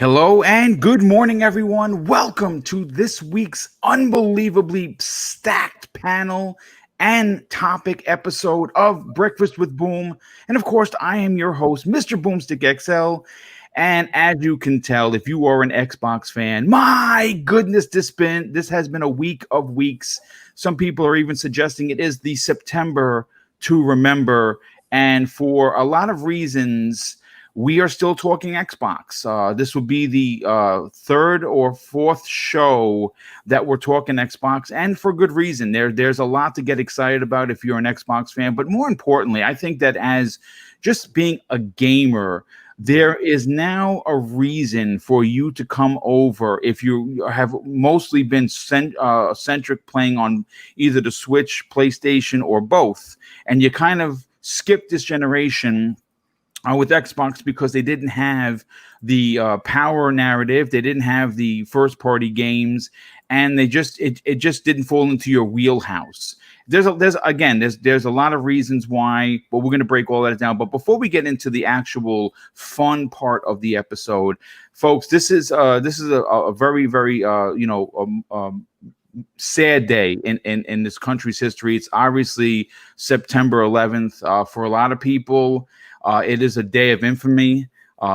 Hello and good morning, everyone. Welcome to this week's unbelievably stacked panel and topic episode of Breakfast with Boom. And of course, I am your host, Mr. Boomstick XL. And as you can tell, if you are an Xbox fan, my goodness, this has been a week of weeks. Some people are even suggesting it is the September to remember. And for a lot of reasons, we are still talking Xbox. This will be the third or fourth show that we're talking Xbox, and for good reason. There's a lot to get excited about if you're an Xbox fan. But more importantly, I think that as just being a gamer, there is now a reason for you to come over if you have mostly been centric playing on either the Switch, PlayStation, or both, and you kind of skipped this generation with Xbox because they didn't have the power narrative, they didn't have the first party games, and it just didn't fall into your wheelhouse. There's a lot of reasons why, but we're going to break all that down. But before we get into the actual fun part of the episode, folks, this is a very sad day in this country's history. It's obviously September 11th for a lot of people. It is a day of infamy.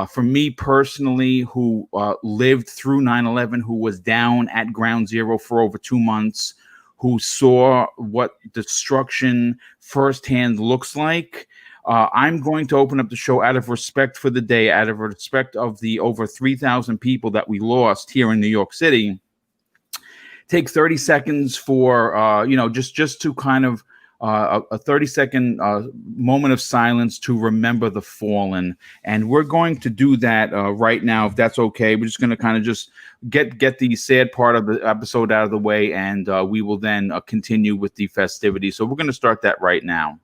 For me personally, who lived through 9/11, who was down at Ground Zero for over 2 months, who saw what destruction firsthand looks like, I'm going to open up the show out of respect for the day, out of respect of the over 3,000 people that we lost here in New York City. Take 30 seconds for, just to kind of a 30-second moment of silence to remember the fallen. And we're going to do that right now, if that's okay. We're just going to kind of just get the sad part of the episode out of the way, and we will then continue with the festivities. So we're going to start that right now.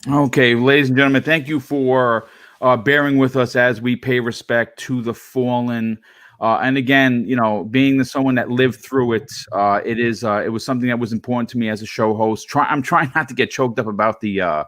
Okay, ladies and gentlemen, thank you for bearing with us as we pay respect to the fallen. And again, being someone that lived through it, it was something that was important to me as a show host. I'm trying not to get choked up about the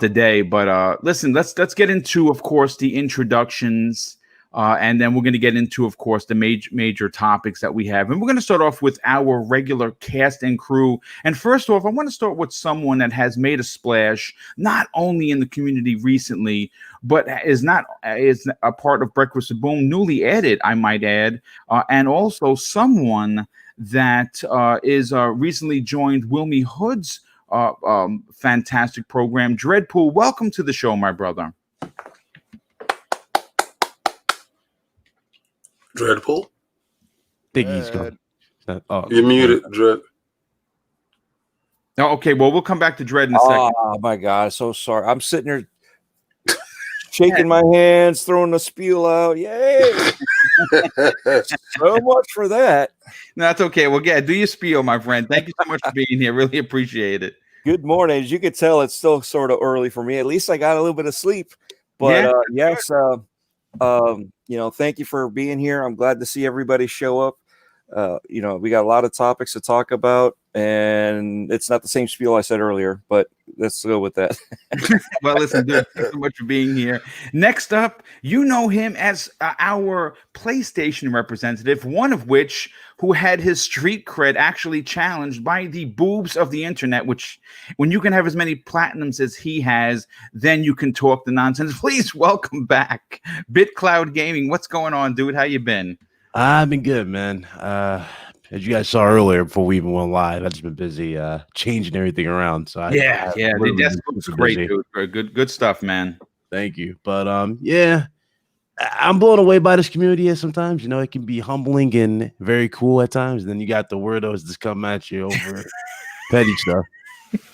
day, but listen, let's get into, of course, the introductions. And then we're going to get into, of course, the major topics that we have. And we're going to start off with our regular cast and crew. And first off, I want to start with someone that has made a splash, not only in the community recently, but is a part of Breakfast with Boom, newly added, I might add, and also someone that is recently joined Wilmy Hood's fantastic program. Dreadpool, welcome to the show, my brother. Dreadpool? I think he's gone. You're muted, Dread. Oh, okay, well, we'll come back to Dread in a second. Oh, my God. So sorry. I'm sitting here shaking my hands, throwing the spiel out. Yay! So much for that. No, that's okay. Well, do your spiel, my friend. Thank you so much for being here. Really appreciate it. Good morning. As you can tell, it's still sort of early for me. At least I got a little bit of sleep. But yes, thank you for being here. I'm glad to see everybody show up. We got a lot of topics to talk about, and it's not the same spiel I said earlier, but let's go with that. Well, listen, dude, thanks so much for being here. Next up, you know him as our PlayStation representative, one of which who had his street cred actually challenged by the boobs of the internet, which when you can have as many platinums as he has, then you can talk the nonsense. Please welcome back BitCloud Gaming. What's going on, dude? How you been? I've been good, man. As you guys saw earlier, before we even went live, I've just been busy changing everything around. So that's great, dude. Good stuff, man. Thank you. But I'm blown away by this community sometimes. It can be humbling and very cool at times. Then you got the weirdos just come at you over petty stuff.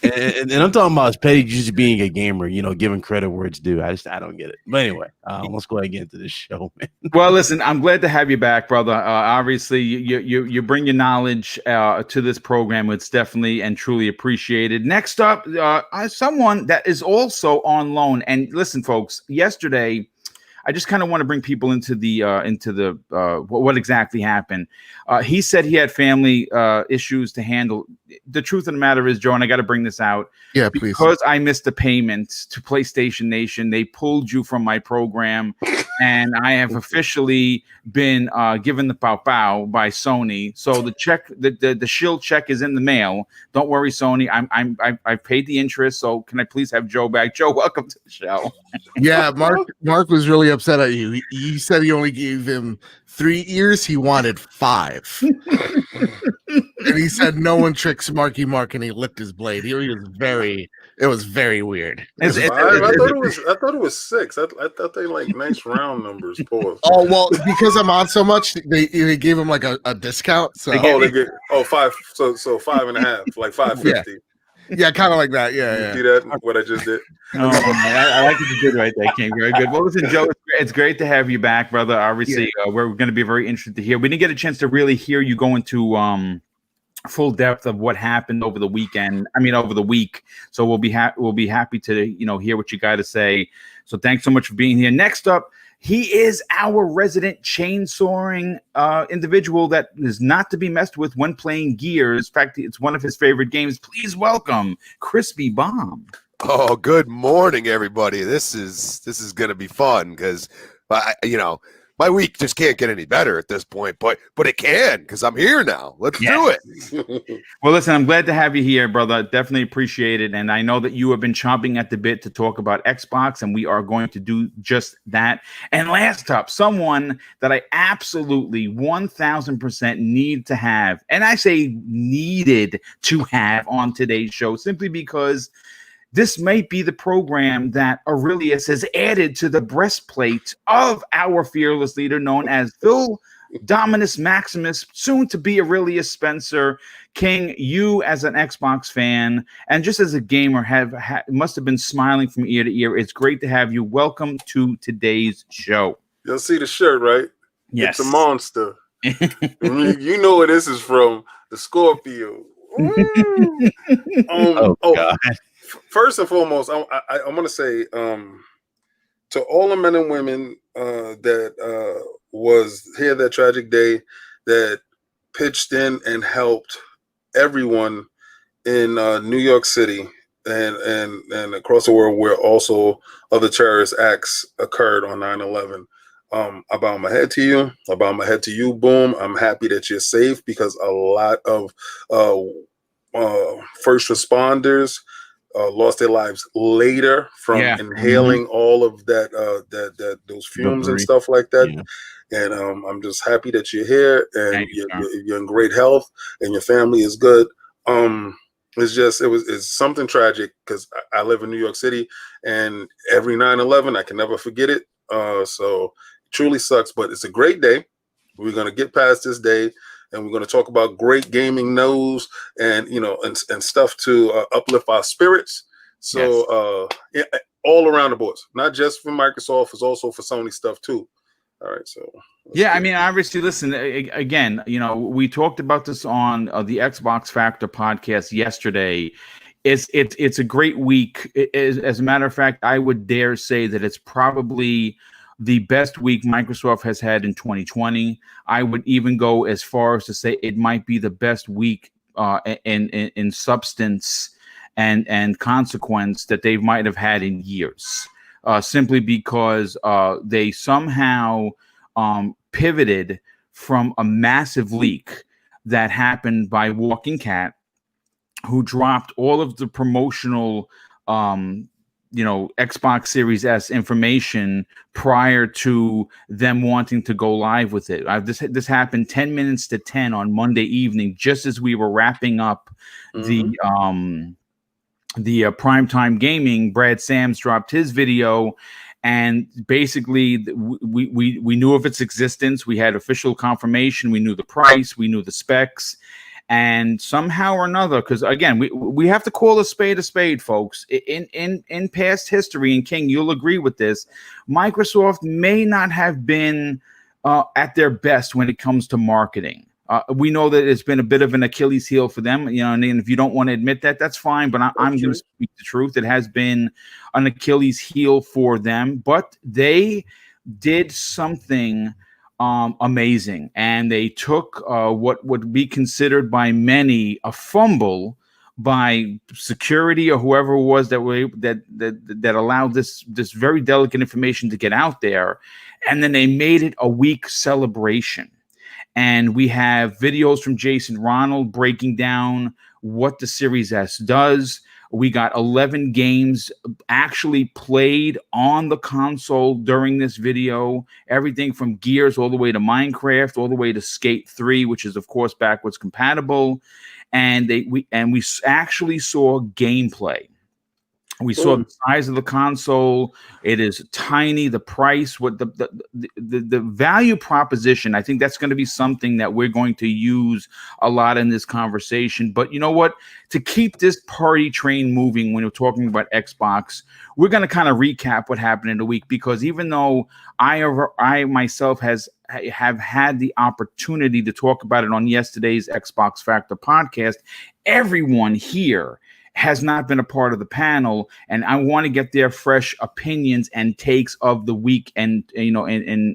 And I'm talking about as petty just being a gamer, giving credit where it's due. I don't get it. But anyway, let's go ahead and get into this show, man. Well, listen, I'm glad to have you back, brother. Obviously, you bring your knowledge to this program. It's definitely and truly appreciated. Next up, someone that is also on loan. And listen, folks, yesterday, I just kind of want to bring people into the what exactly happened. He said he had family issues to handle. The truth of the matter is, Joe, and I got to bring this out. Yeah, please. Because I missed the payment to PlayStation Nation, they pulled you from my program, and I have officially been given the pow pow by Sony. So the check, the shield check is in the mail. Don't worry, Sony. I've paid the interest. So can I please have Joe back? Joe, welcome to the show. Yeah, Mark was really upset at you. He said he only gave him 3 years. He wanted 5. And he said no one tricks Marky Mark, and he licked his blade. It was very weird. I thought it was 6. I thought they like nice round numbers. Pause. Oh well, because I'm on so much, they gave him like a discount. So they get 5. So 5.5, like 5.50. Yeah, kind of like that. Yeah. See that? What I just did. Oh, man, I like what you did right there, King. Very good. Well, listen, Joe, it's great to have you back, brother. Obviously, we're going to be very interested to hear. We didn't get a chance to really hear you go into full depth of what happened over the weekend. I mean, over the week. So we'll be happy to hear what you got to say. So thanks so much for being here. Next up, he is our resident chainsawing individual that is not to be messed with when playing Gears. In fact, it's one of his favorite games. Please welcome Crispy Bomb. Oh, good morning, everybody. This is going to be fun because, my week just can't get any better at this point, but it can because I'm here now. Let's do it. Well, listen, I'm glad to have you here, brother. Definitely appreciate it. And I know that you have been chomping at the bit to talk about Xbox, and we are going to do just that. And last up, someone that I absolutely 1000% need to have, and I say needed to have on today's show simply because this might be the program that Aurelius has added to the breastplate of our fearless leader known as Phil Dominus Maximus, soon to be Aurelius Spencer. King, you as an Xbox fan and just as a gamer must have been smiling from ear to ear. It's great to have you. Welcome to today's show. You'll see the shirt, right? Yes. It's a monster. You know where this is from. The Scorpio. God. First and foremost, I want to say to all the men and women that was here that tragic day, that pitched in and helped everyone in New York City and across the world where also other terrorist acts occurred on 9/11. I bow my head to you. I bow my head to you, Boom. I'm happy that you're safe because a lot of first responders lost their lives later from inhaling all of those fumes and stuff like that. Yeah. And I'm just happy that you're here and you're in great health and your family is good. It's something tragic because I live in New York City and every 9/11 I can never forget it. So it truly sucks, but it's a great day. We're gonna get past this day. And we're going to talk about great gaming news and stuff to uplift our spirits. So all around the boards, not just for Microsoft, it's also for Sony stuff too. All right, so I mean, obviously, listen again. We talked about this on the Xbox Factor podcast yesterday. It's a great week. As a matter of fact, I would dare say that it's probably the best week Microsoft has had in 2020. I would even go as far as to say it might be the best week in substance and consequence that they might have had in years, simply because they somehow pivoted from a massive leak that happened by Walking Cat, who dropped all of the promotional Xbox Series S information prior to them wanting to go live with it. This happened 10 minutes to 10 on Monday evening, just as we were wrapping up the primetime gaming. Brad Sams dropped his video, and basically we knew of its existence. We had official confirmation. We knew the price. We knew the specs. And somehow or another, because again, we have to call a spade, folks. In past history, and King, you'll agree with this, Microsoft may not have been at their best when it comes to marketing. We know that it's been a bit of an Achilles heel for them, and if you don't want to admit that, that's fine. But I'm going to speak the truth. It has been an Achilles heel for them, but they did something amazing, and they took what would be considered by many a fumble by security or whoever it was that allowed this very delicate information to get out there, and then they made it a week celebration. And we have videos from Jason Ronald breaking down what the Series S does. We got 11 games actually played on the console during this video. Everything from Gears all the way to Minecraft, all the way to Skate 3, which is, of course, backwards compatible. And we actually saw gameplay. We saw the size of the console. It is tiny. The price, what the value proposition, I think that's going to be something that we're going to use a lot in this conversation. But you know what? To keep this party train moving when we're talking about Xbox, we're going to kind of recap what happened in the week, because even though I myself have had the opportunity to talk about it on yesterday's Xbox Factor podcast, everyone here has not been a part of the panel, and I want to get their fresh opinions and takes of the week, and in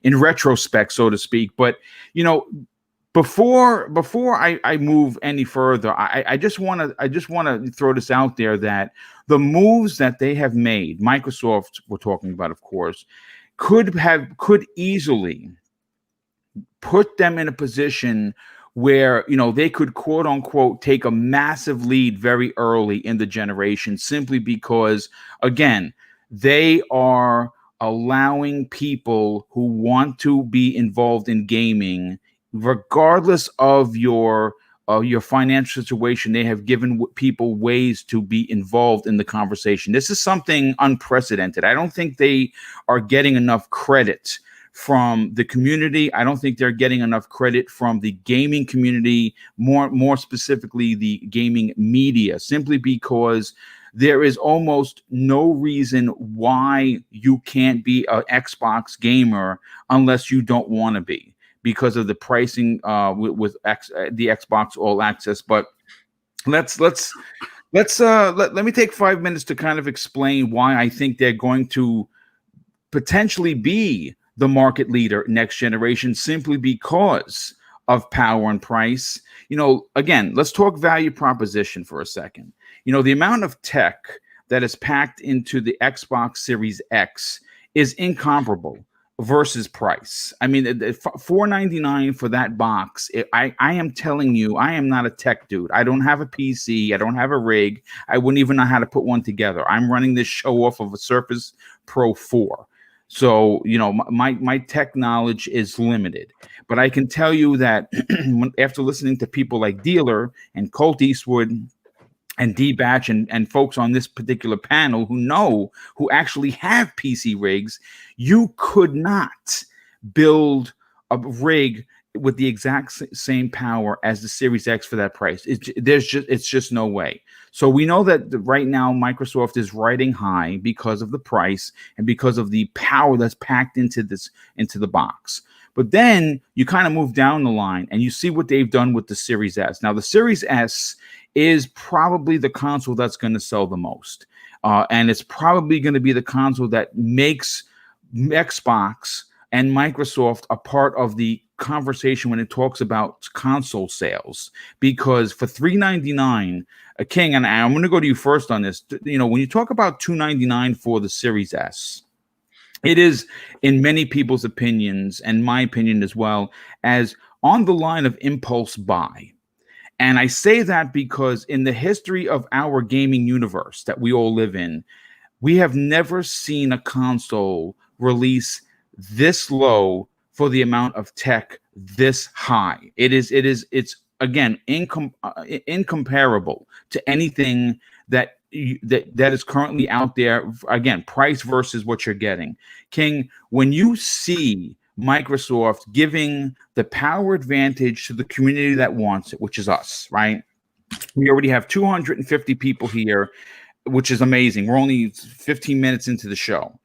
retrospect, so to speak. But before I move any further, I just want to throw this out there, that the moves that they have made, Microsoft, we're talking about, of course, could easily put them in a position where they could, quote unquote, take a massive lead very early in the generation, simply because, again, they are allowing people who want to be involved in gaming, regardless of your financial situation. They have given people ways to be involved in the conversation. This is something unprecedented. I don't think they are getting enough credit from the community. I don't think they're getting enough credit from the gaming community, more specifically the gaming media, simply because there is almost no reason why you can't be an Xbox gamer unless you don't want to be, because of the pricing with the Xbox All Access. But let me take 5 minutes to kind of explain why I think they're going to potentially be the market leader next generation, simply because of power and price. Again, let's talk value proposition for a second. The amount of tech that is packed into the Xbox Series X is incomparable versus price. I mean, $499 for that box. I am telling you, I am not a tech dude. I don't have a PC. I don't have a rig. I wouldn't even know how to put one together. I'm running this show off of a Surface Pro 4. So, my tech knowledge is limited, but I can tell you that after listening to people like Dealer and Colt Eastwood and D-Batch and folks on this particular panel who actually have PC rigs, you could not build a rig with the exact same power as the Series X for that price. It's just no way. So we know that right now Microsoft is riding high because of the price and because of the power that's packed into the box. But then you kind of move down the line and you see what they've done with the Series S. Now the Series S is probably the console that's going to sell the most, and it's probably going to be the console that makes Xbox and Microsoft a part of the conversation when it talks about console sales, because for $399, King, and I'm going to go to you first on this. When you talk about $299 for the Series S, it is, in many people's opinions, and my opinion as well, as on the line of impulse buy. And I say that because in the history of our gaming universe that we all live in, we have never seen a console release this low for the amount of tech this high. It's again incomparable to anything that is currently out there. Again, price versus what you're getting. King, when you see Microsoft giving the power advantage to the community that wants it, which is us, right? We already have 250 people here, which is amazing. We're only 15 minutes into the show.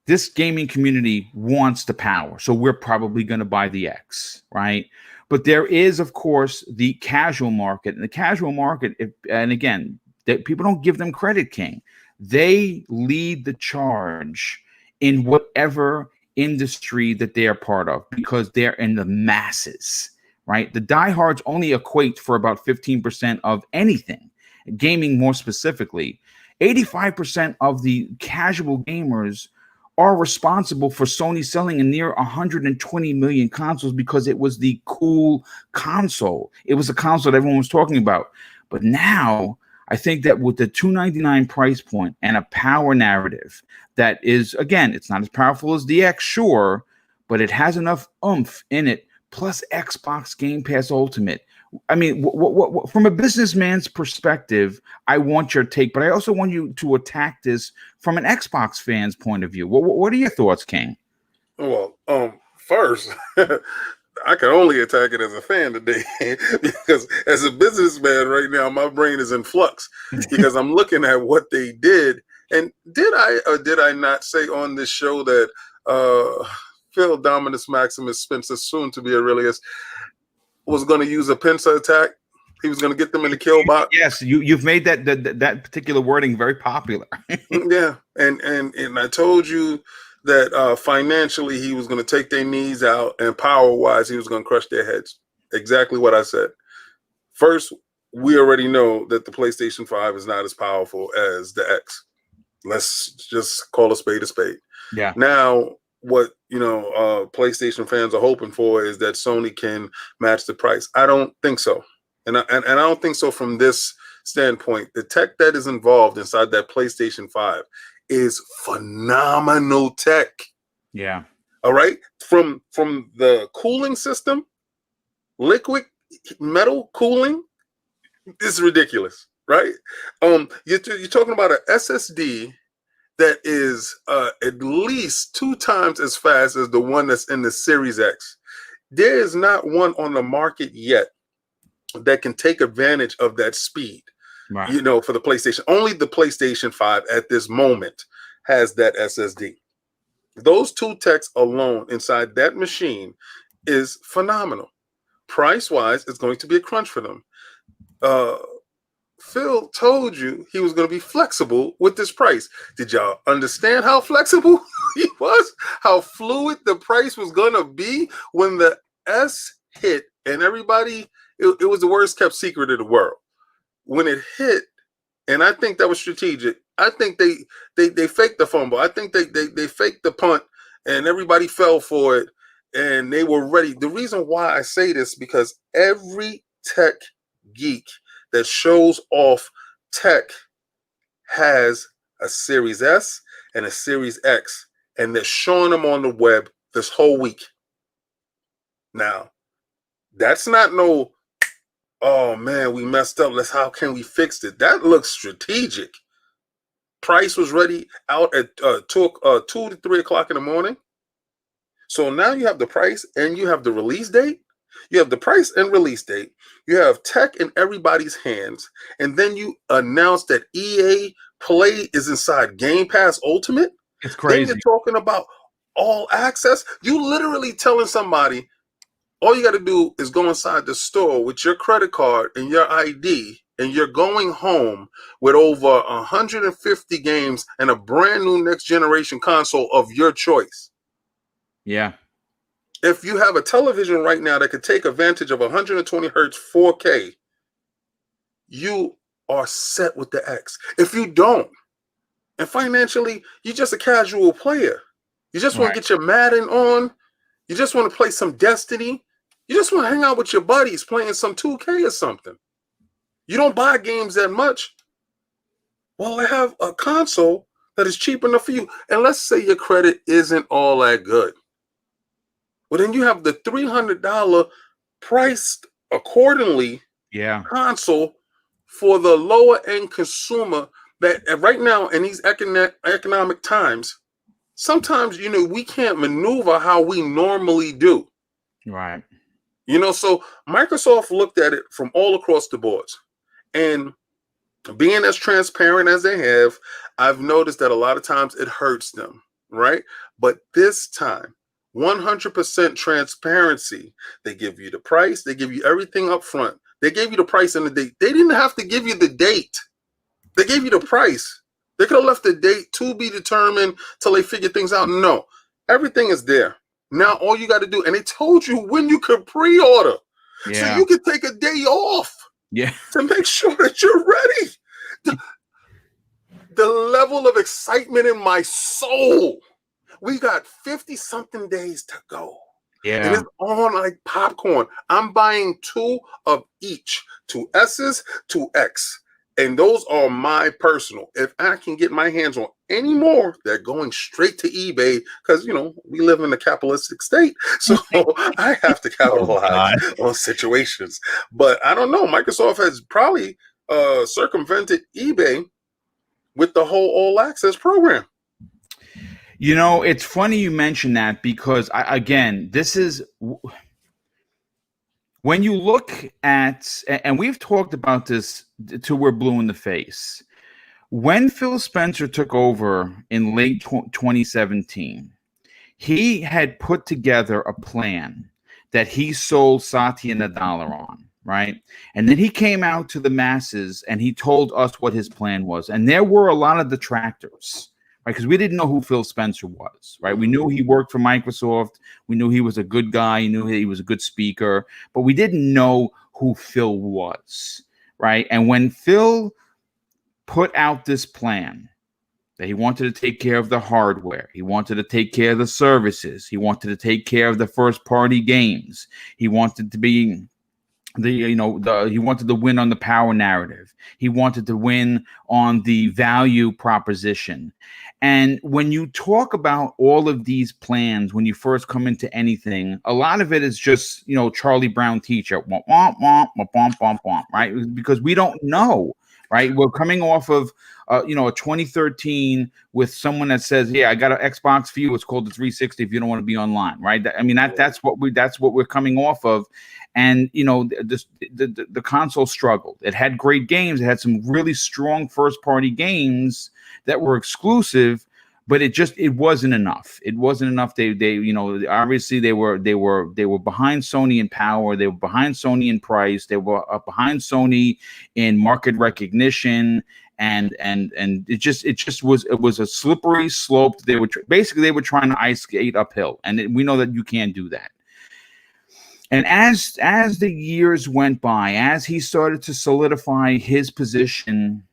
This gaming community wants the power, so we're probably going to buy the X, right? But there is, of course, the casual market. And the casual market, and again, people don't give them credit, King. They lead the charge in whatever industry that they are part of because they're in the masses, right? The diehards only equate for about 15% of anything, gaming more specifically. 85% of the casual gamers are responsible for Sony selling a near 120 million consoles because it was the cool console. It was a console that everyone was talking about. But now I think that with the $299 price point and a power narrative that is, again, it's not as powerful as the X, sure, but it has enough oomph in it, plus Xbox Game Pass Ultimate. I mean, from a businessman's perspective, I want your take, but I also want you to attack this from an Xbox fan's point of view. What are your thoughts, King? Well, first, I can only attack it as a fan today because as a businessman right now, my brain is in flux because I'm looking at what they did. And did I or did I not say on this show that Phil Dominus Maximus Spencer, soon to be Aurelius, was going to use a pincer attack? He was going to get them in the kill box. Yes, you've made that particular wording very popular. Yeah, and I told you that financially he was going to take their knees out, and power-wise he was going to crush their heads. Exactly what I said. First, we already know that the PlayStation 5 is not as powerful as the X. Let's just call a spade a spade. Yeah. Now, what PlayStation fans are hoping for is that Sony can match the price. I don't think so, and I don't think so from this standpoint. The tech that is involved inside that PlayStation 5 is phenomenal tech. Yeah. All right. From the cooling system, liquid metal cooling is ridiculous, right? You're talking about an SSD that is at least 2 times as fast as the one that's in the Series X. There is not one on the market yet that can take advantage of that speed. Right. For the PlayStation. Only the PlayStation 5 at this moment has that SSD. Those 2 techs alone inside that machine is phenomenal. Price-wise, it's going to be a crunch for them. Phil told you he was going to be flexible with this price. Did y'all understand how flexible he was? How fluid the price was going to be when the S hit, and everybody, it was the worst kept secret in the world. When it hit, and I think that was strategic. I think they faked the fumble. I think they faked the punt, and everybody fell for it, and they were ready. The reason why I say this because every tech geek that shows off tech has a Series S and a Series X, and they're showing them on the web this whole week. Now, that's not no, oh man, we messed up. How can we fix it? That looks strategic. Price was ready out at 2 to 3 o'clock in the morning. So now you have the price and you have the release date. You have the price and release date. You have tech in everybody's hands. And then you announce that EA Play is inside Game Pass Ultimate. It's crazy. Then you're talking about all access. You literally telling somebody, all you got to do is go inside the store with your credit card and your ID, and you're going home with over 150 games and a brand new next generation console of your choice. Yeah. If you have a television right now that could take advantage of 120 hertz 4K, you are set with the X. If you don't, and financially, you're just a casual player. You just want to get your Madden on. You just want to play some Destiny. You just want to hang out with your buddies playing some 2K or something. You don't buy games that much. Well, I have a console that is cheap enough for you. And let's say your credit isn't all that good. Well, then you have the $300 priced accordingly console for the lower end consumer that right now in these economic times, sometimes, we can't maneuver how we normally do. Right. So Microsoft looked at it from all across the boards. And being as transparent as they have, I've noticed that a lot of times it hurts them, right? But this time, 100% transparency. They give you the price. They give you everything up front. They gave you the price and the date. They didn't have to give you the date. They gave you the price. They could have left the date to be determined till they figure things out. No, everything is there. Now all you got to do, and they told you when you could pre-order. Yeah. So you could take a day off. Yeah. To make sure that you're ready. The level of excitement in my soul. We got 50-something days to go. Yeah. And it's on like popcorn. I'm buying 2 of each, 2 S's, 2 X. And those are my personal. If I can get my hands on any more, they're going straight to eBay because, we live in a capitalistic state. So I have to capitalize on situations. But I don't know. Microsoft has probably circumvented eBay with the whole all access program. It's funny you mention that because, this is when you look at, and we've talked about this till we're blue in the face. When Phil Spencer took over in late 2017, he had put together a plan that he sold Satya Nadella on, right? And then he came out to the masses and he told us what his plan was. And there were a lot of detractors, right? Because we didn't know who Phil Spencer was, right? We knew he worked for Microsoft. We knew he was a good guy. We knew he was a good speaker, but we didn't know who Phil was, right? And when Phil put out this plan that he wanted to take care of the hardware, he wanted to take care of the services, he wanted to take care of the first-party games, he wanted to be he wanted to win on the power narrative, he wanted to win on the value proposition. And when you talk about all of these plans, when you first come into anything, a lot of it is just, Charlie Brown teacher, womp, womp, womp, womp, womp, womp, right? Because we don't know, right? We're coming off of, a 2013 with someone that says, "Yeah, I got an Xbox for you. It's called the 360. If you don't want to be online, right?" That's what we're coming off of, and the console struggled. It had great games. It had some really strong first party games that were exclusive, but it wasn't enough. It wasn't enough. They obviously they were behind Sony in power. They were behind Sony in price. They were behind Sony in market recognition. And it was a slippery slope. They were trying to ice skate uphill, and we know that you can't do that. And as the years went by, as he started to solidify his position,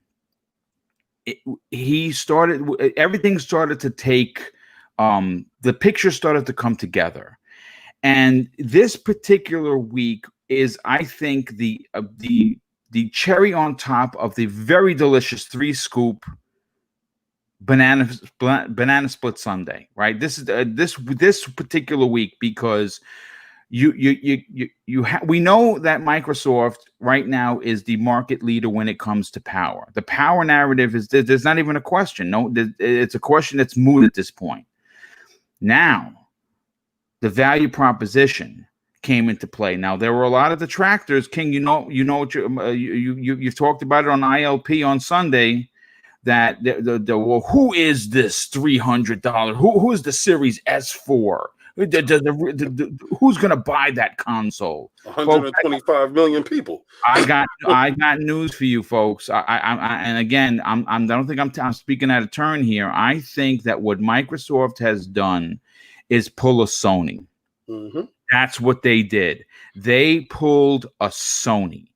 everything started to take, the picture started to come together. And this particular week is, I think, the cherry on top of the very delicious 3-scoop banana split sundae, right? This is this particular week because we know that Microsoft right now is the market leader when it comes to power. The power narrative is there's not even a question. No, it's a question that's moot at this point. Now, the value proposition came into play. Now there were a lot of detractors. King, you've talked about it on ILP on Sunday. That who is this $300? Who is the Series S for? Who's going to buy that console? 125 million people. I got news for you, folks. And again, I don't think I'm speaking out of turn here. I think that what Microsoft has done is pull a Sony. Mm-hmm. That's what they did. They pulled a Sony.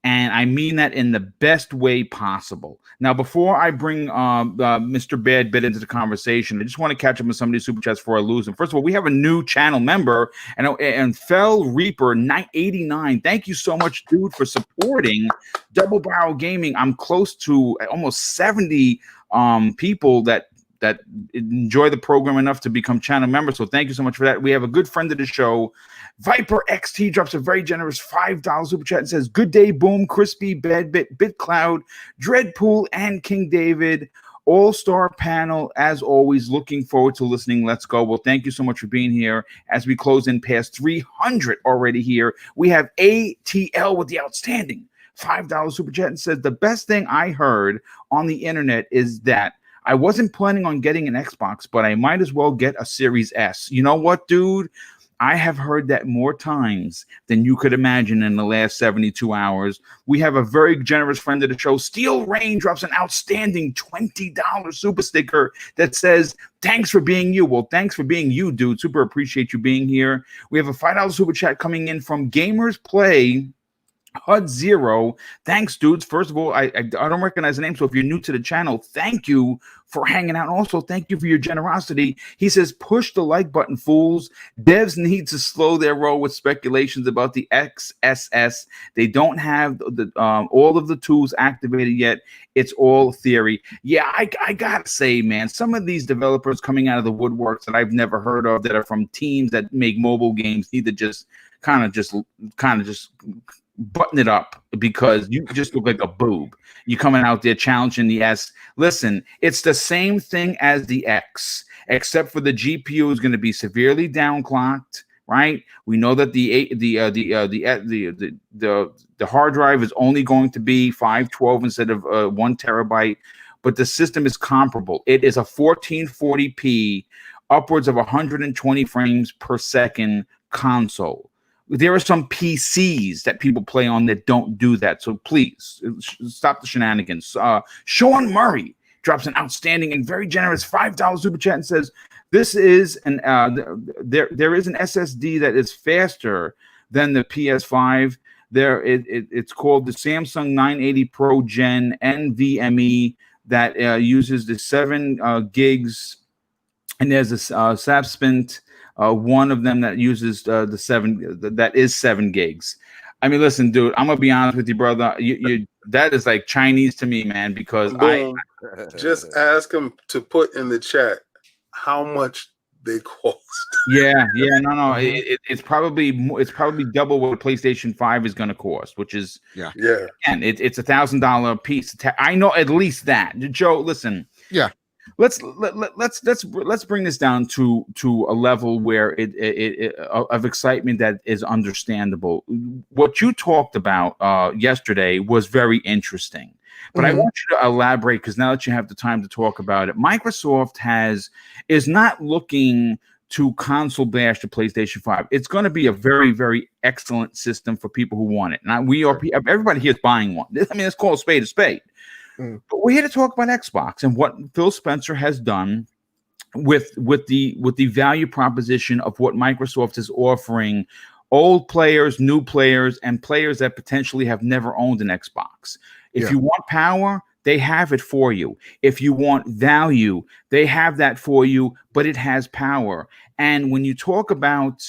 And I mean that in the best way possible. Now, before I bring Mr. Bad Bit into the conversation, I just want to catch up on some of these super chats before I lose them. First of all, we have a new channel member, and Fell Reaper 89. Thank you so much, dude, for supporting Double Barrel Gaming. I'm close to almost 70 people that enjoy the program enough to become channel members. So thank you so much for that. We have a good friend of the show. Viper XT drops a very generous $5 super chat and says, "Good day, Boom, Crispy, Bad Bit, BitCloud, Dreadpool, and King David. all-star panel, as always. Looking forward to listening. Let's go. Well, thank you so much for being here. As we close in past 300 already here, we have ATL with the outstanding $5 super chat and says, the best thing I heard on the internet is that I wasn't planning on getting an Xbox, but I might as well get a Series S. You know what, dude? I have heard that more times than you could imagine in the last 72 hours. We have a very generous friend of the show, Steel Rain, drops an outstanding $20 super sticker that says, thanks for being you. Well, thanks for being you, dude. Super appreciate you being here. We have a $5 super chat coming in from Gamers Play HUD Zero. Thanks, dudes. First of all, I don't recognize the name, so if you're new to the channel, thank you for hanging out. Also, thank you for your generosity. He says, push the like button, fools. Devs need to slow their roll with speculations about the XSS. They don't have the all of the tools activated yet. It's all theory. Yeah, I gotta say, man, some of these developers coming out of the woodworks that I've never heard of that are from teams that make mobile games need to just kind of just button it up, because you just look like a boob. You coming out there challenging the S. Listen, it's the same thing as the X, except for the GPU is going to be severely downclocked, right? We know that the hard drive is only going to be 512 instead of 1 terabyte, but the system is comparable. It is a 1440p, upwards of 120 frames per second console. There are some PCs that people play on that don't do that. So please stop the shenanigans. Sean Murray drops an outstanding and very generous $5 super chat and says, this is an there is an SSD that is faster than the PS5. It's called the Samsung 980 Pro Gen NVMe that uses the 7 gigs, and there's a Sapspint. One of them that uses the 7 gigs. I mean, listen, dude, I'm gonna be honest with you, brother. You that is like Chinese to me, man. Because Boom. Just ask him to put in the chat how much they cost. Yeah, no. It's probably double what a PlayStation 5 is going to cost, which is and it's $1,000 piece. I know at least that. Joe, listen. Yeah. Let's bring this down to a level where it of excitement that is understandable. What you talked about yesterday was very interesting, but I want you to elaborate, because now that you have the time to talk about it, Microsoft is not looking to console bash the PlayStation 5. It's going to be a very, very excellent system for people who want it. Now everybody here is buying one. I mean, let's call a spade a spade. But we're here to talk about Xbox and what Phil Spencer has done with the value proposition of what Microsoft is offering old players, new players, and players that potentially have never owned an Xbox. If you want power, they have it for you. If you want value, they have that for you, but it has power. And when you talk about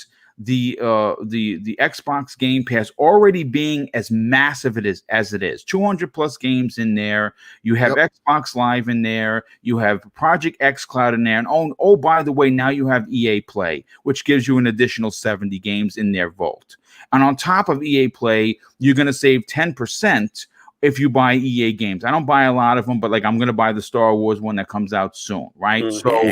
the Xbox Game Pass already being as massive as it is, 200 plus games in there. You have Xbox Live in there. You have Project X Cloud in there. And oh, by the way, now you have EA Play, which gives you an additional 70 games in their vault. And on top of EA Play, you're going to save 10% if you buy EA games. I don't buy a lot of them, but like I'm going to buy the Star Wars one that comes out soon, right? So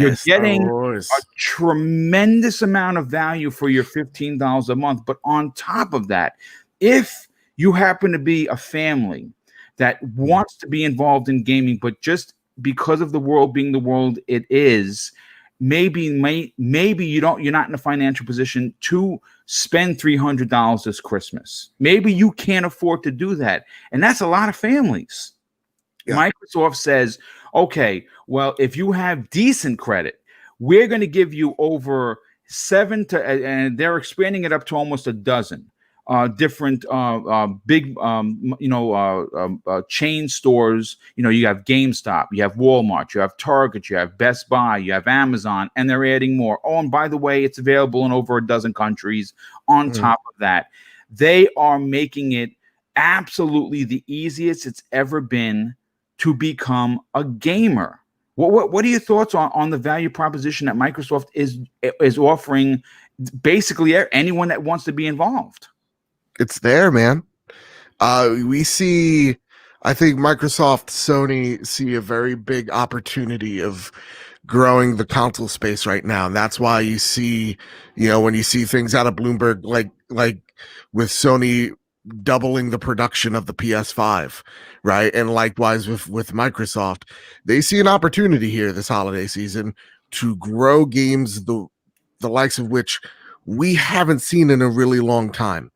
you're getting a tremendous amount of value for your $15 a month. But on top of that, if you happen to be a family that wants to be involved in gaming, but just because of the world being the world it is, maybe you're not in a financial position to spend $300 this Christmas. Maybe you can't afford to do that. And that's a lot of families. Microsoft says, okay, well, if you have decent credit, we're going to give you over 7 to, and they're expanding it up to almost a dozen different big chain stores. You have GameStop, you have Walmart, you have Target, you have Best Buy, you have Amazon, and they're adding more. Oh, and by the way, it's available in over a dozen countries. On top of that, they are making it absolutely the easiest it's ever been to become a gamer. What are your thoughts on the value proposition that Microsoft is offering basically anyone that wants to be involved? It's there, man. We see I think Microsoft, Sony see a very big opportunity of growing the console space right now. And that's why you see, when you see things out of Bloomberg, like with Sony doubling the production of the PS5, right? And likewise with Microsoft, they see an opportunity here this holiday season to grow games the likes of which we haven't seen in a really long time,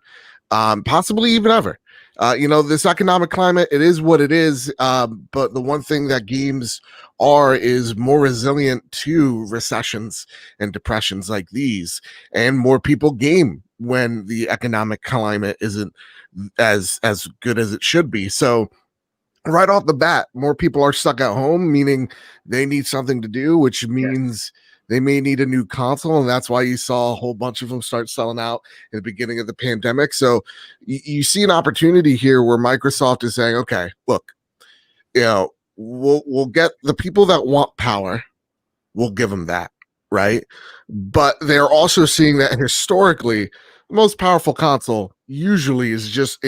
possibly even ever. This economic climate, it is what it is. But the one thing that games is more resilient to recessions and depressions like these, and more people game when the economic climate isn't as good as it should be. So right off the bat, more people are stuck at home, meaning they need something to do, which means they may need a new console. And that's why you saw a whole bunch of them start selling out in the beginning of the pandemic. So you see an opportunity here where Microsoft is saying, okay, look, we'll get the people that want power, we'll give them that, right? But they're also seeing that historically, the most powerful console usually is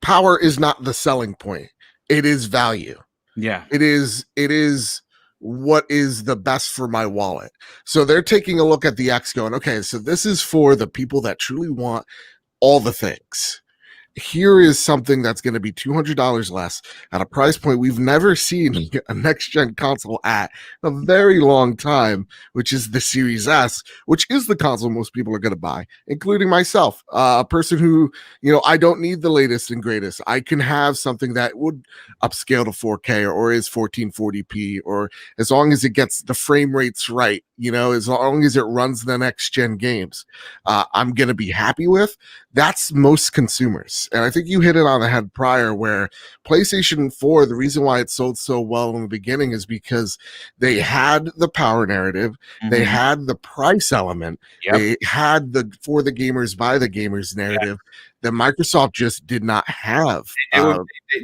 power is not the selling point. It is value. Yeah. It is what is the best for my wallet. So they're taking a look at the X going, okay, so this is for the people that truly want all the things. Here is something that's going to be $200 less at a price point we've never seen a next-gen console at a very long time, which is the Series S, which is the console most people are going to buy, including myself, a person who, I don't need the latest and greatest. I can have something that would upscale to 4K or is 1440p, or as long as it gets the frame rates right, as long as it runs the next-gen games, I'm going to be happy with. That's most consumers. And I think you hit it on the head prior, where PlayStation 4, the reason why it sold so well in the beginning is because they had the power narrative, they had the price element, they had the for the gamers, by the gamers narrative that Microsoft just did not have.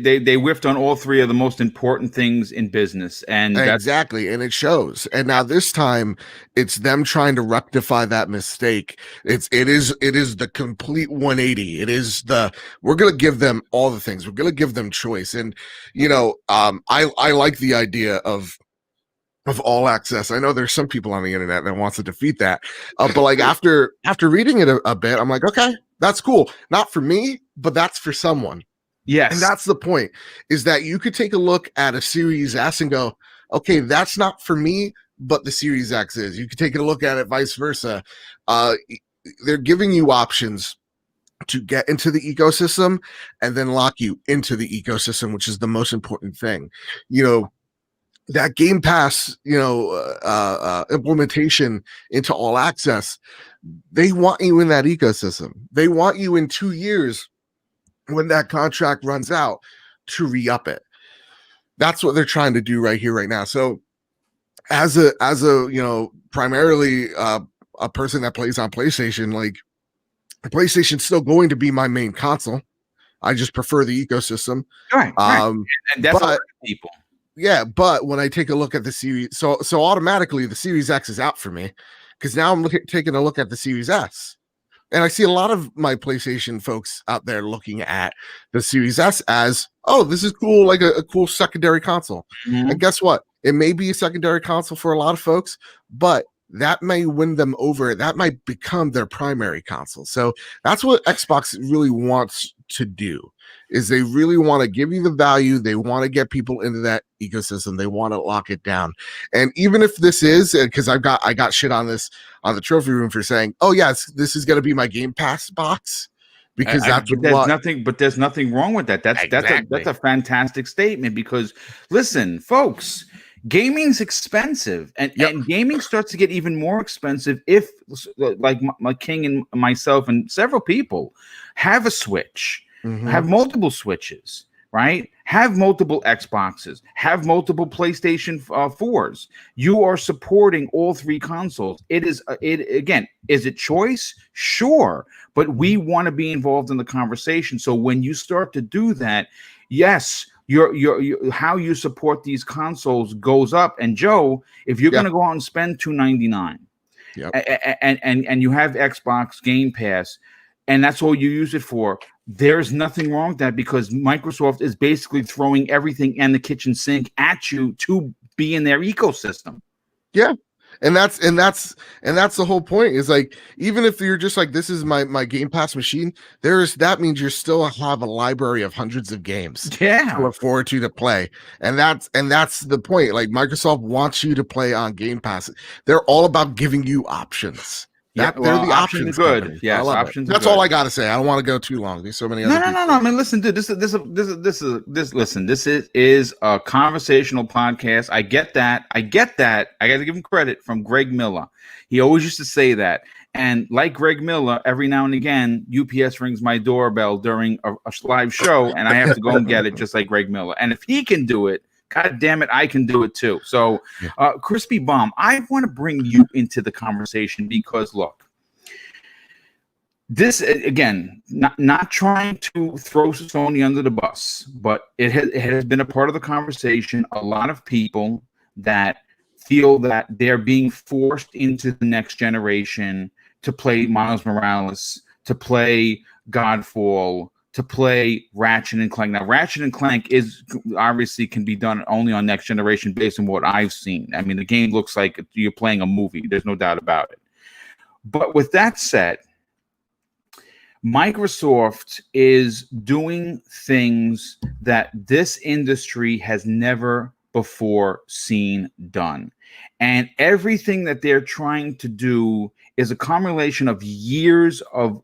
They whiffed on all three of the most important things in business, and exactly, and it shows. And now this time, it's them trying to rectify that mistake. It is the complete 180. It is we're gonna give them all the things. We're gonna give them choice. And I like the idea of all access. I know there's some people on the internet that wants to defeat that, but like after reading it a bit, I'm like, okay, that's cool. Not for me, but that's for someone. Yes. And that's the point, is that you could take a look at a Series S and go, okay, that's not for me, but the Series X is. You could take a look at it vice versa. They're giving you options to get into the ecosystem and then lock you into the ecosystem, which is the most important thing. That Game Pass, implementation into all access, they want you in that ecosystem. They want you in 2 years when that contract runs out to re-up it. That's what they're trying to do right here, right now. So as a primarily a person that plays on PlayStation, like PlayStation's still going to be my main console. I just prefer the ecosystem. Right. And that's a lot of people. Yeah, but when I take a look at the Series, so automatically the Series X is out for me, because now I'm taking a look at the Series S. And I see a lot of my PlayStation folks out there looking at the Series S as, oh, this is cool, like a cool secondary console. And guess what? It may be a secondary console for a lot of folks, but that may win them over. That might become their primary console. So that's what Xbox really wants to do, is they really want to give you the value. They want to get people into that ecosystem. They want to lock it down. And even if this is, because I got shit on this on the trophy room for saying, oh yes, this is going to be my Game Pass box, because there's nothing wrong with that. That's a fantastic statement, because listen, folks, gaming's expensive, and gaming starts to get even more expensive if, like my King and myself and several people have a Switch, have multiple Switches, right? Have multiple Xboxes, have multiple PlayStation 4s. You are supporting all three consoles. Is it choice? Sure, but we want to be involved in the conversation. So when you start to do that, yes, your how you support these consoles goes up. And Joe, if you're going to go out and spend $299, and you have Xbox Game Pass, and that's all you use it for. There's nothing wrong with that because Microsoft is basically throwing everything and the kitchen sink at you to be in their ecosystem. Yeah. And that's the whole point is like, even if you're just like, this is my Game Pass machine, that means you still have a library of hundreds of games to look forward to play. And that's the point. Like, Microsoft wants you to play on Game Pass. They're all about giving you options. They're the options good. company. Yes, options. That's all I gotta say. I don't want to go too long. There's so many other No. I mean, listen, dude. This is a conversational podcast. I get that. I got to give him credit from Greg Miller. He always used to say that. And like Greg Miller, every now and again, UPS rings my doorbell during a live show, and I have to go and get it, just like Greg Miller. And if he can do it, God damn it, I can do it too. So, Crispy Bomb, I want to bring you into the conversation because, look, this, again, not trying to throw Sony under the bus, but it has been a part of the conversation. A lot of people that feel that they're being forced into the next generation to play Miles Morales, to play Godfall, to play Ratchet and Clank. Now, Ratchet and Clank is obviously can be done only on next generation based on what I've seen. I mean, the game looks like you're playing a movie. There's no doubt about it. But with that said, Microsoft is doing things that this industry has never before seen done. And everything that they're trying to do is a combination of years of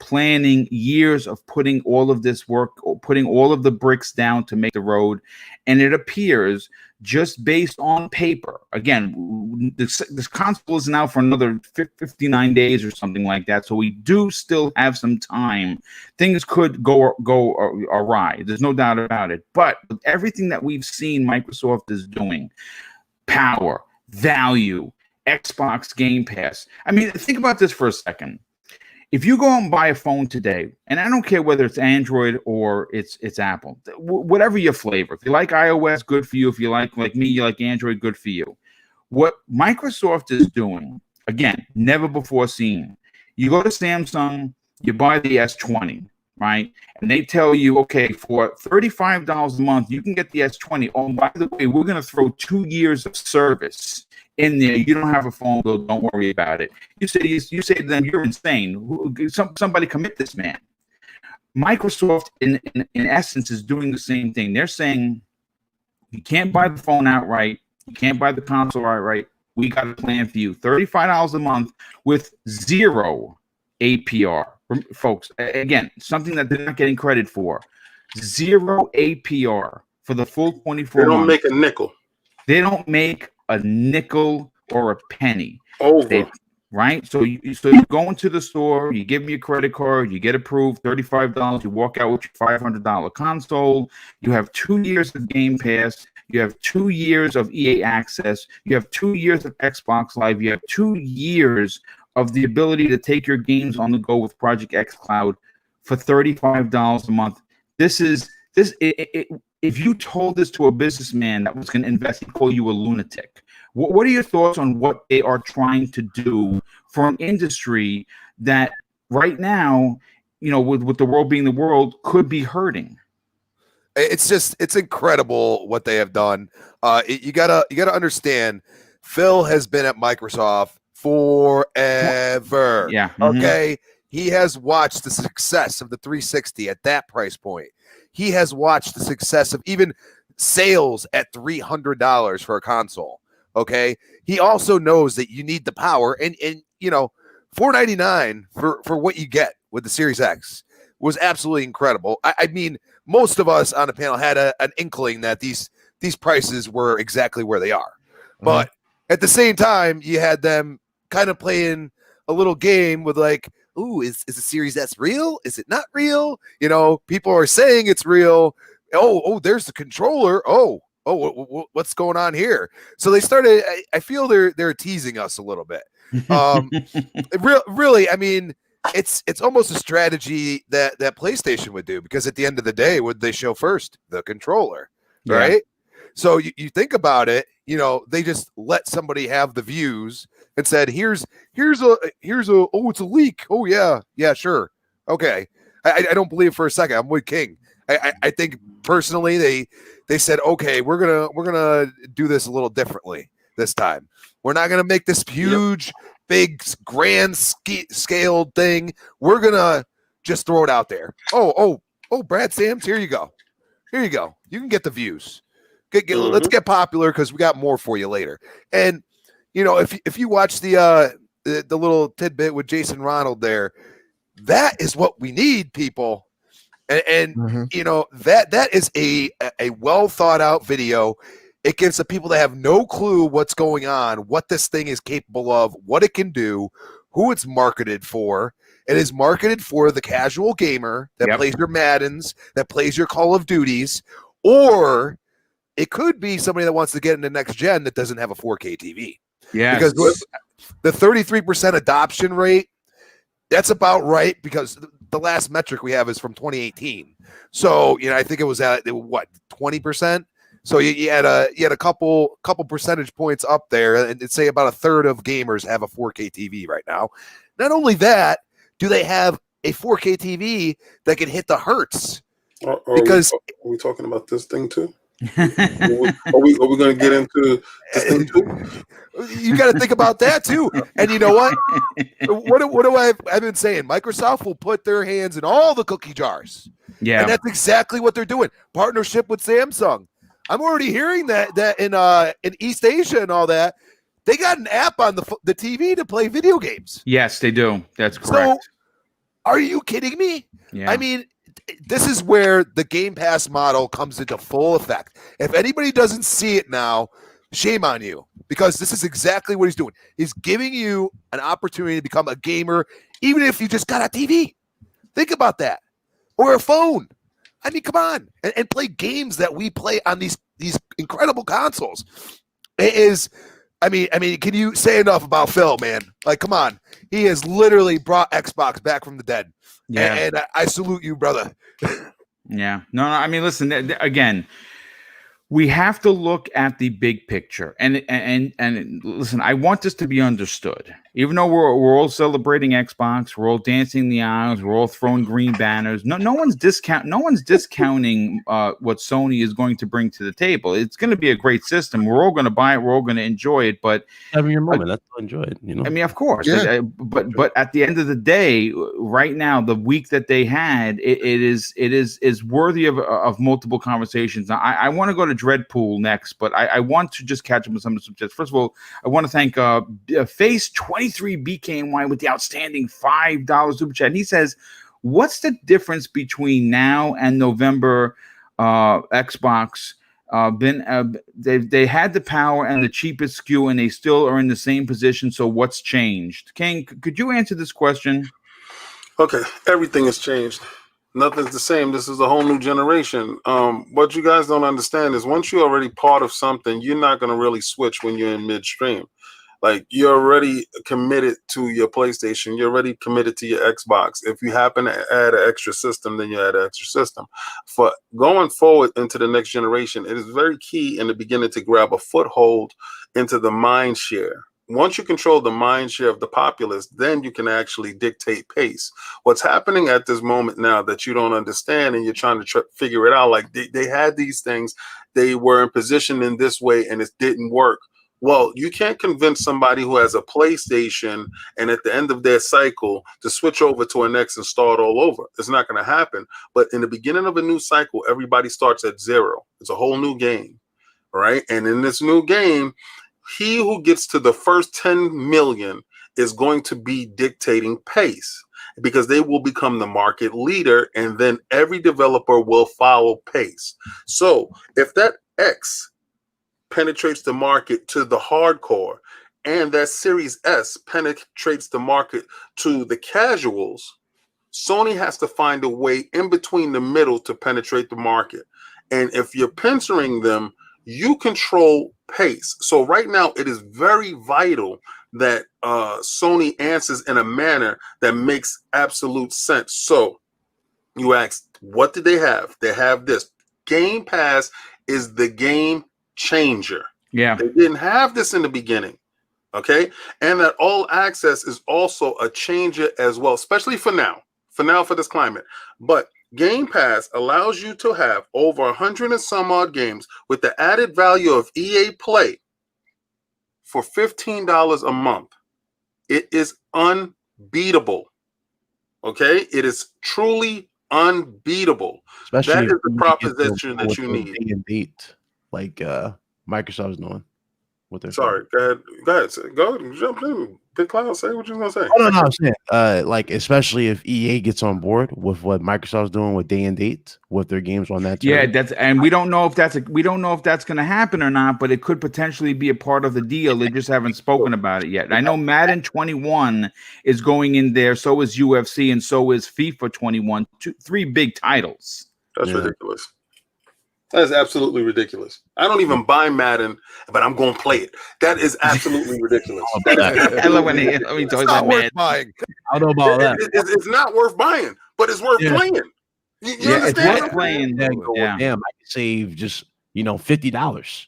planning, years of putting all of this work, putting all of the bricks down to make the road. And it appears, just based on paper, again, this console is now for another 59 days or something like that. So we do still have some time. Things could go awry. There's no doubt about it. But with everything that we've seen Microsoft is doing, power, value, Xbox Game Pass. I mean, think about this for a second. If you go and buy a phone today, and I don't care whether it's Android or it's Apple, whatever your flavor. If you like iOS, good for you. If you like me, you like Android, good for you. What Microsoft is doing, again, never before seen. You go to Samsung, you buy the S20, right? And they tell you, okay, for $35 a month, you can get the S20. Oh, by the way, we're going to throw 2 years of service in there. You don't have a phone bill, don't worry about it. You say to them, you're insane. Somebody commit this man. Microsoft, in essence, is doing the same thing. They're saying, you can't buy the phone outright. You can't buy the console outright. We got a plan for you. $35 a month with 0 APR. Folks, again, something that they're not getting credit for. 0 APR for the full 24 months. They don't make a nickel. They don't make a nickel or a penny. Right? So you go into the store, you give me a credit card, you get approved, $35, you walk out with your $500 console, you have 2 years of Game Pass, you have 2 years of EA Access, you have 2 years of Xbox Live, you have 2 years of the ability to take your games on the go with Project X Cloud for $35 a month. If you told this to a businessman that was going to invest, he'd call you a lunatic. What are your thoughts on what they are trying to do for an industry that right now, with the world being the world, could be hurting? It's incredible what they have done. You gotta understand, Phil has been at Microsoft forever. Yeah. Okay. He has watched the success of the 360 at that price point. He has watched the success of even sales at $300 for a console. Okay. He also knows that you need the power, and $499 for what you get with the Series X was absolutely incredible. I mean, most of us on the panel had an inkling that these prices were exactly where they are. But at the same time, you had them kind of playing a little game with like, ooh, is the Series S real? Is it not real? People are saying it's real. Oh, there's the controller. Oh, what's going on here? So they started. I feel they're teasing us a little bit. Really, I mean, it's almost a strategy that PlayStation would do, because at the end of the day, what they show first? The controller, right? So you think about it. They just let somebody have the views and said, here's a it's a leak. Oh yeah, sure. Okay. I don't believe for a second. I'm with King. I think personally they said, okay, we're gonna do this a little differently this time. We're not gonna make this huge, big, grand scale thing. We're gonna just throw it out there. Oh, Brad Sams, here you go. Here you go. You can get the views. Let's get popular because we got more for you later. And you know, if you watch the little tidbit with Jason Ronald there, that is what we need, people. And you know, that is a well thought out video. It gives the people that have no clue what's going on, what this thing is capable of, what it can do, who it's marketed for. It is marketed for the casual gamer that plays your Maddens, that plays your Call of Duties, or it could be somebody that wants to get into next gen that doesn't have a 4K TV. Yeah, because the 33% adoption rate, that's about right, because the last metric we have is from 2018. So, you know, I think it was at what, 20%. So you had a couple percentage points up there, and it'd say about a third of gamers have a 4K TV right now. Not only that, do they have a 4K TV that can hit the hertz? Because are we talking about this thing too? Are we going to get into this thing too? You got to think about that too. And you know what? What do I've been saying? Microsoft will put their hands in all the cookie jars. Yeah, and that's exactly what they're doing. Partnership with Samsung. I'm already hearing that in East Asia and all that, they got an app on the TV to play video games. Yes, they do. That's correct. So, are you kidding me? Yeah. I mean, this is where the Game Pass model comes into full effect. If anybody doesn't see it now, shame on you, because this is exactly what he's doing. He's giving you an opportunity to become a gamer, even if you just got a TV. Think about that. Or a phone. I mean, come on. And play games that we play on these incredible consoles. I mean, can you say enough about Phil, man? Like, come on. He has literally brought Xbox back from the dead. Yeah. And I salute you, brother. Yeah. No, I mean, listen, again, we have to look at the big picture. And listen, I want this to be understood. Even though we're all celebrating Xbox, we're all dancing the aisles, we're all throwing green banners. No one's discounting what Sony is going to bring to the table. It's going to be a great system. We're all going to buy it. We're all going to enjoy it. But having your moment, that's to enjoy it. You know, I mean, of course. Yeah. But at the end of the day, right now, the week that they had, it is worthy of multiple conversations. Now, I want to go to Dreadpool next, but I want to just catch up with some of the subjects. First of all, I want to thank Face 23 BKNY with the outstanding $5 super chat. And he says, "What's the difference between now and November? Xbox they had the power and the cheapest SKU, and they still are in the same position. So what's changed?" King, could you answer this question? Okay, everything has changed. Nothing's the same. This is a whole new generation. What you guys don't understand is once you're already part of something, you're not going to really switch when you're in midstream. Like, you're already committed to your PlayStation. You're already committed to your Xbox. If you happen to add an extra system, then you add an extra system. For going forward into the next generation, it is very key in the beginning to grab a foothold into the mind share. Once you control the mind share of the populace, then you can actually dictate pace. What's happening at this moment now that you don't understand and you're trying to figure it out, like they had these things, they were in position in this way and it didn't work. Well, you can't convince somebody who has a PlayStation and at the end of their cycle to switch over to an X and start all over. It's not going to happen. But in the beginning of a new cycle, everybody starts at zero. It's a whole new game, right? And in this new game, he who gets to the first 10 million is going to be dictating pace because they will become the market leader, and then every developer will follow pace. So if that X penetrates the market to the hardcore and that Series S penetrates the market to the casuals, Sony has to find a way in between the middle to penetrate the market. And if you're pinching them, you control pace. So right now it is very vital that Sony answers in a manner that makes absolute sense. So you asked, what did they have? They have this. Game Pass is the game changer. Yeah. They didn't have this in the beginning. Okay. And that all access is also a changer as well, especially for now. for this climate. But Game Pass allows you to have over 100 and some odd games with the added value of EA Play for $15 a month. It is unbeatable. Okay? It is truly unbeatable. Especially That if is the you get proposition that with you the need. day and date, like Microsoft's doing with their. Sorry, go ahead. Go jump in. Big Cloud, say what you're gonna say. Oh no, I'm saying, like especially if EA gets on board with what Microsoft's doing with day and date with their games on that. Yeah, service. and we don't know if that's going to happen or not, but it could potentially be a part of the deal. They just haven't spoken about it yet. I know Madden 21 is going in there, so is UFC, and so is FIFA 21. Three big titles. That's ridiculous. That is absolutely ridiculous. I don't even buy Madden, but I'm going to play it. That is absolutely ridiculous. I love when he It's talks not about worth Madden. buying. I don't know about that. It's not worth buying, but it's worth playing. You Yeah, it's understand? worth playing. Yeah. Damn, I can save just $50.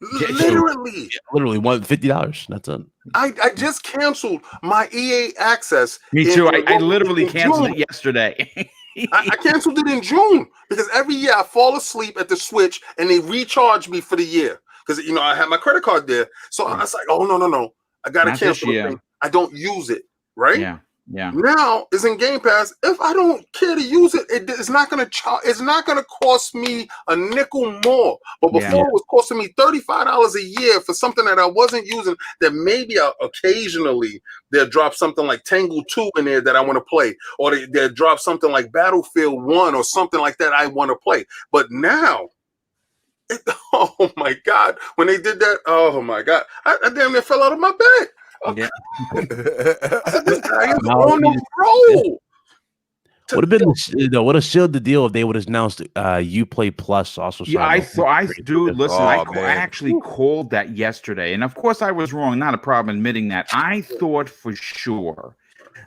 Literally. Literally $50. That's it. I just canceled my EA access. Me too. I in literally canceled June. it yesterday. I canceled it in June because every year I fall asleep at the Switch and they recharge me for the year because I have my credit card there. So I was like, oh no, I gotta Not cancel this the year. thing. I don't use it, right? Yeah. Now it's in Game Pass. If I don't care to use it, it's not gonna it's not gonna cost me a nickel more. But before it was costing me $35 a year for something that I wasn't using. That maybe occasionally they'll drop something like Tangle 2 in there that I want to play, or they'll drop something like Battlefield 1 or something like that I want to play. But now, oh my God, when they did that, oh my God, I damn near fell out of my bed. Yeah. This guy is on the roll. Would have been would have sealed the deal if they would have announced Uplay Plus also. Yeah, listen, I man. actually called that yesterday, and of course I was wrong. Not a problem admitting that. I thought for sure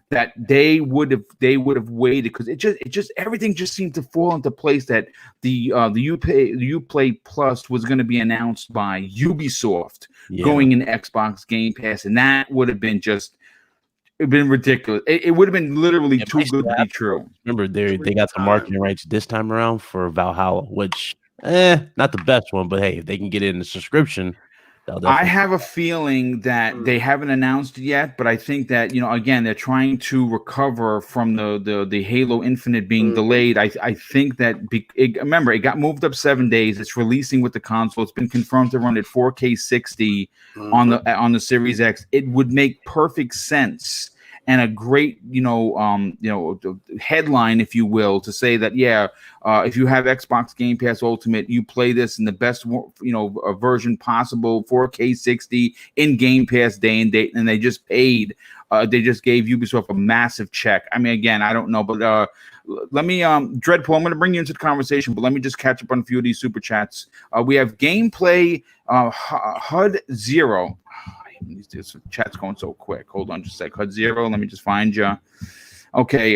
that they would have waited because it just everything just seemed to fall into place that the Uplay Plus was going to be announced by Ubisoft going in Xbox Game Pass, and that would have been been ridiculous. It would have been literally too good to be true. Remember, they got the marketing rights this time around for Valhalla, which not the best one, but hey, if they can get it in the subscription. I have a feeling that they haven't announced it yet, but I think that again they're trying to recover from the Halo Infinite being delayed. I think that remember it got moved up 7 days. It's releasing with the console. It's been confirmed to run at 4K 60 on the Series X. It would make perfect sense and a great headline, if you will, to say that if you have Xbox Game Pass Ultimate, you play this in the best version possible, 4K 60 in Game Pass day and date, and they just paid. They just gave Ubisoft a massive check. I mean, again, I don't know, but let me Dreadpool, I'm going to bring you into the conversation, but let me just catch up on a few of these super chats. We have gameplay HUD Zero. This chat's going so quick. Hold on just a sec. HUD Zero. Let me just find you. Okay.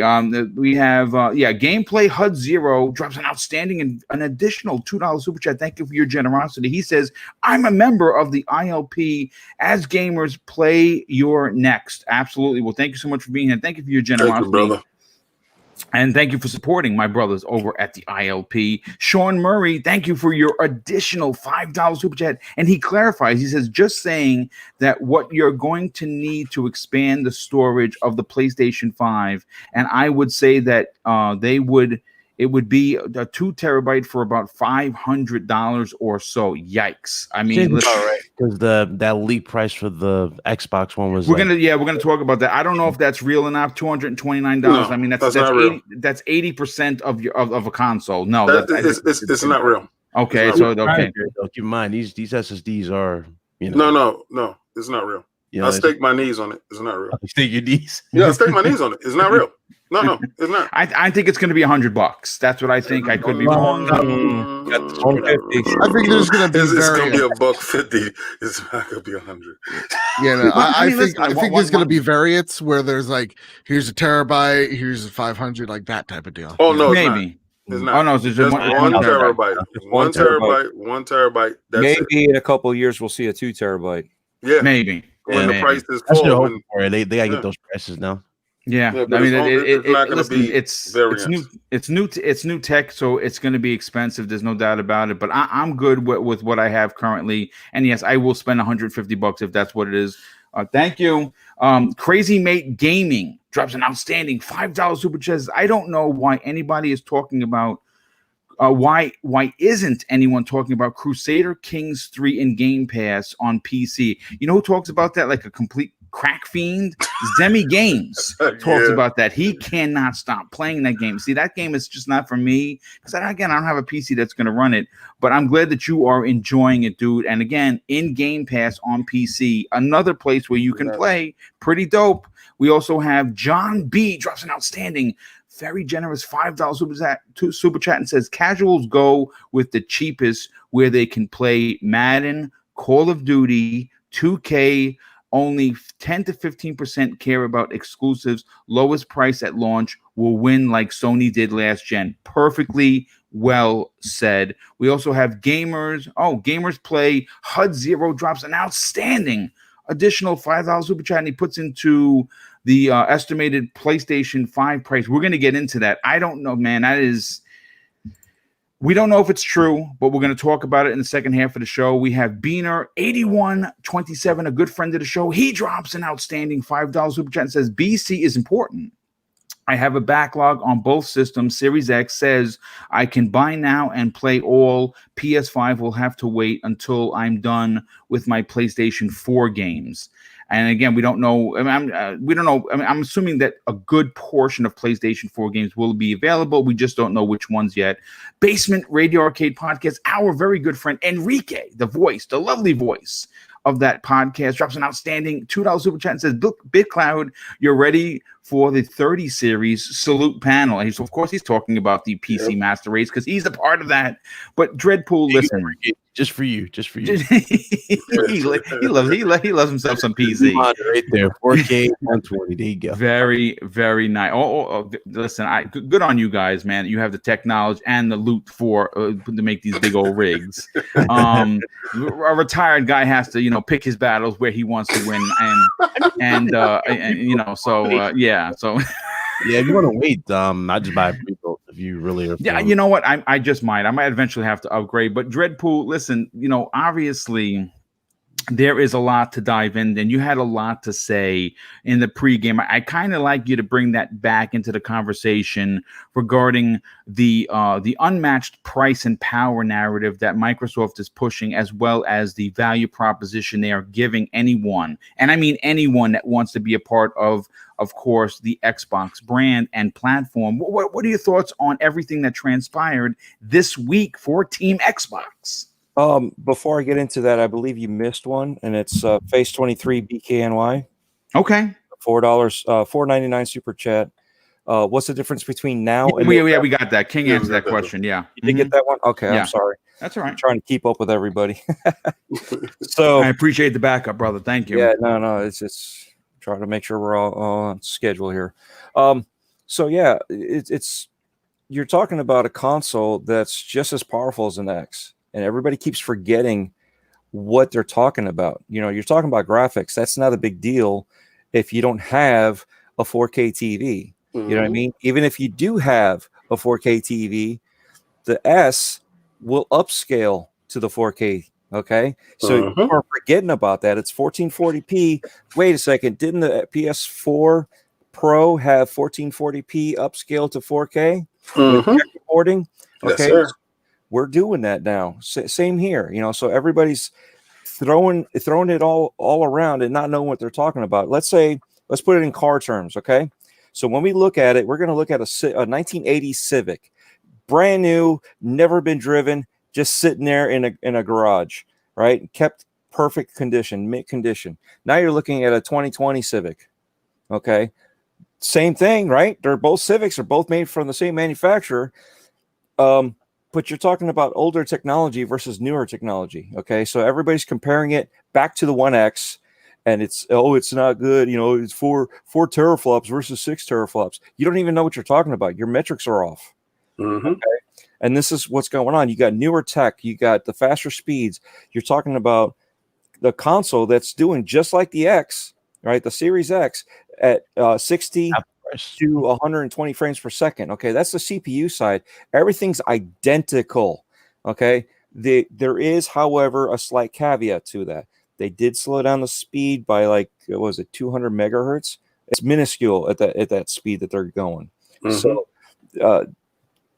We have gameplay HUD Zero drops an outstanding and an additional $2 super chat. Thank you for your generosity. He says, I'm a member of the ILP. As gamers, play your next. Absolutely. Well, thank you so much for being here. Thank you for your generosity. Thank you, brother. And thank you for supporting my brothers over at the ILP. Sean Murray, thank you for your additional $5 super chat. And he clarifies, he says, just saying that what you're going to need to expand the storage of the PlayStation 5. And I would say that it would be a 2 terabyte for about $500 or so. Yikes. I mean, because that leak price for the Xbox One was we're gonna talk about that. I don't know if that's real enough. $229. No, I mean, that's not real. That's 80% of a console. No, it's not real. Okay, not so real. okay. Keep in mind these SSDs are No, it's not real. I stake my knees on it. It's not real. You stake your knees? Yeah, I stake my knees on it. It's not real. No, it's not. I think it's going to be $100. That's what I think. I could be wrong. I think there's going to be it's going to be $150. It's not going to be 100. Yeah, no, I think there's going to be be variants where there's like, here's a terabyte, here's a 500, like that type of deal. Oh no, maybe. It's not. Oh no, it's just Just one terabyte. One terabyte. That's Maybe in a couple of years we'll see a 2 terabyte. Yeah, maybe. when the price is That's what full. I'm hoping for. They gotta get those prices now. Yeah, Yeah, I but mean, it's not going to listen, be it's variants. it's new tech, so it's going to be expensive. There's no doubt about it. But I'm good with what I have currently, and yes, I will spend $150 if that's what it is. Thank you. Crazy Mate Gaming drops an outstanding $5 super chat. I don't know why anybody is talking about. Why isn't anyone talking about Crusader Kings 3 in Game Pass on PC? You know who talks about that like a complete crack fiend? Zemi Games talks Yeah. about that. He cannot stop playing that game. See, that game is just not for me because again, I don't have a PC that's going to run it. But I'm glad that you are enjoying it, dude. And again, in Game Pass on PC, another place where you can play. Pretty dope. We also have John B drops an outstanding, very generous $5 super chat and says casuals go with the cheapest where they can play Madden, Call of Duty, 2K. Only 10 to 15% care about exclusives. Lowest price at launch will win like Sony did last gen. Perfectly well said. We also have gamers. Gamers Play. HUD Zero drops an outstanding additional $5 super chat and he puts into the estimated PlayStation 5 price. We're going to get into that. I don't know, man. We don't know if it's true, but we're going to talk about it in the second half of the show. We have Beaner 8127, a good friend of the show. He drops an outstanding $5 super chat and says BC is important. I have a backlog on both systems. Series X says I can buy now and play all. PS5 will have to wait until I'm done with my PlayStation 4 games. And again, we don't know. We don't know. I'm assuming that a good portion of PlayStation 4 games will be available. We just don't know which ones yet. Basement Radio Arcade Podcast, our very good friend Enrique, the voice, the lovely voice of that podcast, drops an outstanding $2 super chat and says, BitCloud, you're ready for the 30 series salute panel. And of course, he's talking about the PC Master Race because he's a part of that. But Dreadpool, listen. Just for you. he loves himself some PC. Right there, 4K 120. There you go. Very, very nice. Listen, good on you guys, man. You have the tech knowledge and the loot to make these big old rigs. A retired guy has to, pick his battles where he wants to win, So yeah, if you want to wait, I just buy a pre-built if you really are. Yeah, you know what? I just might. I might eventually have to upgrade. But Dreadpool, listen, obviously there is a lot to dive in, and you had a lot to say in the pregame. I kind of like you to bring that back into the conversation regarding the unmatched price and power narrative that Microsoft is pushing, as well as the value proposition they are giving anyone, and I mean anyone that wants to be a part of course, the Xbox brand and platform. What are your thoughts on everything that transpired this week for Team Xbox? Before I get into that, I believe you missed one, and it's Face 23 BKNY. Okay. $4.99 super chat. What's the difference between now and we got that. King answered that question. Yeah. You did get that one? Okay, Yeah. I'm sorry. That's all right. I'm trying to keep up with everybody. So I appreciate the backup, brother. Thank you. Yeah, no, it's trying to make sure we're all on schedule here. So yeah, it's you're talking about a console that's just as powerful as an X. And everybody keeps forgetting what they're talking about. You're talking about graphics. That's not a big deal if you don't have a 4K TV. You know what I mean? Even if you do have a 4K TV, the S will upscale to the 4K. Okay. So you are forgetting about that. It's 1440p. Wait a second. Didn't the PS4 Pro have 1440p upscale to 4K? With recording? Okay. Yes, sir. We're doing that now. Same here, so everybody's throwing it all around and not knowing what they're talking about. Let's put it in car terms, okay? So when we look at it, we're going to look at a 1980 Civic, brand new, never been driven, just sitting there in a garage, right? Kept perfect condition, mint condition. Now you're looking at a 2020 Civic, okay? Same thing, right? They're both Civics, are both made from the same manufacturer. But you're talking about older technology versus newer technology. Okay. So everybody's comparing it back to the 1X and it's not good. It's 4 teraflops versus 6 teraflops. You don't even know what you're talking about. Your metrics are off. Okay. And this is what's going on. You got newer tech. You got the faster speeds. You're talking about the console that's doing just like the X, right? The Series X. at 60 to 120 frames per second. Okay, that's the CPU side. Everything's identical. Okay, there is, however, a slight caveat to that. They did slow down the speed by like, what was it, 200 megahertz? It's minuscule at that speed that they're going. Mhm. So,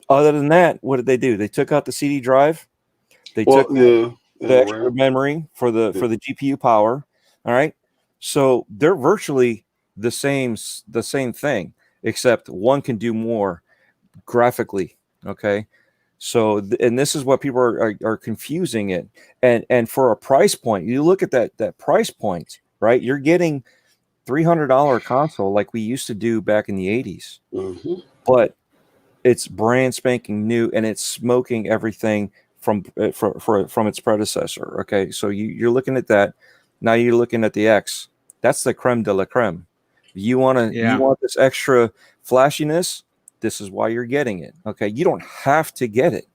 other than that, what did they do? They took out the CD drive. They took the extra memory for the GPU power. All right, so they're virtually the same thing, except one can do more graphically. Okay, so and this is what people are confusing it. And for a price point, you look at that price point, right? You're getting $300 console like we used to do back in the 80s, but it's brand spanking new and it's smoking everything from its predecessor. Okay, so you're looking at that. Now you're looking at the X. That's the creme de la creme. You want this extra flashiness. This is why you're getting it. Okay, you don't have to get it.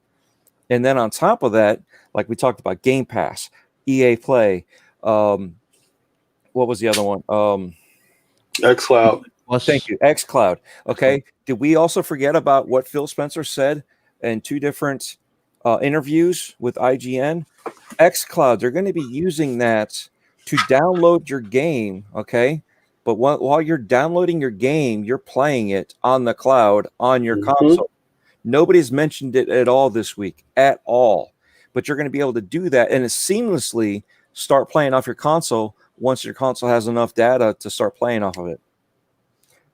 And then on top of that, like we talked about, Game Pass, EA Play. What was the other one? xCloud. Thank you, xCloud. Okay, did we also forget about what Phil Spencer said in 2 different interviews with IGN? xCloud, they're going to be using that to download your game. Okay, but while you're downloading your game, you're playing it on the cloud on your console. Nobody's mentioned it at all this week, at all. But you're going to be able to do that and seamlessly start playing off your console once your console has enough data to start playing off of it.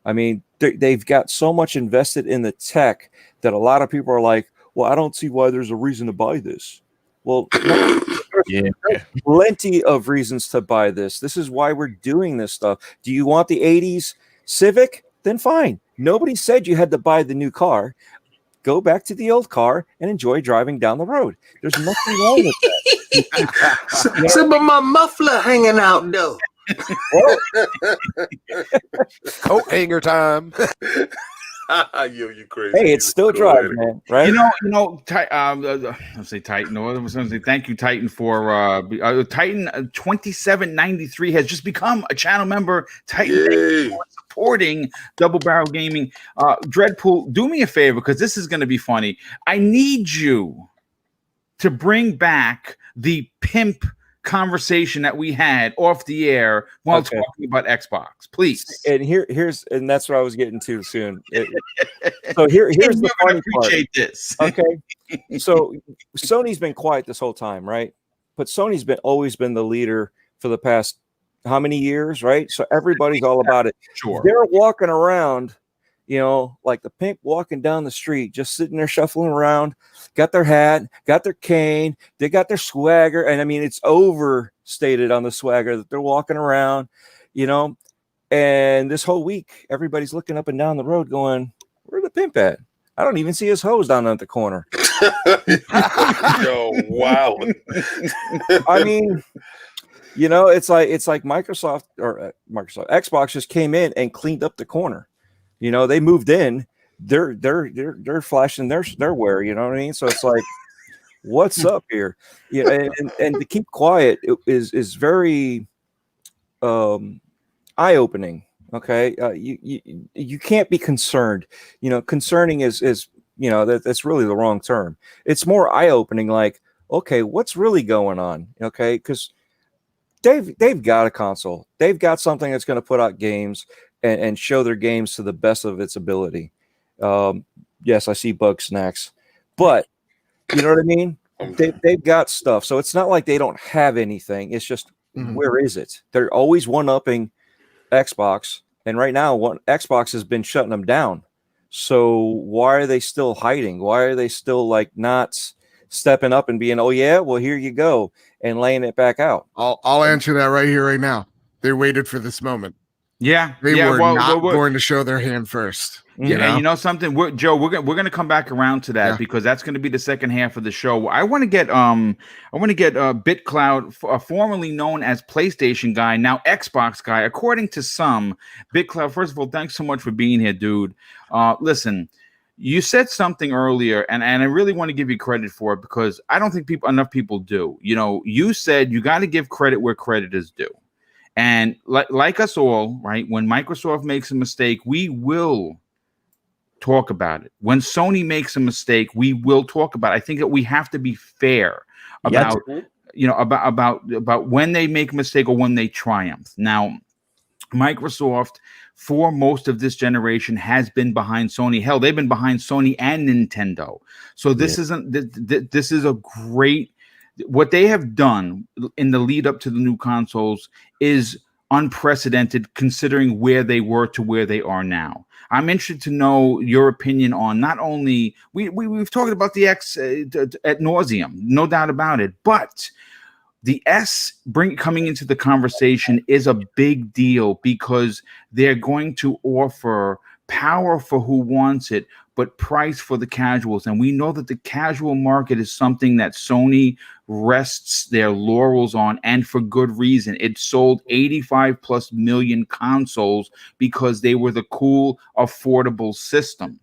I mean, they've got so much invested in the tech that a lot of people are like, well, I don't see why there's a reason to buy this. Well, there's plenty of reasons to buy this. This is why we're doing this stuff. Do you want the 80s Civic? Then fine. Nobody said you had to buy the new car. Go back to the old car and enjoy driving down the road. There's nothing wrong with that. So, but my muffler hanging out though. Coat hanger time. You crazy. Hey, it's still drive, man. Right? Let's say Titan. No, I was going to say thank you, Titan, for Titan 2793 has just become a channel member. Titan, thank you for supporting Double Barrel Gaming. Dreadpool, do me a favor because this is going to be funny. I need you to bring back the pimp conversation that we had off the air while talking about Xbox, please. And that's what I was getting to soon. So here's the funny part. This. Okay, so Sony's been quiet this whole time, right? But Sony's always been the leader for the past how many years, right? So everybody's all about it. Sure, they're walking around, like the pimp walking down the street, just sitting there shuffling around, got their hat, got their cane, they got their swagger. And I mean, it's overstated on the swagger that they're walking around, and this whole week, everybody's looking up and down the road going, where's the pimp at? I don't even see his hose down at the corner. Yo, wow. I mean, it's like Microsoft Xbox just came in and cleaned up the corner. They moved in. They're flashing their wear. You know what I mean? So it's like, what's up here? And to keep quiet is very eye-opening. Okay, you can't be concerned. Concerning is that's really the wrong term. It's more eye-opening. Like, okay, what's really going on? Okay, because they've got a console. They've got something that's going to put out games and show their games to the best of its ability. Yes, I see bug snacks, but you know what I mean? They've got stuff. So it's not like they don't have anything. It's just, where is it? They're always one-upping Xbox. And right now, Xbox has been shutting them down. So why are they still hiding? Why are they still not stepping up and being, oh yeah, well, here you go, and laying it back out? I'll answer that right here, right now. They waited for this moment. Yeah, they were not going to show their hand first. Yeah, and something, Joe, we're gonna come back around to that because that's going to be the second half of the show. I want to get BitCloud, formerly known as PlayStation guy, now Xbox guy. According to some, BitCloud. First of all, thanks so much for being here, dude. Listen, you said something earlier, and I really want to give you credit for it because I don't think enough people do. You said you got to give credit where credit is due. And like us all, right? When Microsoft makes a mistake, we will talk about it. When Sony makes a mistake, we will talk about it. I think that we have to be fair about about when they make a mistake or when they triumph. Now, Microsoft for most of this generation has been behind Sony. Hell, they've been behind Sony and Nintendo. So this this is a great, what they have done in the lead up to the new consoles is unprecedented considering where they were to where they are now. I'm interested to know your opinion on not only we've talked about the X ad nauseum, no doubt about it, but the S coming into the conversation is a big deal because they're going to offer power for who wants it, but price for the casuals. And we know that the casual market is something that Sony rests their laurels on, and for good reason. It sold 85 plus million consoles because they were the cool, affordable system.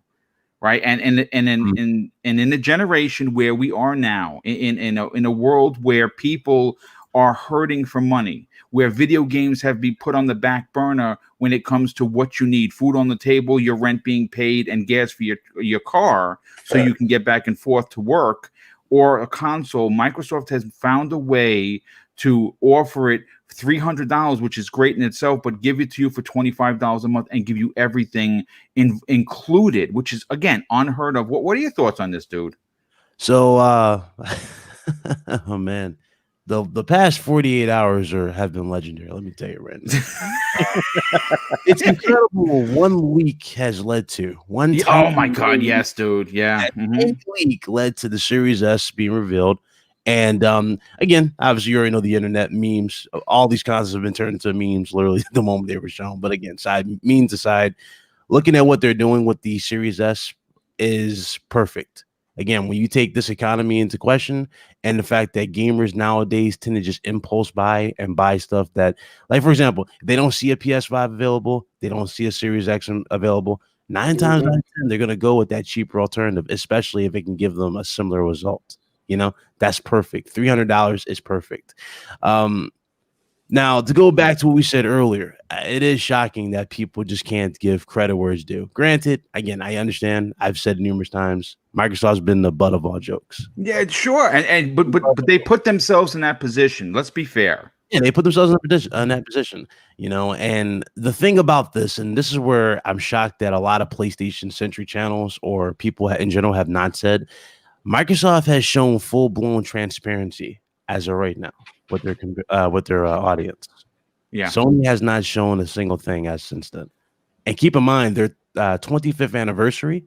Right. And in a generation where we are now, in a world where people are hurting for money, where video games have been put on the back burner when it comes to what you need, food on the table, your rent being paid, and gas for your car so you can get back and forth to work, or a console, Microsoft has found a way to offer it $300, which is great in itself, but give it to you for $25 a month and give you everything included, which is, again, unheard of. What are your thoughts on this, dude? So, oh man, the past 48 hours have been legendary. Let me tell you right now. It's incredible what 1 week has led to. Oh my God, yes, dude. Yeah. One week led to the Series S being revealed. And again, obviously, you already know the internet memes. All these concepts have been turned into memes literally the moment they were shown. But again, memes aside, looking at what they're doing with the Series S is perfect. Again, when you take this economy into question and the fact that gamers nowadays tend to just impulse buy and buy stuff that, like, for example, if they don't see a PS5 available, they don't see a Series X available, 9 times out of 10, they're going to go with that cheaper alternative, especially if it can give them a similar result. You know, that's perfect. $300 is perfect. Now, to go back to what we said earlier, it is shocking that people just can't give credit where it's due. Granted, again, I understand. I've said numerous times, Microsoft's been the butt of all jokes. Yeah, sure. But they put themselves in that position. Let's be fair. Yeah, they put themselves in that position, you know. And the thing about this, and this is where I'm shocked that a lot of PlayStation-centric channels or people in general have not said, Microsoft has shown full-blown transparency as of right now with their audience. Yeah, Sony has not shown a single thing as since then. And keep in mind, their 25th anniversary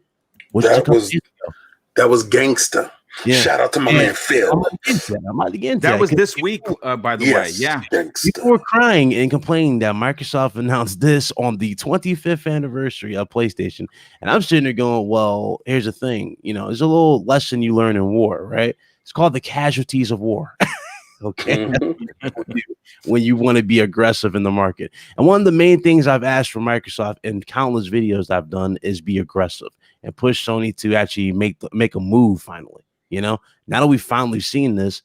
was that was gangsta. Yeah. Shout out to my man Phil. That was this week, by the way. Yeah, people were crying and complaining that Microsoft announced this on the 25th anniversary of PlayStation, and I'm sitting there going, "Well, here's the thing. You know, there's a little lesson you learn in war, right? It's called the casualties of war." Okay, when you want to be aggressive in the market, and one of the main things I've asked for Microsoft in countless videos I've done is be aggressive and push Sony to actually make a move finally. You know, now that we've finally seen this,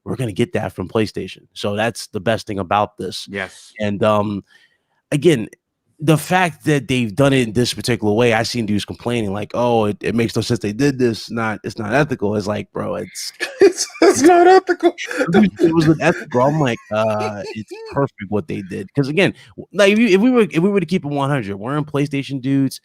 we're going to get that from PlayStation. So that's the best thing about this. Yes. And again, the fact that they've done it in this particular way, I seen dudes complaining like, "Oh, it makes no sense they did this. It's not ethical." It's like, bro, it's not ethical. It was ethical. I'm like, it's perfect what they did. Because again, like if we were to keep it 100, weren't PlayStation dudes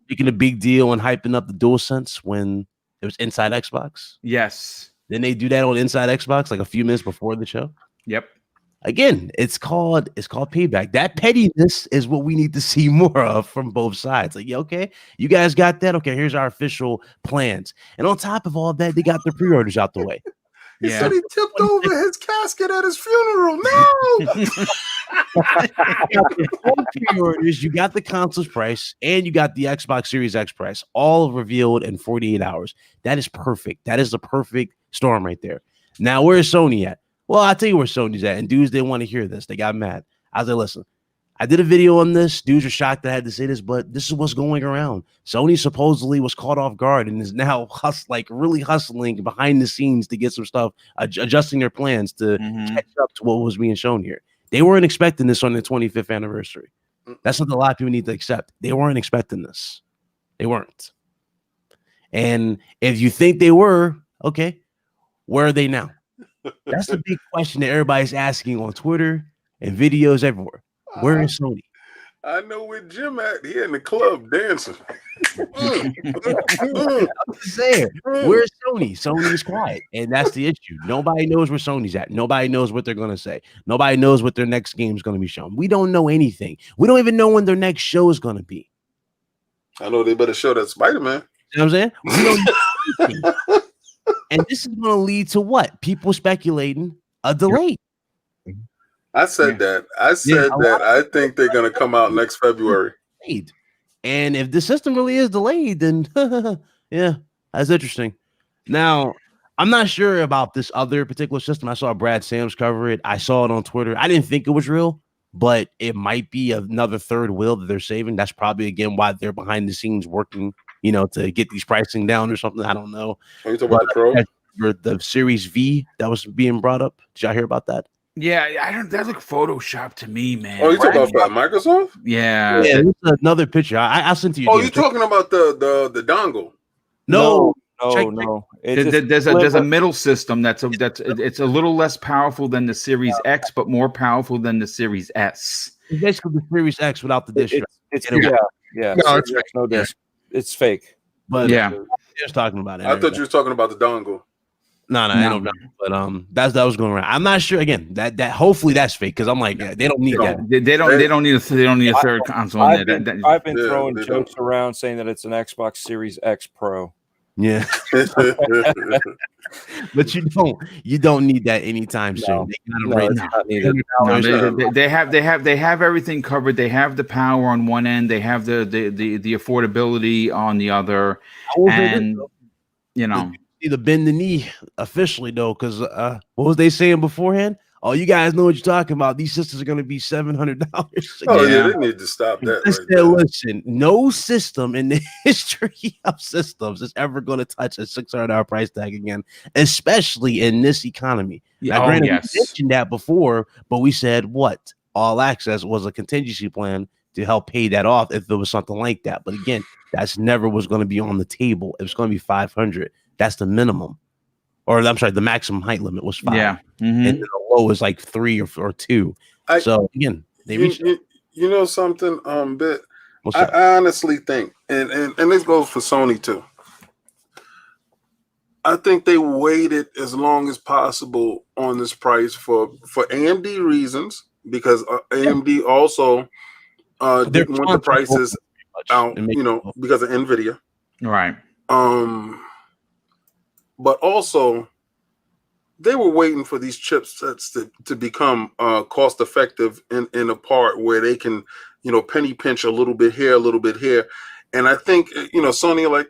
making a big deal and hyping up the DualSense when it was Inside Xbox? Yes. Then they do that on Inside Xbox like a few minutes before the show. Yep. Again, it's called payback. That pettiness is what we need to see more of from both sides. Like, yeah, okay, you guys got that. Okay, here's our official plans. And on top of all that, they got the pre-orders out the way. He said he tipped over his casket at his funeral. No. Pre-orders, you got the console's price and you got the Xbox Series X price, all revealed in 48 hours. That is perfect. That is the perfect storm right there. Now, where's Sony at? Well, I'll tell you where Sony's at. And dudes didn't want to hear this. They got mad. I was like, listen, I did a video on this. Dudes are shocked that I had to say this, but this is what's going around. Sony supposedly was caught off guard and is now really hustling behind the scenes to get some stuff, adjusting their plans to catch up to what was being shown here. They weren't expecting this on their 25th anniversary. That's what a lot of people need to accept. They weren't expecting this. They weren't. And if you think they were, okay, where are they now? That's the big question that everybody's asking on Twitter and videos everywhere. Where is Sony? I know where Jim at. He in the club dancing. I'm just saying, where's Sony? Sony is quiet, and that's the issue. Nobody knows where Sony's at. Nobody knows what they're gonna say. Nobody knows what their next game is gonna be shown. We don't know anything. We don't even know when their next show is gonna be. I know they better show that Spider-Man. You know what I'm saying? We don't know anything. And this is gonna lead to what? People speculating a delay. I said that. I said that. I think they're gonna come out next February. And if the system really is delayed, then yeah, that's interesting. Now, I'm not sure about this other particular system. I saw Brad Sams cover it. I saw it on Twitter. I didn't think it was real, but it might be another third wheel that they're saving. That's probably again why they're behind the scenes working, to get these pricing down or something. I don't know. Are you talking about the Pro? The Series V that was being brought up. Did y'all hear about that? Yeah, I don't. That look Photoshop to me, man. Oh, you talking about Microsoft? Yeah, this is another picture. I sent to you. Oh, you talking about the dongle? No. There's a middle system that's it's a little less powerful than the Series X, but more powerful than the Series S. It's basically the Series X without the disc. Yeah. No, it's fake. No disc. It's fake. But yeah, just talking about it. I thought you were talking about the dongle. No. But that was going around. I'm not sure. Again, that hopefully that's fake because I'm like they don't need that. They don't need a third console in there. I've been throwing jokes around saying that it's an Xbox Series X Pro. Yeah, but you don't need that anytime soon. They have everything covered. They have the power on one end. They have the affordability on the other, and to bend the knee officially though, because what was they saying beforehand? Oh, you guys know what you're talking about. These systems are going to be $700. Oh yeah, they need to stop that. Listen, no system in the history of systems is ever going to touch a $600 price tag again, especially in this economy. Yeah, now, granted, we mentioned that before, but we said what All Access was a contingency plan to help pay that off if there was something like that. But again, that's never was going to be on the table. It was going to be 500. That's the minimum. Or I'm sorry, the maximum height limit was 5. Yeah. Mm-hmm. And the low is like 3 or 2. So again, they reached you know something, Bit. I honestly think, and this goes for Sony too. I think they waited as long as possible on this price for AMD reasons, because AMD also didn't want the prices out, because of NVIDIA. Right. But also, they were waiting for these chipsets to become cost effective in a part where they can, penny pinch a little bit here, a little bit here. And I think, Sony, like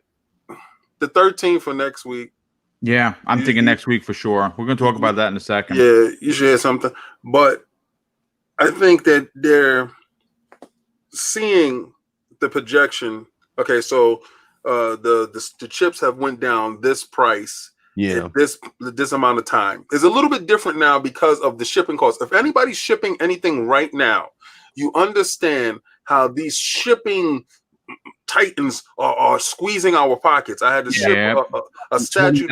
the 13th for next week. Yeah, I'm thinking next week for sure. We're going to talk about that in a second. Yeah, you should have something. But I think that they're seeing the projection. Okay, so the chips have went down this price. Yeah, this amount of time is a little bit different now because of the shipping costs. If anybody's shipping anything right now, you understand how these shipping titans are squeezing our pockets. I had to ship a statue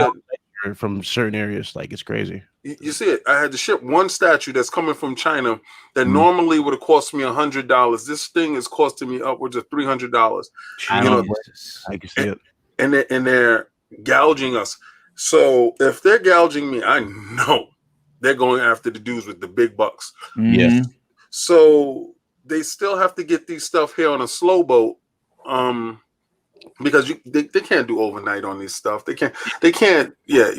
from certain areas, like it's crazy. You see it. I had to ship one statue that's coming from China that normally would have cost me $100. This thing is costing me upwards of $300. I can see it, and they're gouging us. So if they're gouging me, I know they're going after the dudes with the big bucks. Yes. So they still have to get these stuff here on a slow boat, because they can't do overnight on this stuff. They can't. Yeah,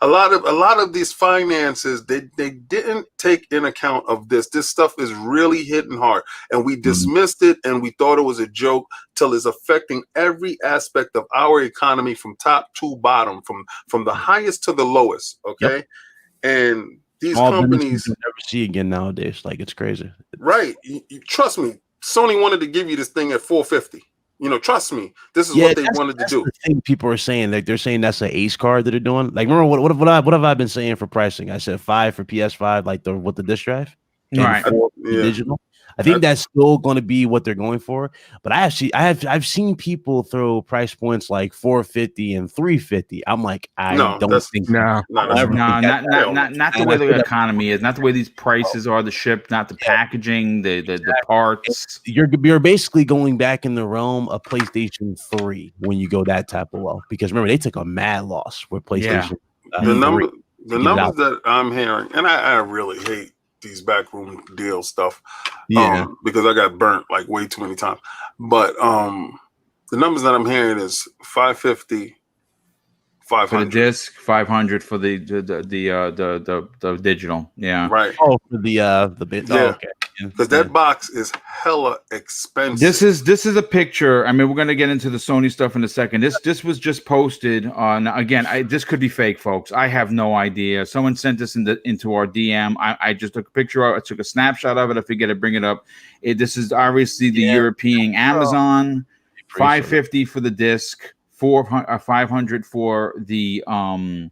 a lot of these finances they didn't take in account of this. This stuff is really hitting hard, and we dismissed it and we thought it was a joke till it's affecting every aspect of our economy from top to bottom, from the highest to the lowest. Okay, and these companies you'll never see again nowadays. Like it's crazy. Right? You trust me. Sony wanted to give you this thing at $450. Trust me, this is what they wanted to do. The thing people are saying, like they're saying that's an Ace card that they're doing. Like, remember what have I been saying for pricing? I said 5 for PS5, like with the disc drive. and Right. 4 Yeah. digital. I think that's still going to be what they're going for. But I've seen people throw price points like 450 and 350. I'm like, I No, don't that's think No. not I'll ever No, think that. not the And way I the feel that economy is, not the way these prices are, the ship, not the packaging, the parts. you're basically going back in the realm of PlayStation 3 when you go that type of low, because remember they took a mad loss with Yeah. PlayStation the 3. number. The get it numbers out. that I'm hearing, and I really hate these backroom deal stuff. Yeah. Because I got burnt like way too many times. But the numbers that I'm hearing is 550, For the 500. disc, 500 for the digital. Yeah. Right. Oh, for the bit. Yeah. Oh, okay. Because that box is hella expensive. This is a picture. I mean, we're gonna get into the Sony stuff in a second. This was just posted on. Again, this could be fake, folks. I have no idea. Someone sent this into our DM. I just took a picture of it. I took a snapshot of it. I figured I'd bring it up. This is obviously the European Amazon. 550 for the disc. 500 for the one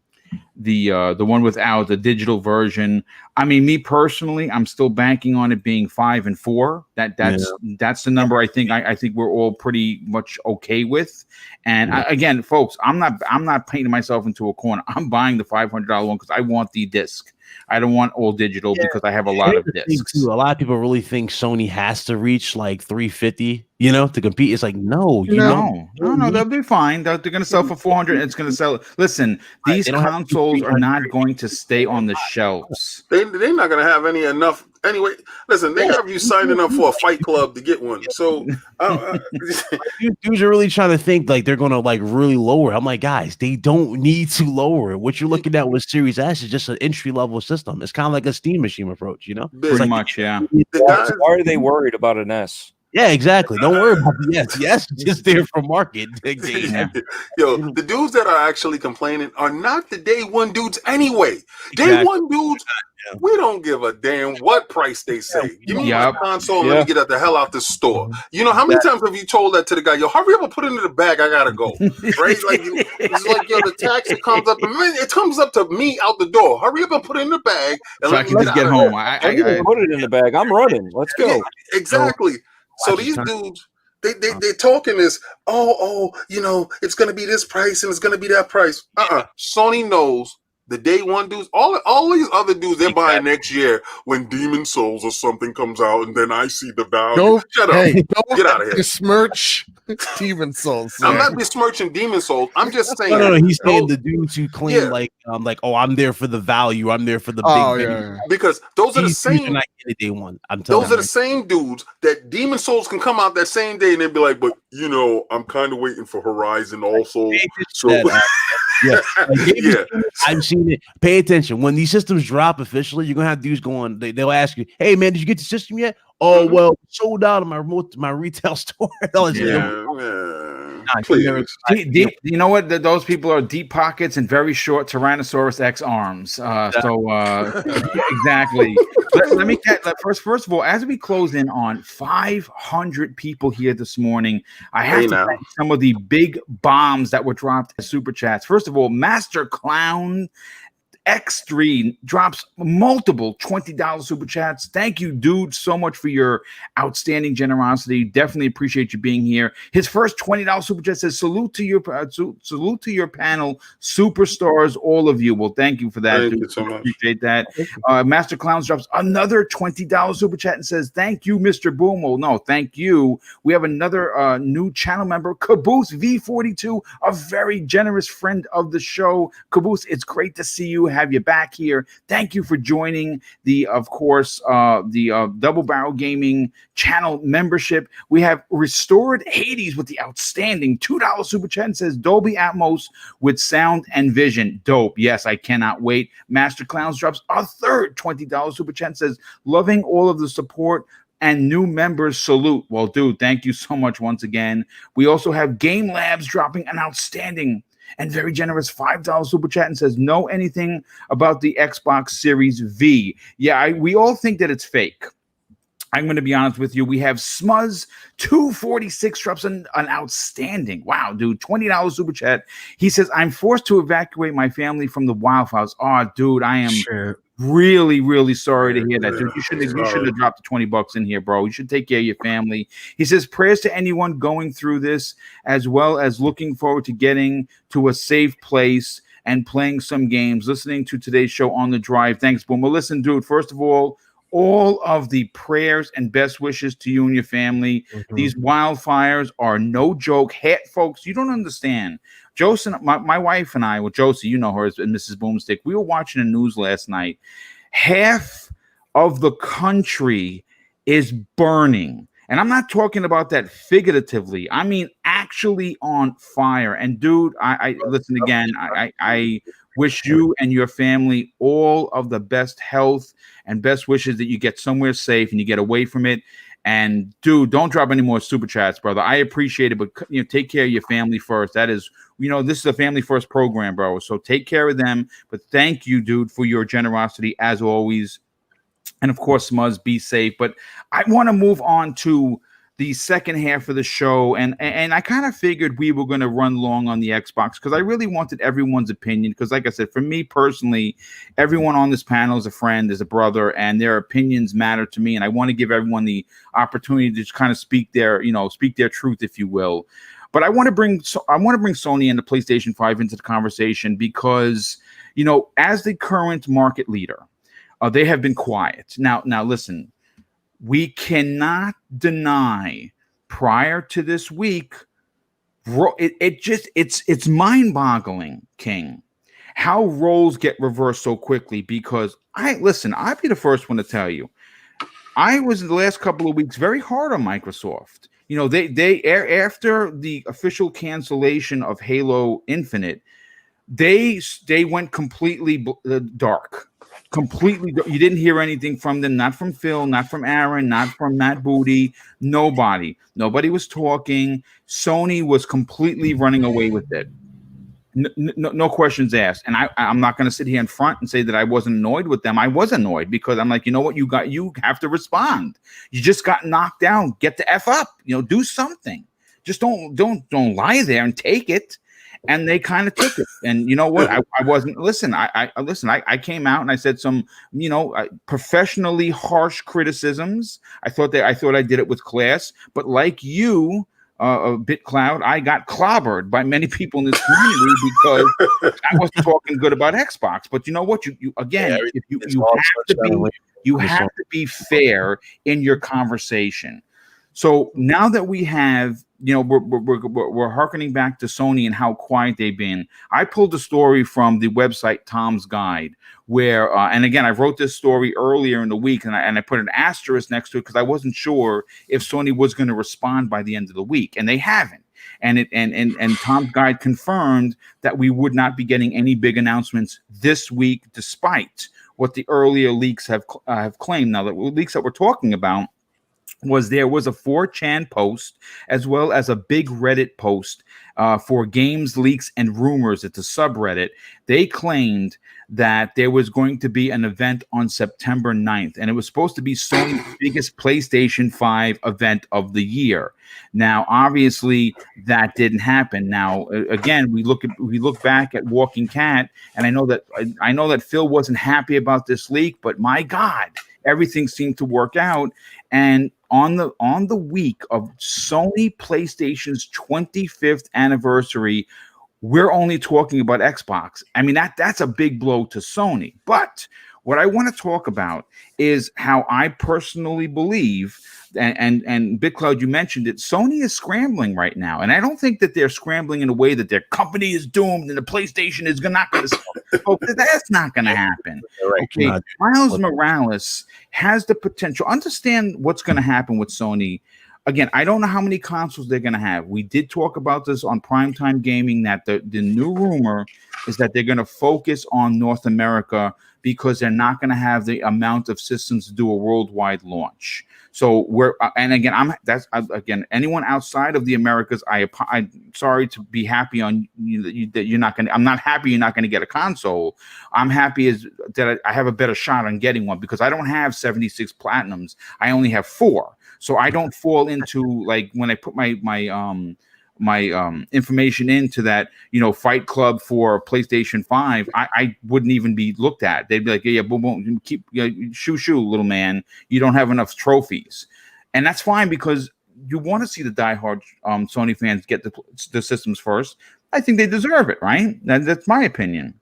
without the digital version. I mean, me personally, I'm still banking on it being 5 and 4. That's the number I think we're all pretty much okay with. And again, folks, I'm not painting myself into a corner. I'm buying the $500 one because I want the disc. I don't want all digital because I have a lot of discs. A lot of people really think Sony has to reach like 350, to compete. It's like, no, no, they'll be fine. They're going to sell for 400 and it's going to sell. Listen, these consoles are not going to stay on the shelves. They're not going to have enough. Anyway, listen, they have you signing up for a fight club to get one. So dudes are really trying to think like they're going to like really lower it. I'm like, guys, they don't need to lower it. What you're looking at with Series S is just an entry level system. It's kind of like a Steam Machine approach, Pretty much, yeah. Why are they worried about an S? Yeah, exactly. Don't worry about the yes. Yes, just there for market. Yo, the dudes that are actually complaining are not the day one dudes anyway. Day one dudes, we don't give a damn what price they say. Give me my console and let me get the hell out the store. You know, how many times have you told that to the guy? Yo, hurry up and put it in the bag. I gotta go. Right? Like, it's like, yo, the taxi comes up. It comes up to me out the door. Hurry up and put it in the bag. And so I can just get home. I put it in the bag. I'm running. Let's go. Yeah, exactly. So these dudes, they're talking this, it's gonna be this price and it's gonna be that price. Sony knows the day one dudes, all these other dudes, they're buying next year when Demon Souls or something comes out, and then I see the value. Shut up. Get out of here. Besmirch Demon Souls. I'm not besmirching Demon Souls. I'm just saying. No. He's saying the dudes who claim I'm there for the value. I'm there for the big. Because those are the same. Not day one. Those are the same dudes that Demon Souls can come out that same day, and they'd be like, "But I'm kind of waiting for Horizon also." So. I've seen it. Pay attention. When these systems drop officially, you're gonna have dudes going. They'll ask you, "Hey man, did you get the system yet?" Oh well, sold out of my retail store. You know what? Those people are deep pockets and very short Tyrannosaurus X arms. Exactly. Let me get first of all, as we close in on 500 people here this morning, I have to thank some of the big bombs that were dropped as super chats. First of all, Master Clown X3 drops multiple $20 super chats. Thank you, dude, so much for your outstanding generosity. Definitely appreciate you being here. His first $20 super chat says, salute to your panel, superstars, all of you. Well, thank you for that, thank dude. You so much. Appreciate that. Master Clowns drops another $20 super chat and says, thank you, Mr. Boom. Well, no, thank you. We have another new channel member, Caboose V42, a very generous friend of the show. Caboose, it's great to see you. Have you back here. Thank you for joining the Double Barrel Gaming channel membership. We have Restored Hades with the outstanding $2 super chat and says Dolby Atmos with sound and vision. Dope. Yes, I cannot wait. Master Clowns drops a third $20 super chat and says loving all of the support and new members. Salute. Well, dude, thank you so much once again. We also have Game Labs dropping an outstanding and very generous $5 super chat and says, know anything about the Xbox Series V? Yeah, we all think that it's fake. I'm going to be honest with you. We have Smuzz 246 drops an outstanding. Wow, dude. $20 super chat. He says, I'm forced to evacuate my family from the wildfires. Oh, dude, I am really, really sorry to hear that, dude. You shouldn't have dropped the $20 in here, bro. You should take care of your family. He says, prayers to anyone going through this, as well as looking forward to getting to a safe place and playing some games, listening to today's show on the drive. Thanks, Boom. Well, listen, dude, first of all of the prayers and best wishes to you and your family. These wildfires are no joke. Folks, you don't understand. Josie, my wife and I, well, Josie, you know her as Mrs. Boomstick, we were watching the news last night. Half of the country is burning. And I'm not talking about that figuratively. I mean, actually on fire. And dude, I listen again. I wish you and your family all of the best health and best wishes that you get somewhere safe and you get away from it. And dude, don't drop any more super chats, brother. I appreciate it, but take care of your family first. That is, this is a family first program, bro. So take care of them. But thank you, dude, for your generosity as always. And of course, Smuzz, be safe. But I want to move on to the second half of the show. And I kind of figured we were going to run long on the Xbox because I really wanted everyone's opinion. Because like I said, for me personally, everyone on this panel is a friend, is a brother, and their opinions matter to me. And I want to give everyone the opportunity to just kind of speak their truth, if you will. But I want to bring Sony and the PlayStation 5 into the conversation because, as the current market leader, they have been quiet. Now listen, we cannot deny prior to this week, it's mind-boggling, King, how roles get reversed so quickly. Because I'll be the first one to tell you, I was in the last couple of weeks very hard on Microsoft. They after the official cancellation of Halo Infinite, they went completely dark. Completely, you didn't hear anything from them, not from Phil, not from Aaron, not from Matt Booty, nobody was talking. Sony was completely running away with it. No questions asked. And I'm not going to sit here in front and say that I wasn't annoyed with them. I was annoyed because I'm like, you know what, you have to respond. You just got knocked down. Get the F up. Do something. Just don't lie there and take it. And they kind of took it. And you know what? I wasn't. Listen, I came out and I said some, professionally harsh criticisms. I thought I did it with class. But like you, BitCloud, I got clobbered by many people in this community because I wasn't talking good about Xbox. But you know what? You have to be fair in your conversation. So now that we have, we're hearkening back to Sony and how quiet they've been. I pulled a story from the website Tom's Guide, where, and again, I wrote this story earlier in the week, and I put an asterisk next to it because I wasn't sure if Sony was going to respond by the end of the week, and they haven't. And Tom's Guide confirmed that we would not be getting any big announcements this week, despite what the earlier leaks have claimed. Now, the leaks that we're talking about there was a 4chan post as well as a big Reddit post for games, leaks, and rumors. It's a subreddit. They claimed that there was going to be an event on September 9th, and it was supposed to be Sony's biggest PlayStation 5 event of the year. Now, obviously, that didn't happen. Now, again, we look back at Walking Cat, and I know that Phil wasn't happy about this leak, but my God, everything seemed to work out. And on the week of Sony PlayStation's 25th anniversary, we're only talking about Xbox. I mean, that's a big blow to Sony. But what I want to talk about is how I personally believe, and BitCloud, you mentioned it, Sony is scrambling right now. And I don't think that they're scrambling in a way that their company is doomed and the PlayStation is not going to sell. That's not going to happen. Okay, Miles Morales has the potential. Understand what's going to happen with Sony. Again, I don't know how many consoles they're going to have. We did talk about this on Primetime Gaming, that the new rumor is that they're going to focus on North America because they're not going to have the amount of systems to do a worldwide launch. So and again, again, anyone outside of the Americas, I'm sorry to be happy on you that you're not going to. I'm not happy you're not going to get a console. I'm happy that I have a better shot on getting one because I don't have 76 platinums. I only have 4, so I don't fall into like when I put my information into that, Fight Club for PlayStation 5, I wouldn't even be looked at. They'd be like, yeah, boom, boom, keep shoo, little man. You don't have enough trophies. And that's fine because you want to see the diehard Sony fans get the systems first. I think they deserve it, right? That's my opinion.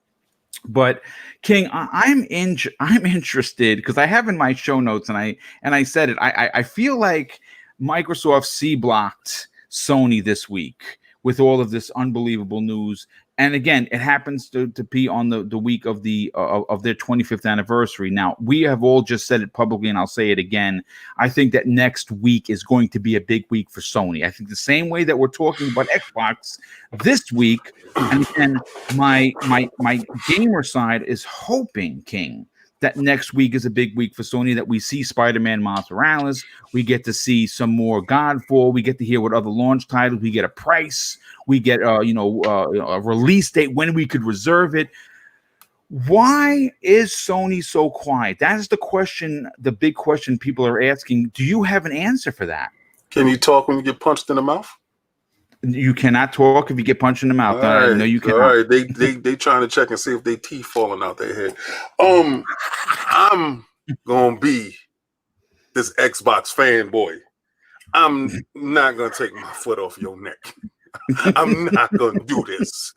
But King, I'm interested because I have in my show notes and I said it. I feel like Microsoft C-blocked Sony this week with all of this unbelievable news, and again, it happens to be on the week of of their 25th anniversary. Now, we have all just said it publicly, and I'll say it again. I think that next week is going to be a big week for Sony. I think the same way that we're talking about Xbox this week, and again, my gamer side is hoping, King, that next week is a big week for Sony, that we see Spider-Man Miles Morales, we get to see some more Godfall, we get to hear what other launch titles, we get a price, we get a release date, when we could reserve it. Why is Sony so quiet? That is the question, the big question people are asking. Do you have an answer for that? Can you talk when you get punched in the mouth? You cannot talk if you get punched in the mouth. Right. No, you cannot. All right, they trying to check and see if their teeth falling out their head. I'm gonna be this Xbox fanboy. I'm not gonna take my foot off your neck. I'm not gonna do this.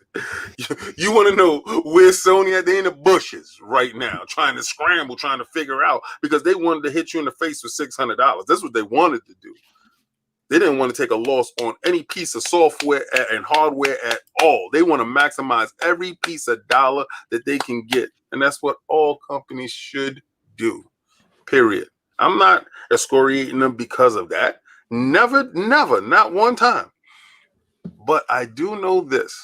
You want to know where Sony at? They in the bushes right now, trying to scramble, trying to figure out, because they wanted to hit you in the face with $600. That's what they wanted to do. They didn't want to take a loss on any piece of software and hardware at all. They want to maximize every piece of dollar that they can get. And that's what all companies should do, period. I'm not excoriating them because of that. Never, not one time. But I do know this.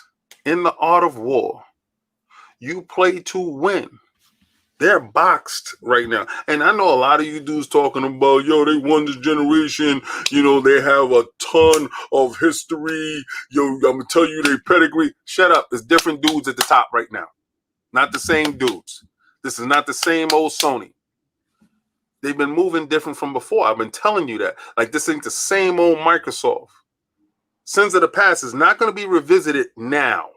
In the art of war, you play to win. They're boxed right now. And I know a lot of you dudes talking about, they won this generation. They have a ton of history. I'm going to tell you their pedigree. Shut up. There's different dudes at the top right now. Not the same dudes. This is not the same old Sony. They've been moving different from before. I've been telling you that. Like, this ain't the same old Microsoft. Sins of the past is not going to be revisited now.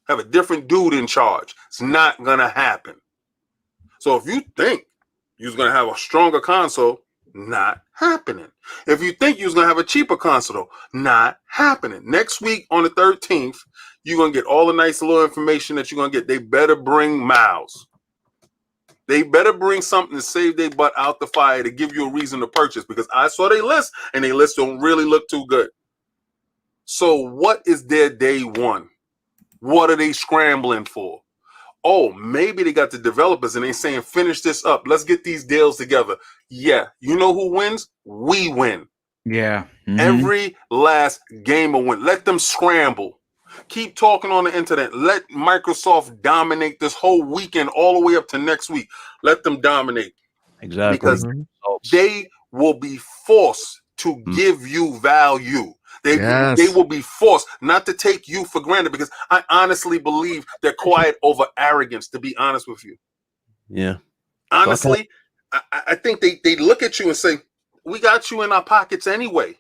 Have a different dude in charge. It's not going to happen. So if you think you're going to have a stronger console, not happening. If you think you're going to have a cheaper console, not happening. Next week on the 13th, you're going to get all the nice little information that you're going to get. They better bring Miles. They better bring something to save their butt out the fire to give you a reason to purchase, because I saw their list and their list don't really look too good. So what is their day one? What are they scrambling for? Oh, maybe they got the developers and they saying, finish this up. Let's get these deals together. Yeah. You know who wins? We win. Yeah. Mm-hmm. Every last gamer win. Let them scramble. Keep talking on the internet. Let Microsoft dominate this whole weekend all the way up to next week. Let them dominate. Exactly. Because they will be forced to give you value. They will be forced not to take you for granted, because I honestly believe they're quiet over arrogance, to be honest with you. Yeah. Honestly, I think they look at you and say, we got you in our pockets anyway.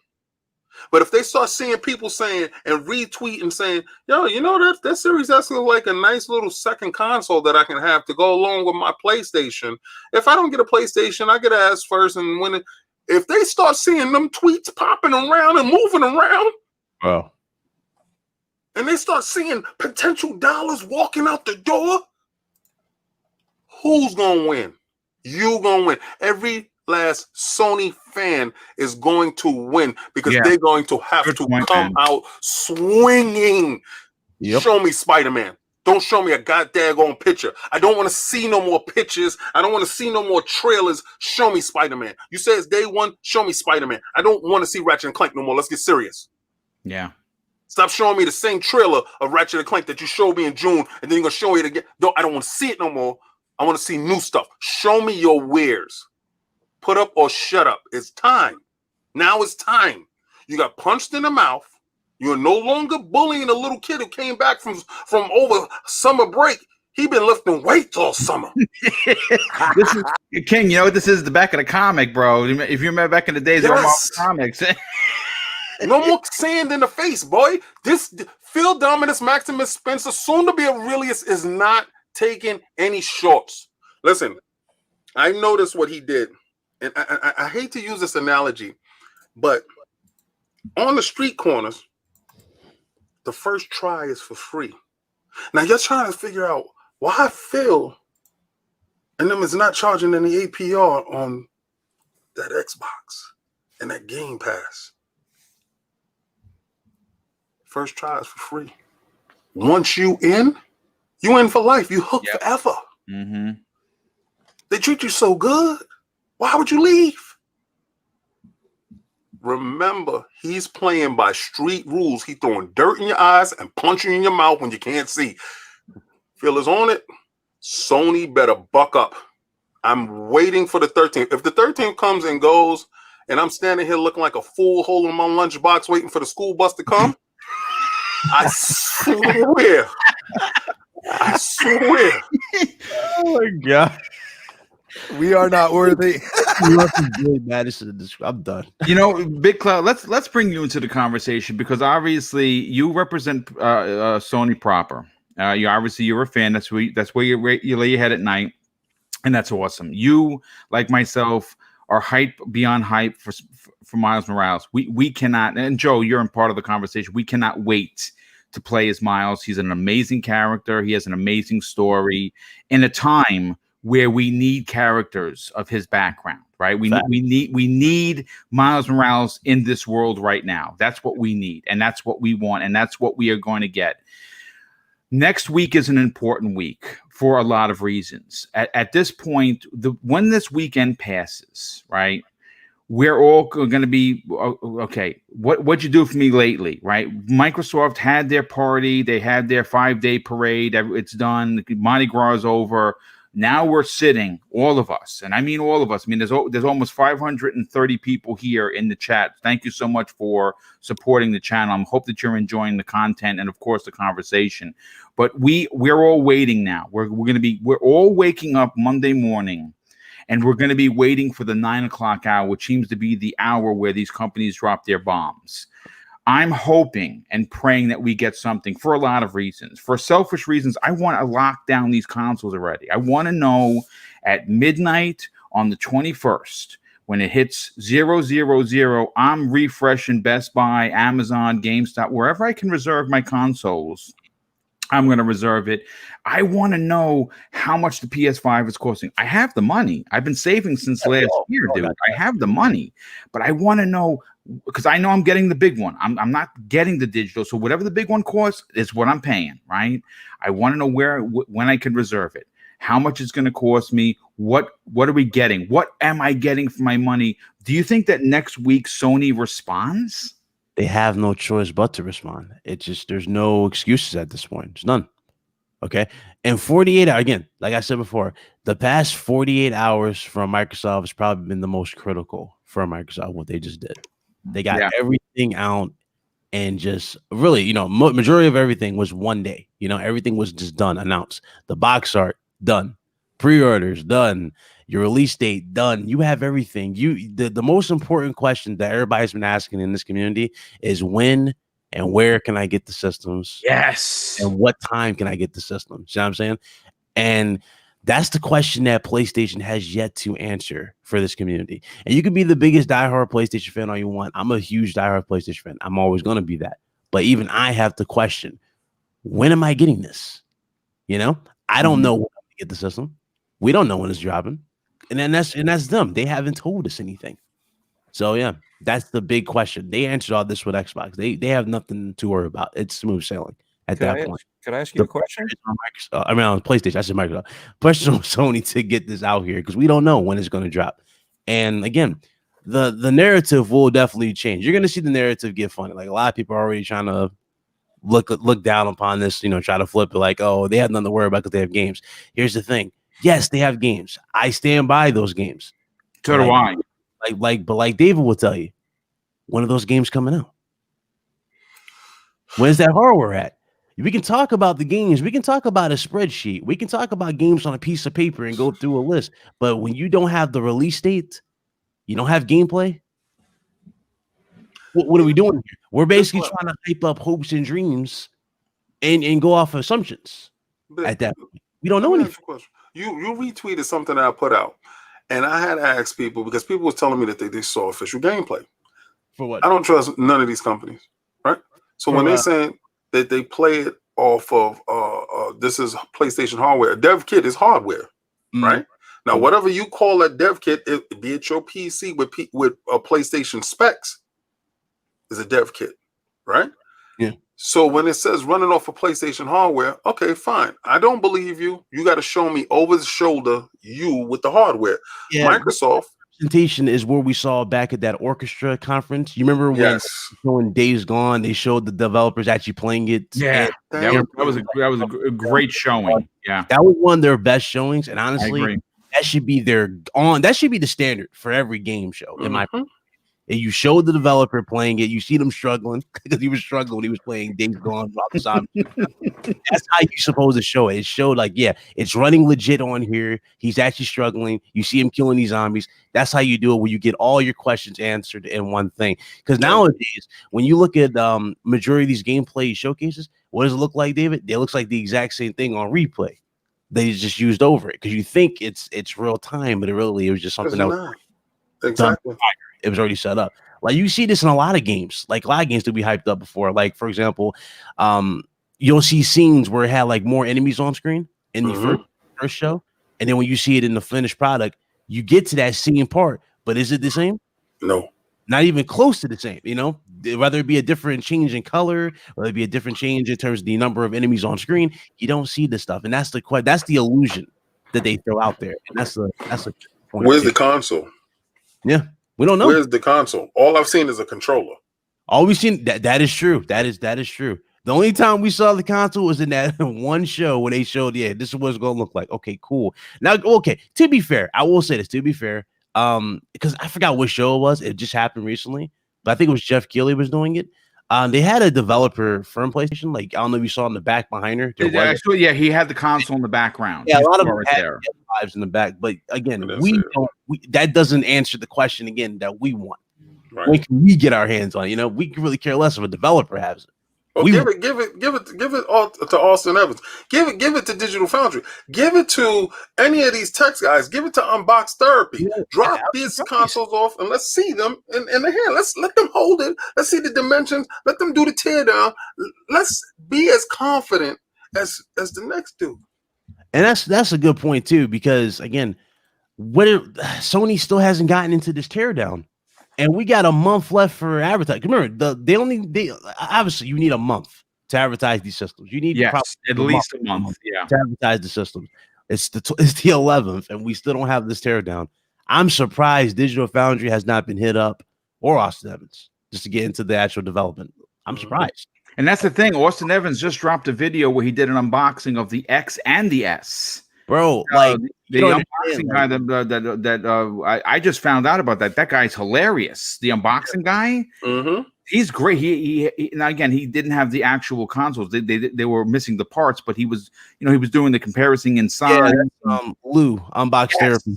But if they start seeing people saying and retweeting saying, that Series S looks like a nice little second console that I can have to go along with my PlayStation. If I don't get a PlayStation, I get an S first, and if they start seeing them tweets popping around and moving around, wow, and they start seeing potential dollars walking out the door, who's going to win? You going to win. Every last Sony fan is going to win, because they're going to have to come out swinging. Yep. Show me Spider-Man. Don't show me a goddamn picture. I don't want to see no more pictures. I don't want to see no more trailers. Show me Spider-Man. You say it's day one. Show me Spider-Man. I don't want to see Ratchet and Clank no more. Let's get serious. Yeah. Stop showing me the same trailer of Ratchet and Clank that you showed me in June, and then you're gonna show it again. I don't want to see it no more. I want to see new stuff. Show me your wares. Put up or shut up. It's time. Now it's time. You got punched in the mouth. You're no longer bullying a little kid who came back from over summer break. He been lifting weights all summer. This is King. You know what this is? The back of the comic, bro. If you remember back in the days, there were more comics. No more sand in the face, boy. This Phil Dominus Maximus Spencer, soon to be Aurelius, is not taking any shorts. Listen, I noticed what he did, and I hate to use this analogy, but on the street corners, the first try is for free. Now you're trying to figure out why Phil and them is not charging any APR on that Xbox and that Game Pass. First try is for free. Once you in for life. You hooked forever. Mm-hmm. They treat you so good. Why would you leave? Remember, he's playing by street rules. He's throwing dirt in your eyes and punching you in your mouth when you can't see. Phil is on it. Sony better buck up. I'm waiting for the 13th. If the 13th comes and goes, and I'm standing here looking like a fool holding my lunchbox waiting for the school bus to come, I swear. Oh my God. We are not worthy. I'm done. You know, Big Cloud, let's bring you into the conversation, because obviously you represent Sony proper. You're a fan. That's where you lay your head at night, and that's awesome. You, like myself, are hype beyond hype for Miles Morales. We cannot, and Joe, you're in part of the conversation. We cannot wait to play as Miles. He's an amazing character. He has an amazing story in a time where we need characters of his background, right? We need Miles Morales in this world right now. That's what we need, and that's what we want, and that's what we are going to get. Next week is an important week for a lot of reasons. At this point, when this weekend passes, right, we're all going to be, okay, what'd you do for me lately, right? Microsoft had their party. They had their 5-day parade. It's done. Mardi Gras is over. Now we're sitting, all of us, and I mean all of us. I mean, there's almost 530 people here in the chat. Thank you so much for supporting the channel. I hope that you're enjoying the content and, of course, the conversation. But we're all waiting now. We're all waking up Monday morning, and we're going to be waiting for the 9 o'clock hour, which seems to be the hour where these companies drop their bombs. I'm hoping and praying that we get something for a lot of reasons. For selfish reasons, I want to lock down these consoles already. I want to know at midnight on the 21st, when it hits 000, I'm refreshing Best Buy, Amazon, GameStop, wherever I can reserve my consoles. I'm going to reserve it. I want to know how much the PS5 is costing. I have the money. I've been saving since last year, dude. I have the money, but I want to know, because I know I'm getting the big one. I'm not getting the digital. So whatever the big one costs is what I'm paying, right? I want to know when I can reserve it, how much it's going to cost me. What are we getting? What am I getting for my money? Do you think that next week Sony responds? They have no choice but to respond. It's just, there's no excuses at this point. There's none. Okay. And 48 hours, again, like I said before, the past 48 hours from Microsoft has probably been the most critical for Microsoft, what they just did. They got everything out, and just really, majority of everything was one day. Everything was just done, announced. The box art done, pre-orders done, your release date done. You have everything. The most important question that everybody's been asking in this community is when and where can I get the systems? Yes. And what time can I get the systems? You know what I'm saying? And that's the question that PlayStation has yet to answer for this community. And you can be the biggest diehard PlayStation fan all you want. I'm a huge diehard PlayStation fan. I'm always going to be that. But even I have to question, when am I getting this? I don't know when to get the system. We don't know when it's dropping. And that's them. They haven't told us anything. So yeah, that's the big question. They answered all this with Xbox. They have nothing to worry about. It's smooth sailing at that point. Could I ask you a question? On PlayStation, I said Microsoft. Question on Sony to get this out here, because we don't know when it's going to drop. And again, the narrative will definitely change. You're going to see the narrative get funny. Like, a lot of people are already trying to look down upon this, try to flip it like, oh, they have nothing to worry about because they have games. Here's the thing. Yes, they have games. I stand by those games. So do I. But like David will tell you, when are those games coming out? Where's that hardware at? We can talk about the games. We can talk about a spreadsheet. We can talk about games on a piece of paper and go through a list. But when you don't have the release date, you don't have gameplay. What are we doing here? We're basically trying to hype up hopes and dreams and go off of assumptions. At that point, we don't know anything. You retweeted something that I put out, and I had to ask people because people was telling me that they saw official gameplay. For what? I don't trust none of these companies, right? So when they're saying that they play it off of this is PlayStation hardware, a dev kit is hardware, right? Now, whatever you call a dev kit, be it your PC with PlayStation specs, is a dev kit, right? Yeah. So when it says running off of PlayStation hardware, okay, fine. I don't believe you. You got to show me over the shoulder you with the hardware. Yeah. Microsoft presentation is where we saw back at that orchestra conference. You remember when Days Gone, they showed the developers actually playing it. Yeah, that was a great showing. Yeah, that was one of their best showings, and honestly, that should be that should be the standard for every game show. In my opinion. And you showed the developer playing it. You see them struggling because he was struggling when he was playing Days Gone. That's how you're supposed to show it. It showed like, yeah, it's running legit on here. He's actually struggling. You see him killing these zombies. That's how you do it, where you get all your questions answered in one thing. Because nowadays, when you look at majority of these gameplay showcases, what does it look like, David? It looks like the exact same thing on replay. They just used over it because you think it's real time, but it was just something else. Exactly. It was already set up. Like you see this in a lot of games. Like a lot of games that we hyped up before. Like for example, you'll see scenes where it had like more enemies on screen in the first show, and then when you see it in the finished product, you get to that scene part. But is it the same? No, not even close to the same. Whether it be a different change in color, whether it be a different change in terms of the number of enemies on screen, you don't see this stuff, and that's the illusion that they throw out there, and that's the point. Where's the console? Yeah. We don't know. Where's the console? All I've seen is a controller. All we've seen that is true. That is true. The only time we saw the console was in that one show when they showed, this is what it's gonna look like. Okay, cool. Now, okay, to be fair, I will say this, because I forgot what show it was. It just happened recently, but I think it was Jeff Keighley was doing it. They had a developer from PlayStation. Like, I don't know if you saw in the back behind her. Actually, he had the console in the background. Yeah, a lot of them had lives in the back. But again, that doesn't answer the question again that we want. Right. When can we get our hands on it? We can really care less if a developer has it. Well, give it all to Austin Evans. Give it to Digital Foundry. Give it to any of these tech guys. Give it to Unbox Therapy. Drop these consoles off and let's see them in the hand. Let's let them hold it. Let's see the dimensions. Let them do the tear down. Let's be as confident as the next dude. And that's a good point too, because again, Sony still hasn't gotten into this teardown. And we got a month left for advertising. Remember, they obviously you need a month to advertise these systems. You need at least a month, to advertise the systems. It's the 11th, and we still don't have this teardown. I'm surprised Digital Foundry has not been hit up, or Austin Evans, just to get into the actual development. I'm surprised. And that's the thing. Austin Evans just dropped a video where he did an unboxing of the X and the S. Bro, like the unboxing guy that I just found out about that. That guy's hilarious. The unboxing guy, he's great. He now again, he didn't have the actual consoles. They were missing the parts, but he was he was doing the comparison inside. Lou Unbox Therapy.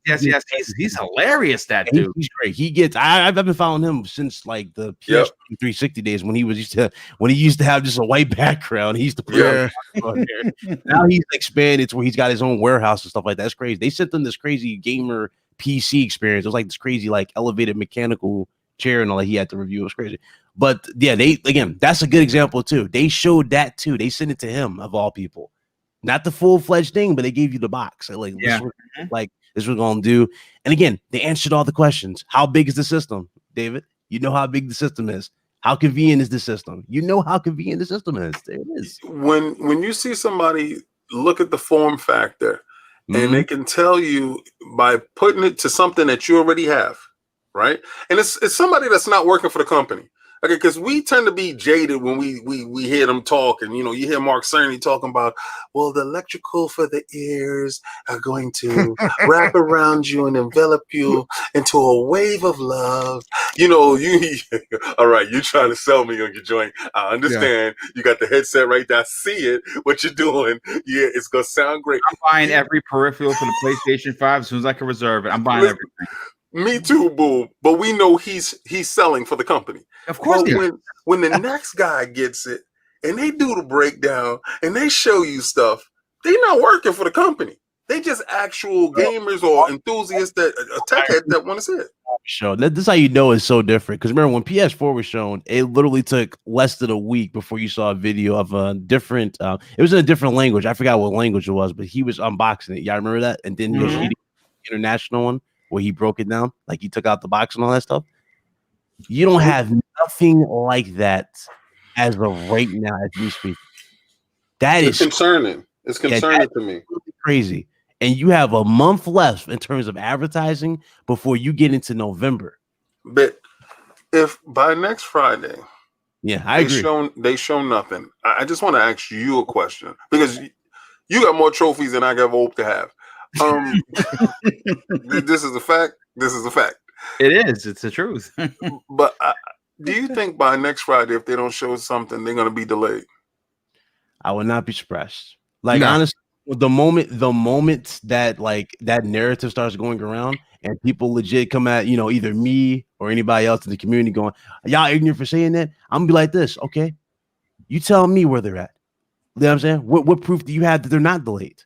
Yes. He's hilarious. That dude. He's great. I've been following him since like the PS 360 days when he used to have just a white background. He used to put on there. Now he's expanded to where he's got his own warehouse and stuff like that. That's crazy. They sent them this crazy gamer PC experience. It was like this crazy like elevated mechanical chair and all that he had to review. It was crazy. But yeah, that's a good example too. They showed that too. They sent it to him of all people. Not the full-fledged thing, but they gave you the box. This is what we're gonna do. And again, they answered all the questions. How big is the system, David? You know how big the system is. How convenient is the system? You know how convenient the system is. There it is. When you see somebody look at the form factor and they can tell you by putting it to something that you already have, right? And it's somebody that's not working for the company. Okay, because we tend to be jaded when we hear them talk, and you hear Mark Cerny talking about, well, the electrical for the ears are going to wrap around you and envelop you into a wave of love. You all right, you trying to sell me on your joint. I understand. You got the headset right there. I see it. What you're doing. Yeah, it's gonna sound great. I'm buying every peripheral for the PlayStation 5 as soon as I can reserve it. I'm buying Listen, everything. Me too, boo. But we know he's selling for the company. Of course. But when the next guy gets it and they do the breakdown and they show you stuff, they're not working for the company. They just actual gamers or enthusiasts that tech heads that want to see it. Show this is how you know it's so different. Because remember when PS4 was shown, it literally took less than a week before you saw a video of a different. It was in a different language. I forgot what language it was, but he was unboxing it. Y'all remember that? And then Yoshida, international one, where he broke it down, like he took out the box and all that stuff. You don't have nothing like that as of right now as we speak. It's concerning. It's concerning to me. Crazy. And you have a month left in terms of advertising before you get into November. But if by next Friday, I agree. They show nothing. I just want to ask you a question because you got more trophies than I ever hope to have. This is a fact. This is a fact. It is. It's the truth. But do you think by next Friday, if they don't show something, they're going to be delayed? I would not be surprised. Like honestly, the moment that like that narrative starts going around and people legit come at either me or anybody else in the community going, y'all ignorant for saying that, I'm gonna be like this. Okay, you tell me where they're at. You know what I'm saying? What proof do you have that they're not delayed?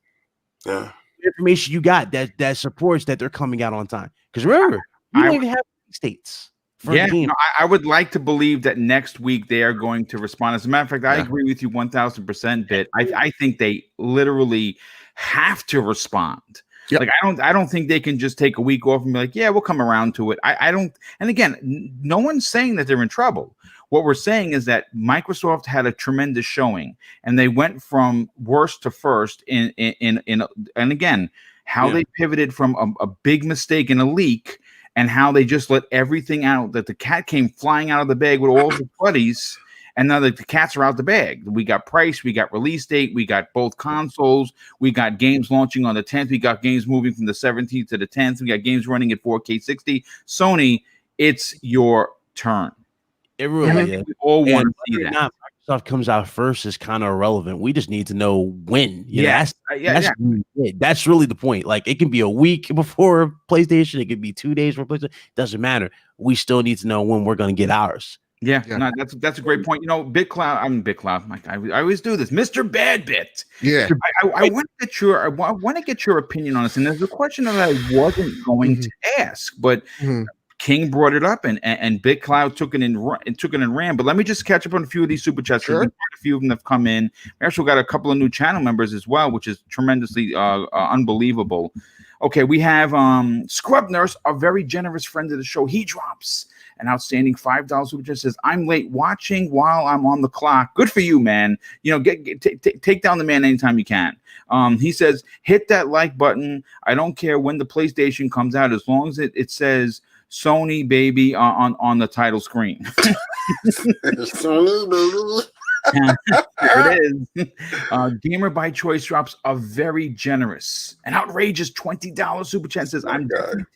Yeah. Information you got that supports that they're coming out on time. Because remember, you don't even have states. I would like to believe that next week they are going to respond. As a matter of fact, I agree with you 1000%. Bit. I think they literally have to respond. Yep. Like I don't think they can just take a week off and be like, yeah, we'll come around to it. I don't. And again, no one's saying that they're in trouble. What we're saying is that Microsoft had a tremendous showing, and they went from worst to first in and again, how they pivoted from a big mistake in a leak, and how they just let everything out, that the cat came flying out of the bag with all his buddies, and now the cats are out the bag. We got price, we got release date, we got both consoles, we got games launching on the 10th, we got games moving from the 17th to the 10th, we got games running at 4K 60. Sony, it's your turn. It really is. We all want to see that. Microsoft comes out first is kind of irrelevant. We just need to know when. That's really the point. Like it can be a week before PlayStation, it could be 2 days before PlayStation. Doesn't matter. We still need to know when we're going to get ours. Yeah. No, that's a great point. BitCloud. I always do this, Mr. Badbit. Yeah, I want to get your opinion on this, and there's a question that I wasn't going to ask, but. King brought it up, and BitCloud took it and ran. But let me just catch up on a few of these super chats. Sure. A few of them have come in. We actually got a couple of new channel members as well, which is tremendously unbelievable. Okay, we have Scrub Nurse, a very generous friend of the show. He drops an outstanding $5 super chat. Says, "I'm late watching while I'm on the clock." Good for you, man. Take down the man anytime you can. He says, "Hit that like button. I don't care when the PlayStation comes out, as long as it says Sony baby on the title screen." Sony baby. There it is. Gamer by Choice drops a very generous, an outrageous $20 super chat. Says, "I'm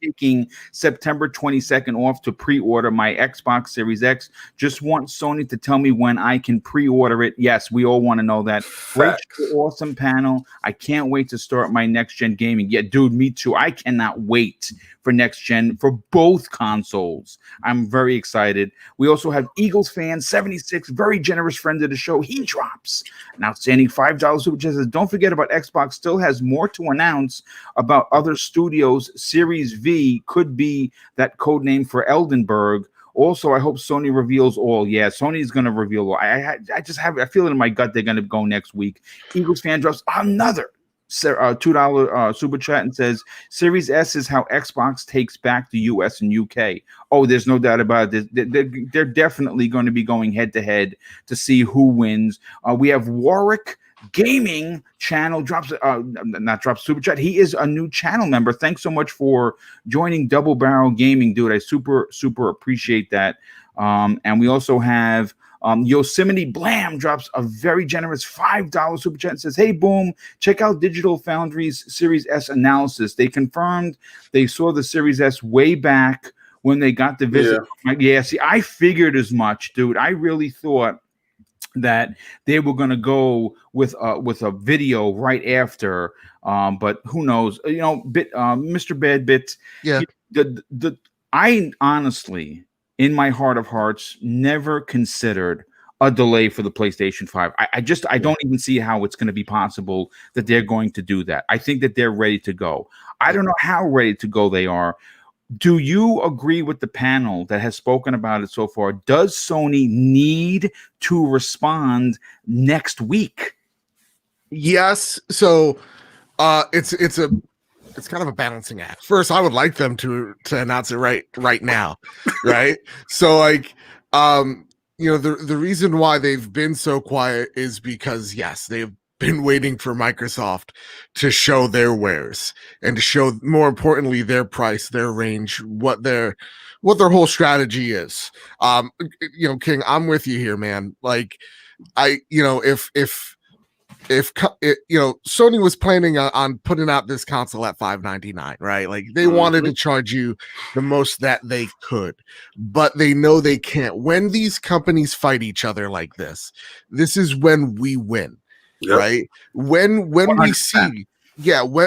taking September 22nd off to pre-order my Xbox Series X. Just want Sony to tell me when I can pre-order it." Yes, we all want to know that. Great, awesome panel. I can't wait to start my next gen gaming. Yeah, dude, me too. I cannot wait for next gen for both consoles. I'm very excited. We also have Eagles fan 76, very generous friend of the show. He drops an outstanding $5 super chat. Says, "Don't forget about Xbox. Still has more to announce about other studios. Series V could be that code name for Eldenberg. Also, I hope Sony reveals all." Yeah, Sony's going to reveal all. I feel it in my gut they're going to go next week. Eagles fan drops another $2 super chat and says, "Series S is how Xbox takes back the US and UK." Oh, there's no doubt about it. They're definitely going to be going head to head to see who wins. We have Warwick Gaming channel drops super chat. He is a new channel member. Thanks so much for joining Double Barrel Gaming, dude. I super appreciate that. And we also have Yosemite Blam drops a very generous $5 super chat and says, "Hey, Boom, check out Digital Foundry's Series S analysis. They confirmed they saw the Series S way back when they got the visit." Yeah, see, I figured as much, dude. I really thought that they were going to go with a video right after, but who knows? Mr. Bad Bit. Yeah. I honestly, in my heart of hearts, never considered a delay for the PlayStation 5. I don't even see how it's going to be possible that they're going to do that. I think that they're ready to go. I don't know how ready to go they are. Do you agree with the panel that has spoken about it so far? Does Sony need to respond next week? Yes. So it's kind of a balancing act. First, I would like them to announce it right now, right? So like the reason why they've been so quiet is because yes, they've been waiting for Microsoft to show their wares and to show, more importantly, their price, their range, what their whole strategy is. King, I'm with you here, man. Like if Sony was planning on putting out this console at $599, right? Like they wanted to charge you the most that they could, but they know they can't. When these companies fight each other like this is when we win. Yep. Right? When 100%. We see,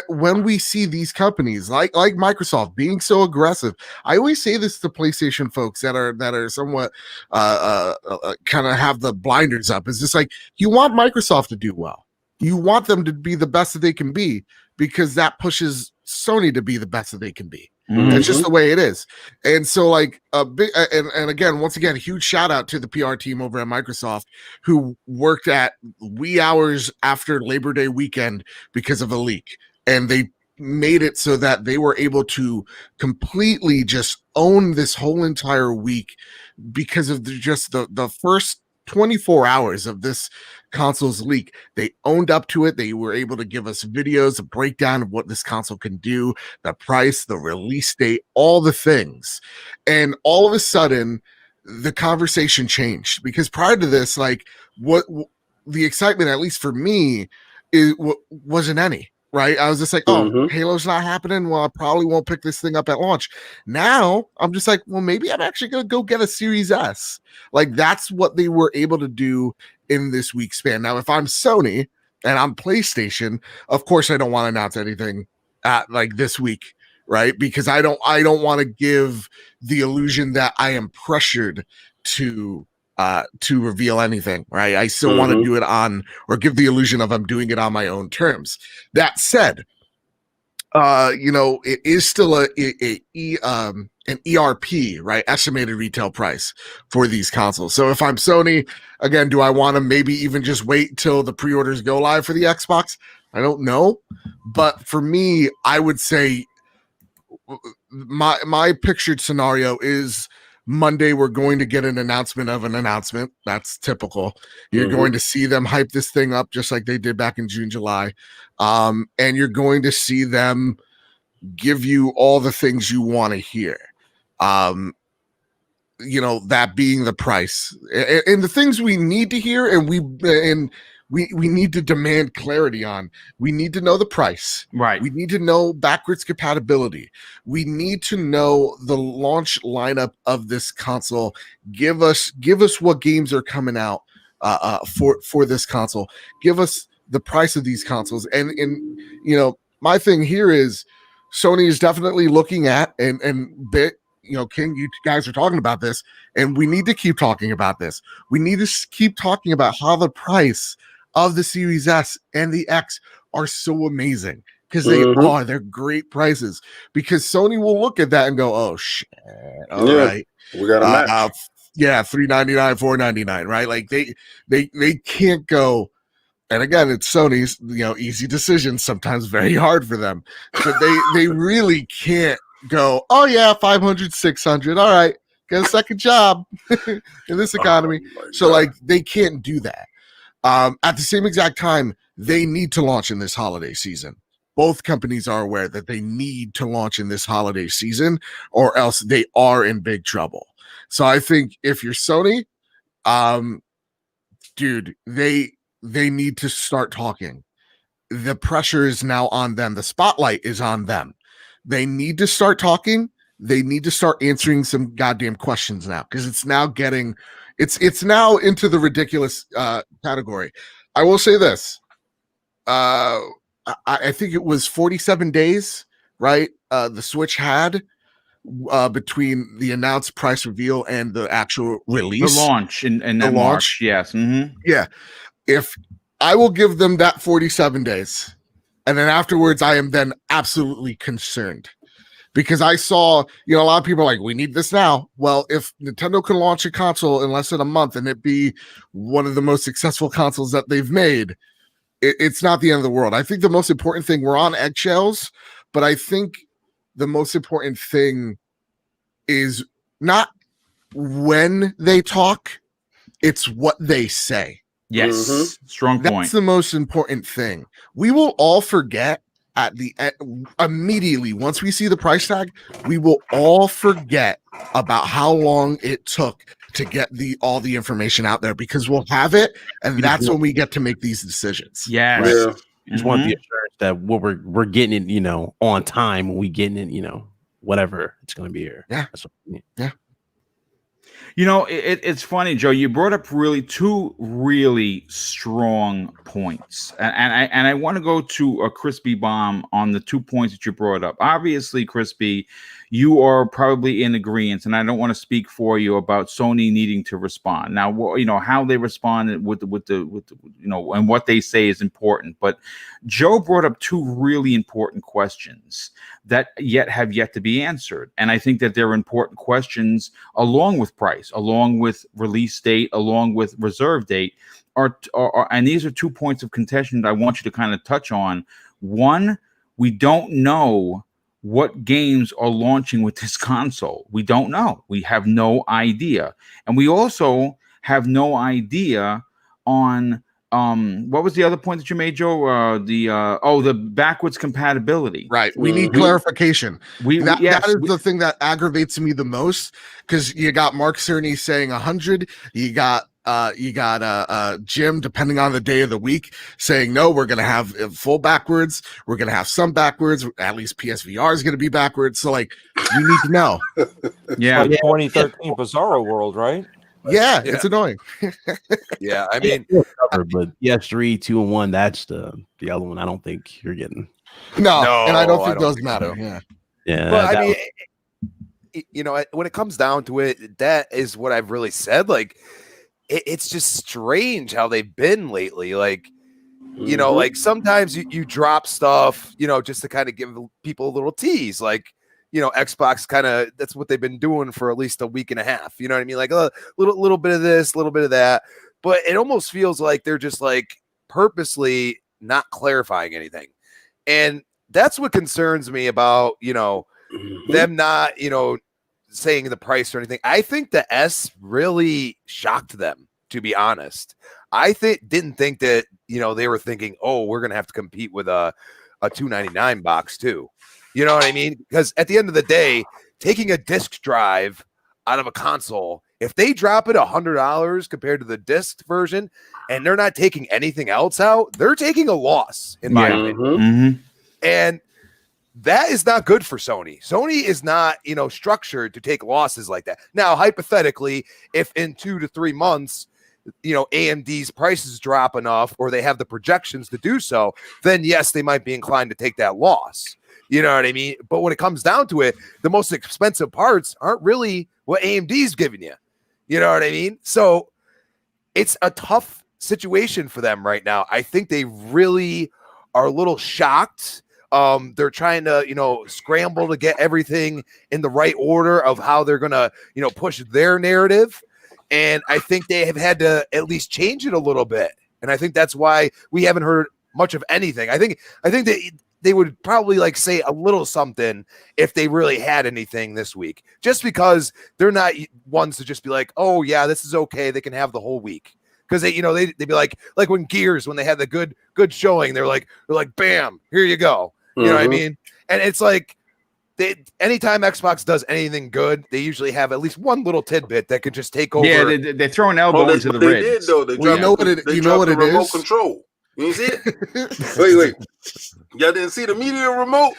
when we see these companies like Microsoft being so aggressive, I always say this to PlayStation folks that are somewhat kind of have the blinders up. It's just like, you want Microsoft to do well. You want them to be the best that they can be, because that pushes Sony to be the best that they can be. That's just the way it is. And so like a big and again, once again, a huge shout out to the PR team over at Microsoft who worked at wee hours after Labor Day weekend because of a leak. And they made it so that they were able to completely just own this whole entire week because of the first 24 hours of this console's leak. They owned up to it. They were able to give us videos, a breakdown of what this console can do, the price, the release date, all the things. And all of a sudden, the conversation changed, because prior to this, like what the excitement, at least for me, wasn't any. Right? I was just like, oh, Halo's not happening. Well, I probably won't pick this thing up at launch. Now I'm just like, well, maybe I'm actually going to go get a Series S. Like that's what they were able to do in this week span. Now, if I'm Sony and I'm PlayStation, of course, I don't want to announce anything at like this week, right? Because I don't want to give the illusion that I am pressured to reveal anything, right? I still want to do it on, or give the illusion of I'm doing it on my own terms. That said, it is still an ERP, right? Estimated retail price for these consoles. So if I'm Sony, again, do I want to maybe even just wait till the pre-orders go live for the Xbox? I don't know. But for me, I would say my pictured scenario is Monday, we're going to get an announcement of an announcement. That's typical. You're going to see them hype this thing up just like they did back in June, July. And you're going to see them give you all the things you want to hear. That being the price and the things we need to hear, and we need to demand clarity on. We need to know the price. Right. We need to know backwards compatibility. We need to know the launch lineup of this console. Give us what games are coming out for this console. Give us the price of these consoles. And my thing here is Sony is definitely looking at and King, you guys are talking about this, and we need to keep talking about this. We need to keep talking about how the price of the Series S and the X are so amazing, because they're great prices, because Sony will look at that and go, oh shit, all right, we got a match. $399, $499, right? Like they can't go. And again, it's Sony's, easy decisions, sometimes very hard for them, but they really can't go, oh yeah, 500, 600, all right, get a second job in this economy. So like they can't do that. At the same exact time, they need to launch in this holiday season. Both companies are aware that they need to launch in this holiday season, or else they are in big trouble. So I think if you're Sony, dude, they need to start talking. The pressure is now on them. The spotlight is on them. They need to start talking. They need to start answering some goddamn questions now, because it's now getting, it's now into the ridiculous category. I will say this. I think it was 47 days, right? The Switch had between the announced price reveal and the actual release. The launch and The that launch. March, yes. Mm-hmm. Yeah. If I will give them that 47 days, and then afterwards I am then absolutely concerned, because I saw, a lot of people are like, we need this now. Well, if Nintendo can launch a console in less than a month and it be one of the most successful consoles that they've made, it's not the end of the world. I think the most important thing, we're on eggshells, but I think the most important thing is not when they talk, it's what they say. Yes. Mhm. Strong point. That's the most important thing. We will all forget at the end, immediately once we see the price tag, we will all forget about how long it took to get all the information out there, because we'll have it, and that's when we get to make these decisions. Yes. Yeah. Just want the assurance that we're getting it, on time. When we getting it, whatever it's going to be here. Yeah. That's what I mean. Yeah. It's funny, Joe. You brought up two really strong points, and I want to go to a Crispy Bomb on the 2 points that you brought up. Obviously, Crispy, you are probably in agreement, and I don't want to speak for you about Sony needing to respond. Now, how they respond with the and what they say is important. But Joe brought up two really important questions that have yet to be answered, and I think that they're important questions along with price, along with release date, along with reserve date, and these are 2 points of contention that I want you to kind of touch on. One, we don't know what games are launching with this console. We don't know. We have no idea. And we also have no idea on what was the other point that you made, Joe? The backwards compatibility. Right. We need clarification. That is the thing that aggravates me the most, because you got Mark Cerny saying 100. You got Jim, depending on the day of the week, saying no, we're gonna have full backwards. We're gonna have some backwards. At least PSVR is gonna be backwards. So we need to know. Yeah, 2013 Bizarro World, right? Yeah, it's annoying. Yeah, I mean, but PS3, 2, and 1. That's the other one. I don't think you're getting. No, and I don't I think don't those think matter. so. Yeah. Yeah, but I mean, when it comes down to it, that is what I've really said. Like, it's just strange how they've been lately. Like, like sometimes you drop stuff, just to kind of give people a little tease. Like, Xbox kind of, that's what they've been doing for at least a week and a half. You know what I mean? Like a little bit of this, a little bit of that. But it almost feels like they're just like purposely not clarifying anything. And that's what concerns me about, them not, saying the price or anything. I think the S really shocked them, to be honest. I didn't think that, they were thinking, oh, we're going to have to compete with a $299 box too. You know what I mean? Because at the end of the day, taking a disc drive out of a console, if they drop it $100 compared to the disc version and they're not taking anything else out, they're taking a loss, in my opinion. Mm-hmm. And that is not good for Sony. Sony is not, structured to take losses like that. Now, hypothetically, if in 2 to 3 months, AMD's prices drop enough, or they have the projections to do so, then yes, they might be inclined to take that loss. You know what I mean? But when it comes down to it, the most expensive parts aren't really what AMD's giving you. You know what I mean? So it's a tough situation for them right now. I think they really are a little shocked. They're trying to, scramble to get everything in the right order of how they're going to, push their narrative. And I think they have had to at least change it a little bit. And I think that's why we haven't heard much of anything. I think they would probably say a little something if they really had anything this week, just because they're not ones to just be like, oh yeah, this is okay. They can have the whole week. Cause they'd be like when Gears, when they had the good showing, they're like, bam, here you go. You know what I mean? And it's like, anytime Xbox does anything good, they usually have at least one little tidbit that could just take over. Yeah, they throw an elbow into the they ribs. did though. They Well, dropped you know what the it remote is? control. You didn't see it? Wait. Y'all didn't see the media remote?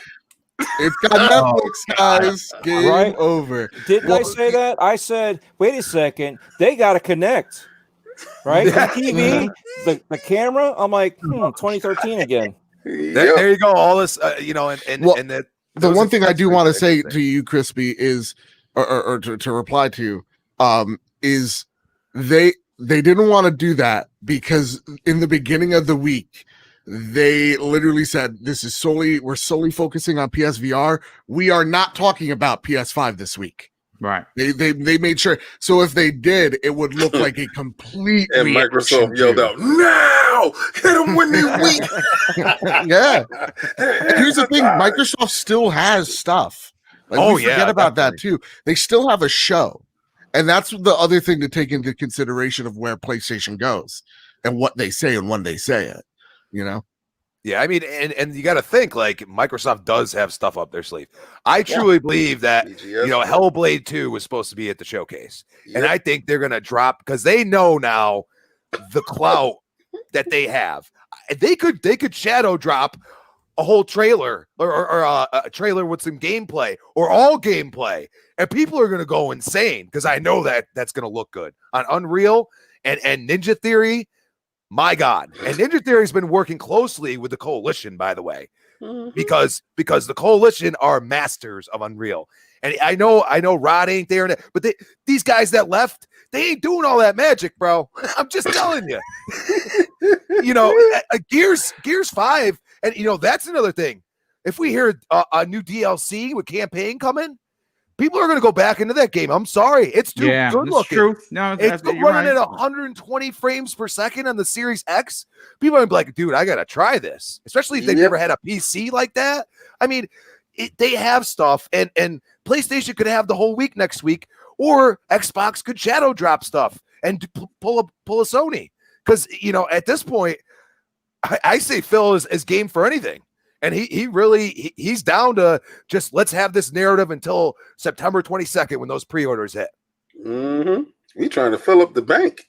It's got Netflix, guys. Game Right. over. Didn't I say that? I said, wait a second, they got to connect. Right? The TV, the camera. I'm like, 2013 again. There you go. All this, and that. The one thing I do want to say to you, Crispy, is, or to reply to, is they didn't want to do that because in the beginning of the week, they literally said, we're solely focusing on PSVR. We are not talking about PS5 this week. Right. They made sure. So if they did, it would look like a complete. And Microsoft yelled out, "Now hit them when they weak." Yeah. And here's the thing: Microsoft still has stuff. We forget about that too. They still have a show, and that's the other thing to take into consideration of where PlayStation goes and what they say and when they say it. You know. Yeah, I mean, and you got to think like Microsoft does have stuff up their sleeve. I truly believe that Hellblade 2 was supposed to be at the showcase, and I think they're gonna drop because they know now the clout that they have. They could shadow drop a whole trailer or a trailer with some gameplay or all gameplay, and people are gonna go insane because I know that that's gonna look good on Unreal and Ninja Theory. My God. And Ninja Theory's been working closely with the Coalition, by the way, because the Coalition are masters of Unreal. And I know Rod ain't there, but these guys that left, they ain't doing all that magic, bro. I'm just telling you. Gears 5, and that's another thing. If we hear a new DLC with campaign coming, people are going to go back into that game. I'm sorry. It's too good looking. True. No, it's running at 120 frames per second on the Series X. People are like, dude, I got to try this, especially if they've never had a PC like that. I mean, they have stuff, and PlayStation could have the whole week next week, or Xbox could shadow drop stuff and pull a Sony. Because, at this point, I say Phil is game for anything. And he's down to just let's have this narrative until September 22nd when those pre-orders hit. We trying to fill up the bank.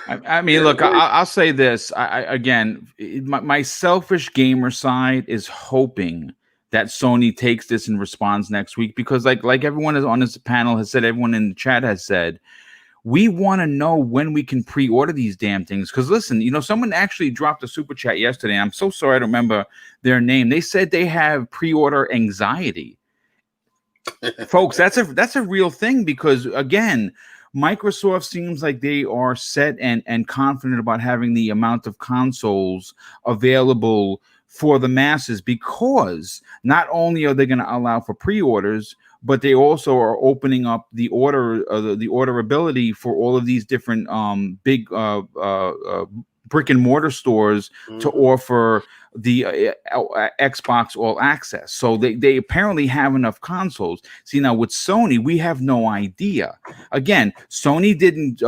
I mean, look, I'll say this. My selfish gamer side is hoping that Sony takes this and responds next week because, like everyone on this panel has said, everyone in the chat has said, we want to know when we can pre-order these damn things. Because listen, someone actually dropped a super chat yesterday. And I'm so sorry I don't remember their name. They said they have pre-order anxiety. Folks, that's a real thing because, again, Microsoft seems like they are set and confident about having the amount of consoles available for the masses because not only are they going to allow for pre-orders, but they also are opening up the orderability for all of these different big brick and mortar stores to offer the Xbox All Access. So they apparently have enough consoles. See, now with Sony, we have no idea. Again, Sony didn't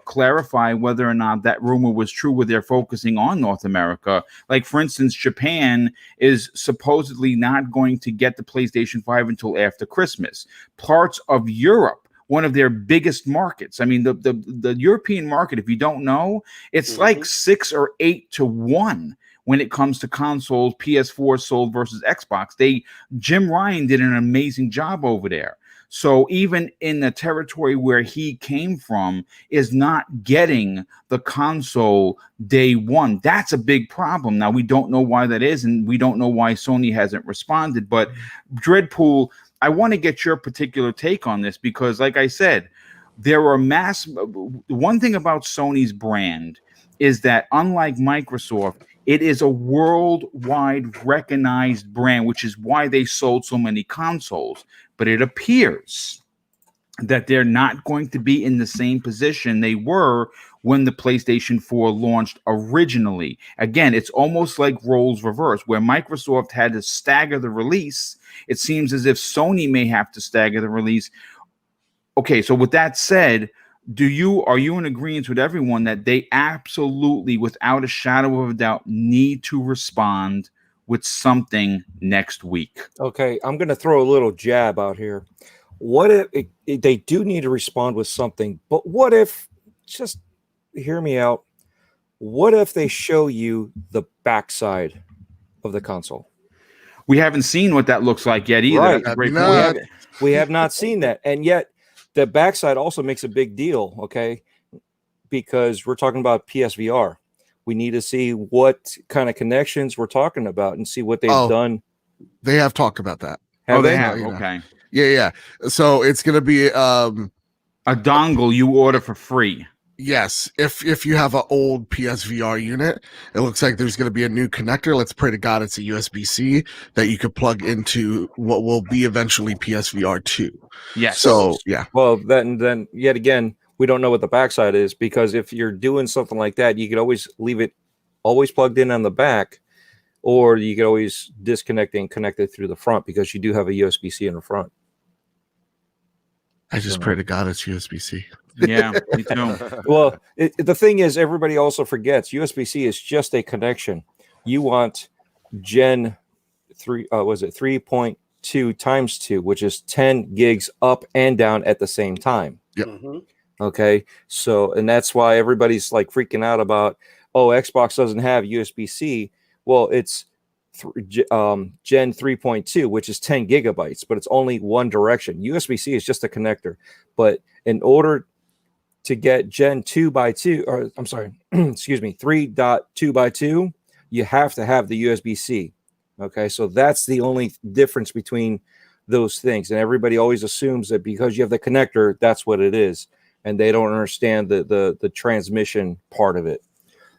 clarify whether or not that rumor was true where they're focusing on North America. Like, for instance, Japan is supposedly not going to get the PlayStation 5 until after Christmas. Parts of Europe, one of their biggest markets. I mean, the European market, if you don't know, it's like 6 or 8 to 1 when it comes to consoles, PS4 sold versus Xbox. Jim Ryan did an amazing job over there. So even in the territory where he came from is not getting the console day one. That's a big problem. Now, we don't know why that is, and we don't know why Sony hasn't responded. But Dreadpool, I want to get your particular take on this because, like I said, there are one thing about Sony's brand is that, unlike Microsoft, it is a worldwide recognized brand, which is why they sold so many consoles. But it appears that they're not going to be in the same position they were when the PlayStation 4 launched originally. Again, it's almost like roles reversed, where Microsoft had to stagger the release. It seems as if Sony may have to stagger the release. Okay, so with that said, are you in agreement with everyone that they absolutely, without a shadow of a doubt, need to respond with something next week. Okay, I'm going to throw a little jab out here. What if they do need to respond with something, but what if, just hear me out, what if they show you the backside of the console? We haven't seen what that looks like yet either. Right. That's a great That'd be point. We have not seen that. And yet the backside also makes a big deal, okay? Because we're talking about PSVR. We need to see what kind of connections we're talking about and see what they've done. They have talked about that. Have They they? have. You know. Okay. Yeah. So it's gonna be A dongle you order for free. yes. If you have an old PSVR unit, it looks like there's gonna be a new connector. Let's pray to God it's a USB-C that you could plug into what will be eventually PSVR 2. Yes. So yeah. Well, then yet again, we don't know what the backside is, because if you're doing something like that, you could always leave it always plugged in on the back, or you could always disconnect and connect it through the front, because you do have a USB-C in the front. I just pray to God it's USB-C. Yeah, me too. Well, the thing is, everybody also forgets USB-C is just a connection. You want Gen 3, was it 3.2 times 2, which is 10 gigs up and down at the same time. Yep. Okay, so, and that's why everybody's like freaking out about, oh, Xbox doesn't have USB-C. Well, it's Gen 3.2, which is 10 gigabytes, but it's only one direction. USB-C is just a connector. But in order to get Gen 2x2, or I'm sorry, excuse me, 3.2x2, you have to have the USB-C. Okay, so that's the only difference between those things. And everybody always assumes that because you have the connector, that's what it is. And they don't understand the transmission part of it.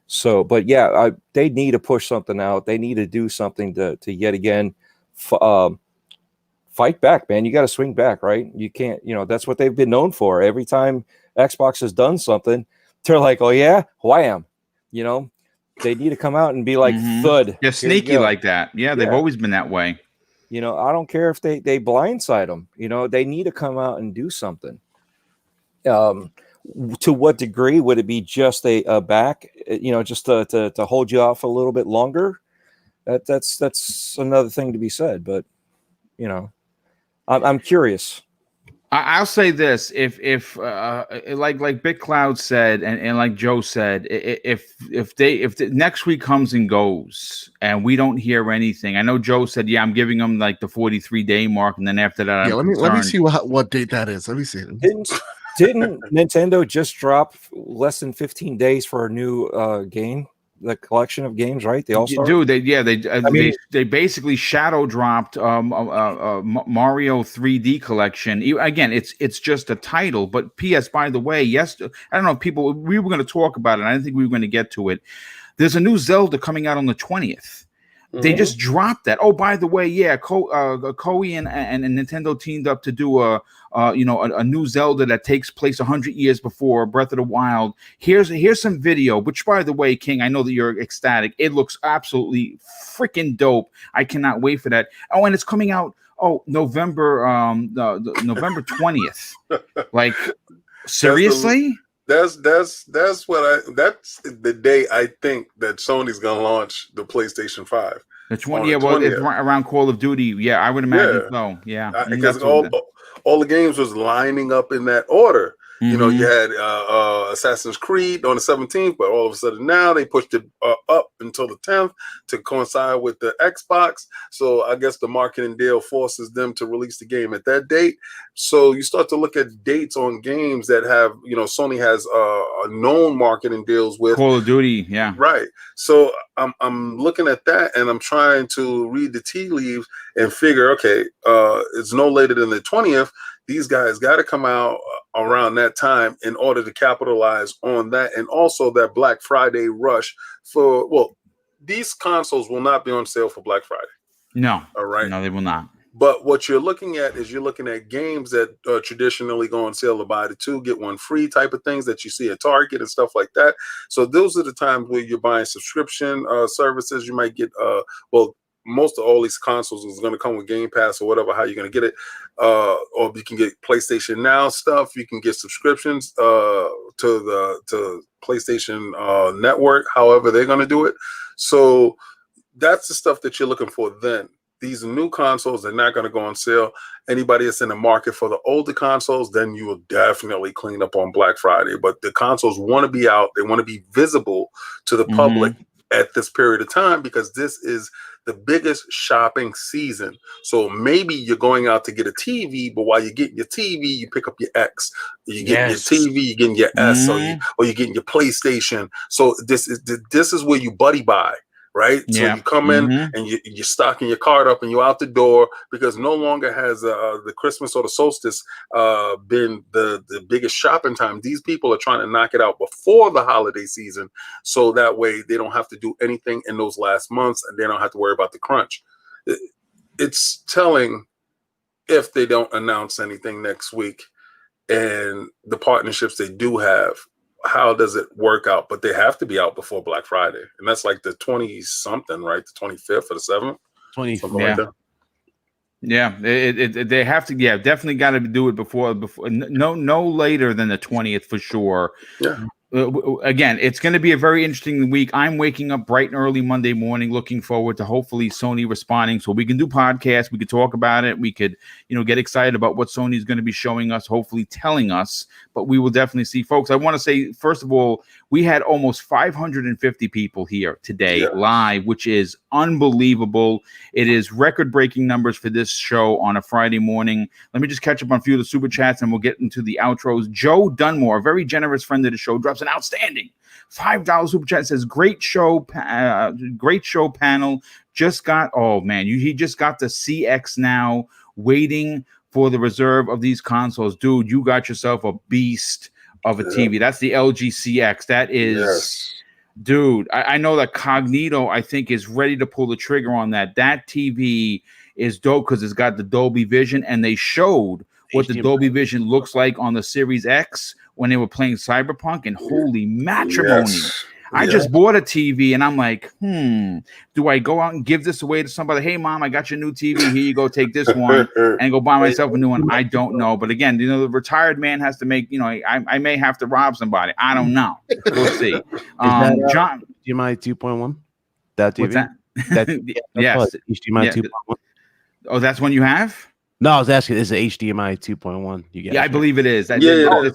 So, but yeah, they need to push something out. They need to do something to yet again fight back, man. You got to swing back, right? You can't, that's what they've been known for. Every time Xbox has done something, they're like, oh yeah, wham. They need to come out and be like, thud. They're sneaky like that. Yeah, they've always been that way. I don't care if they blindside them. They need to come out and do something. To what degree would it be just a back, just to hold you off a little bit longer? That's another thing to be said. But I'm curious. I'll say this: if like Big Cloud said, and like Joe said, if the next week comes and goes and we don't hear anything, I know Joe said, yeah, I'm giving them like the 43-day mark, and then after that, Yeah, let me see what date that is. Let me see. Didn't Nintendo just drop less than 15 days for a new game, the collection of games, right? They all do. They basically shadow dropped Mario 3D collection. Again, it's just a title. But P.S. by the way, yes, I don't know if we were going to talk about it. I didn't think we were going to get to it. There's a new Zelda coming out on the 20th. They just dropped that. Oh, by the way, yeah, Koei and Nintendo teamed up to do a new Zelda that takes place 100 years before Breath of the Wild. Here's some video. Which, by the way, King, I know that you're ecstatic. It looks absolutely freaking dope. I cannot wait for that. Oh, and it's coming out. Oh, November November 20th. Like, seriously. That's the day I think that Sony's gonna launch the PlayStation 5. The 20th, it's around Call of Duty. Yeah, I would imagine so. Yeah, because all the games was lining up in that order. You had Assassin's Creed on the 17th, but all of a sudden now they pushed it up until the 10th to coincide with the Xbox. So I guess the marketing deal forces them to release the game at that date. So you start to look at dates on games that have, Sony has a known marketing deals with. Call of Duty, yeah. Right. So I'm looking at that and I'm trying to read the tea leaves and figure, okay, it's no later than the 20th. These guys got to come out around that time in order to capitalize on that, and also that Black Friday rush these consoles will not be on sale for Black Friday. No. All right. No, they will not. But what you're looking at is you're looking at games that traditionally go on sale to buy the 2, get 1 free type of things that you see at Target and stuff like that. So those are the times where you're buying subscription services. You might get, most of all these consoles is going to come with Game Pass or whatever, how you're going to get it. Or you can get PlayStation Now stuff. You can get subscriptions to PlayStation Network, however they're going to do it. So that's the stuff that you're looking for then. These new consoles are not going to go on sale. Anybody that's in the market for the older consoles, then you will definitely clean up on Black Friday. But the consoles want to be out. They want to be visible to the public at this period of time because this is the biggest shopping season. So maybe you're going out to get a TV, but while you're getting your TV, you pick up your X. You get your TV, you're getting your S, or you're getting your PlayStation. So this is where you buddy buy. Right, so you come in and you're stocking your cart up and you're out the door because no longer has the Christmas or the solstice been the biggest shopping time. These people are trying to knock it out before the holiday season, so that way they don't have to do anything in those last months and they don't have to worry about the crunch. It's telling if they don't announce anything next week and the partnerships they do have. How does it work out? But they have to be out before Black Friday, and that's like the 20-something, right? The 25th or the 7th, 25th. They have to. Yeah, definitely got to do it before. No later than the 20th for sure. Yeah. Again, it's going to be a very interesting week. I'm waking up bright and early Monday morning, looking forward to hopefully Sony responding so we can do podcasts. We could talk about it. We could, get excited about what Sony is going to be showing us, hopefully telling us. But we will definitely see, folks. I want to say, first of all, we had almost 550 people here today live, which is unbelievable. It is record-breaking numbers for this show on a Friday morning. Let me just catch up on a few of the super chats, and we'll get into the outros. Joe Dunmore, a very generous friend of the show, drops an outstanding $5 super chat. Says great show panel. Just got he just got the CX now, waiting for the reserve of these consoles. Dude, you got yourself a beast of a TV. That's the LG CX. That is dude. I know that Cognito, I think, is ready to pull the trigger on that. That TV is dope because it's got the Dolby Vision, and they showed what the Dolby Vision looks like on the Series X when they were playing Cyberpunk, and holy matrimony. I just bought a TV and I'm like, do I go out and give this away to somebody? Hey, Mom, I got your new TV. Here you go. Take this one and go buy myself a new one. I don't know. But again, the retired man has to make, I may have to rob somebody. I don't know. We'll see. John, HDMI 2.1? That TV? What's that? Yes. HDMI 2.1. Oh, that's one you have? No, I was asking, is it HDMI 2.1? I believe it is. This LG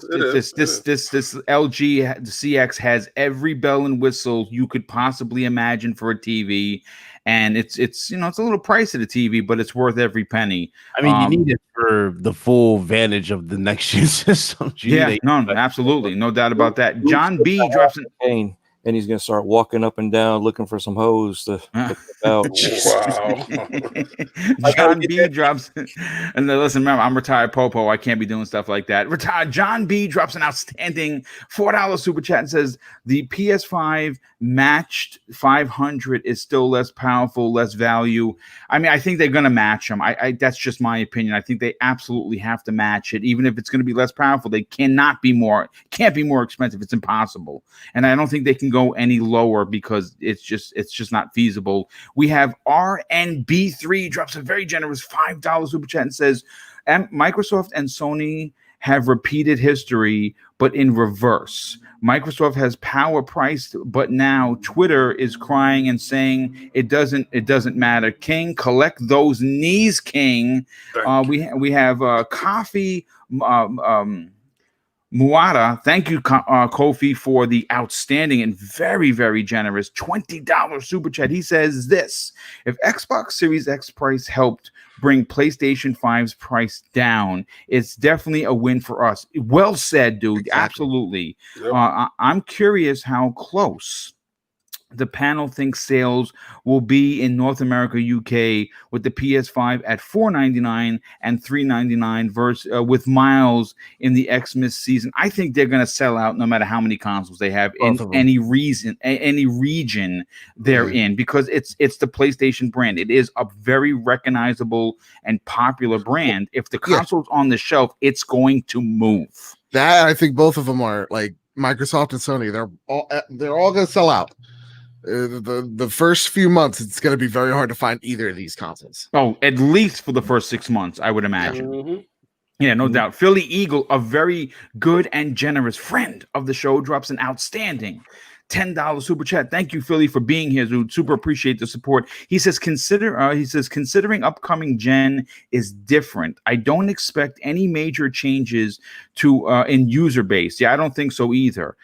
CX has every bell and whistle you could possibly imagine for a TV, and it's it's a little pricey, the TV, but it's worth every penny. I mean, you need it for the full advantage of the next gen system. Absolutely, no doubt about that. John B drops in. And he's going to start walking up and down looking for some hose to out. Wow. John B drops, and listen, remember, I'm retired Popo. I can't be doing stuff like that. Retired John B drops an outstanding $4 super chat and says the PS5 matched 500 is still less powerful, less value. I mean, I think they're going to match them. That's just my opinion. I think they absolutely have to match it, even if it's going to be less powerful. They can't be more expensive. It's impossible, and I don't think they can go any lower because it's just not feasible. We have RNB3 drops a very generous $5 super chat and says Microsoft and Sony have repeated history, but in reverse. Microsoft has power priced, but now Twitter is crying and saying it doesn't matter. King, collect those knees, King. We have Coffee Muada, thank you, Kofi, for the outstanding and very, very generous $20 super chat. He says this: if Xbox Series X price helped bring PlayStation 5's price down, it's definitely a win for us. Well said, dude. Exactly. Absolutely. Yep. I'm curious how close the panel thinks sales will be in North America, UK, with the PS5 at $499 and $399 versus with Miles in the Xmas season. I think they're going to sell out no matter how many consoles they have in any region they're in, because it's the PlayStation brand. It is a very recognizable and popular brand. If the console's on the shelf, it's going to move. That, I think both of them are, like Microsoft and Sony. They're all going to sell out. The first few months, it's going to be very hard to find either of these consoles. Oh, at least for the first 6 months, I would imagine. Yeah, no doubt. Philly Eagle, a very good and generous friend of the show, drops an outstanding $10 super chat. Thank you, Philly, for being here, dude. Super appreciate the support. He says, considering upcoming gen is different. I don't expect any major changes to in user base. Yeah, I don't think so either.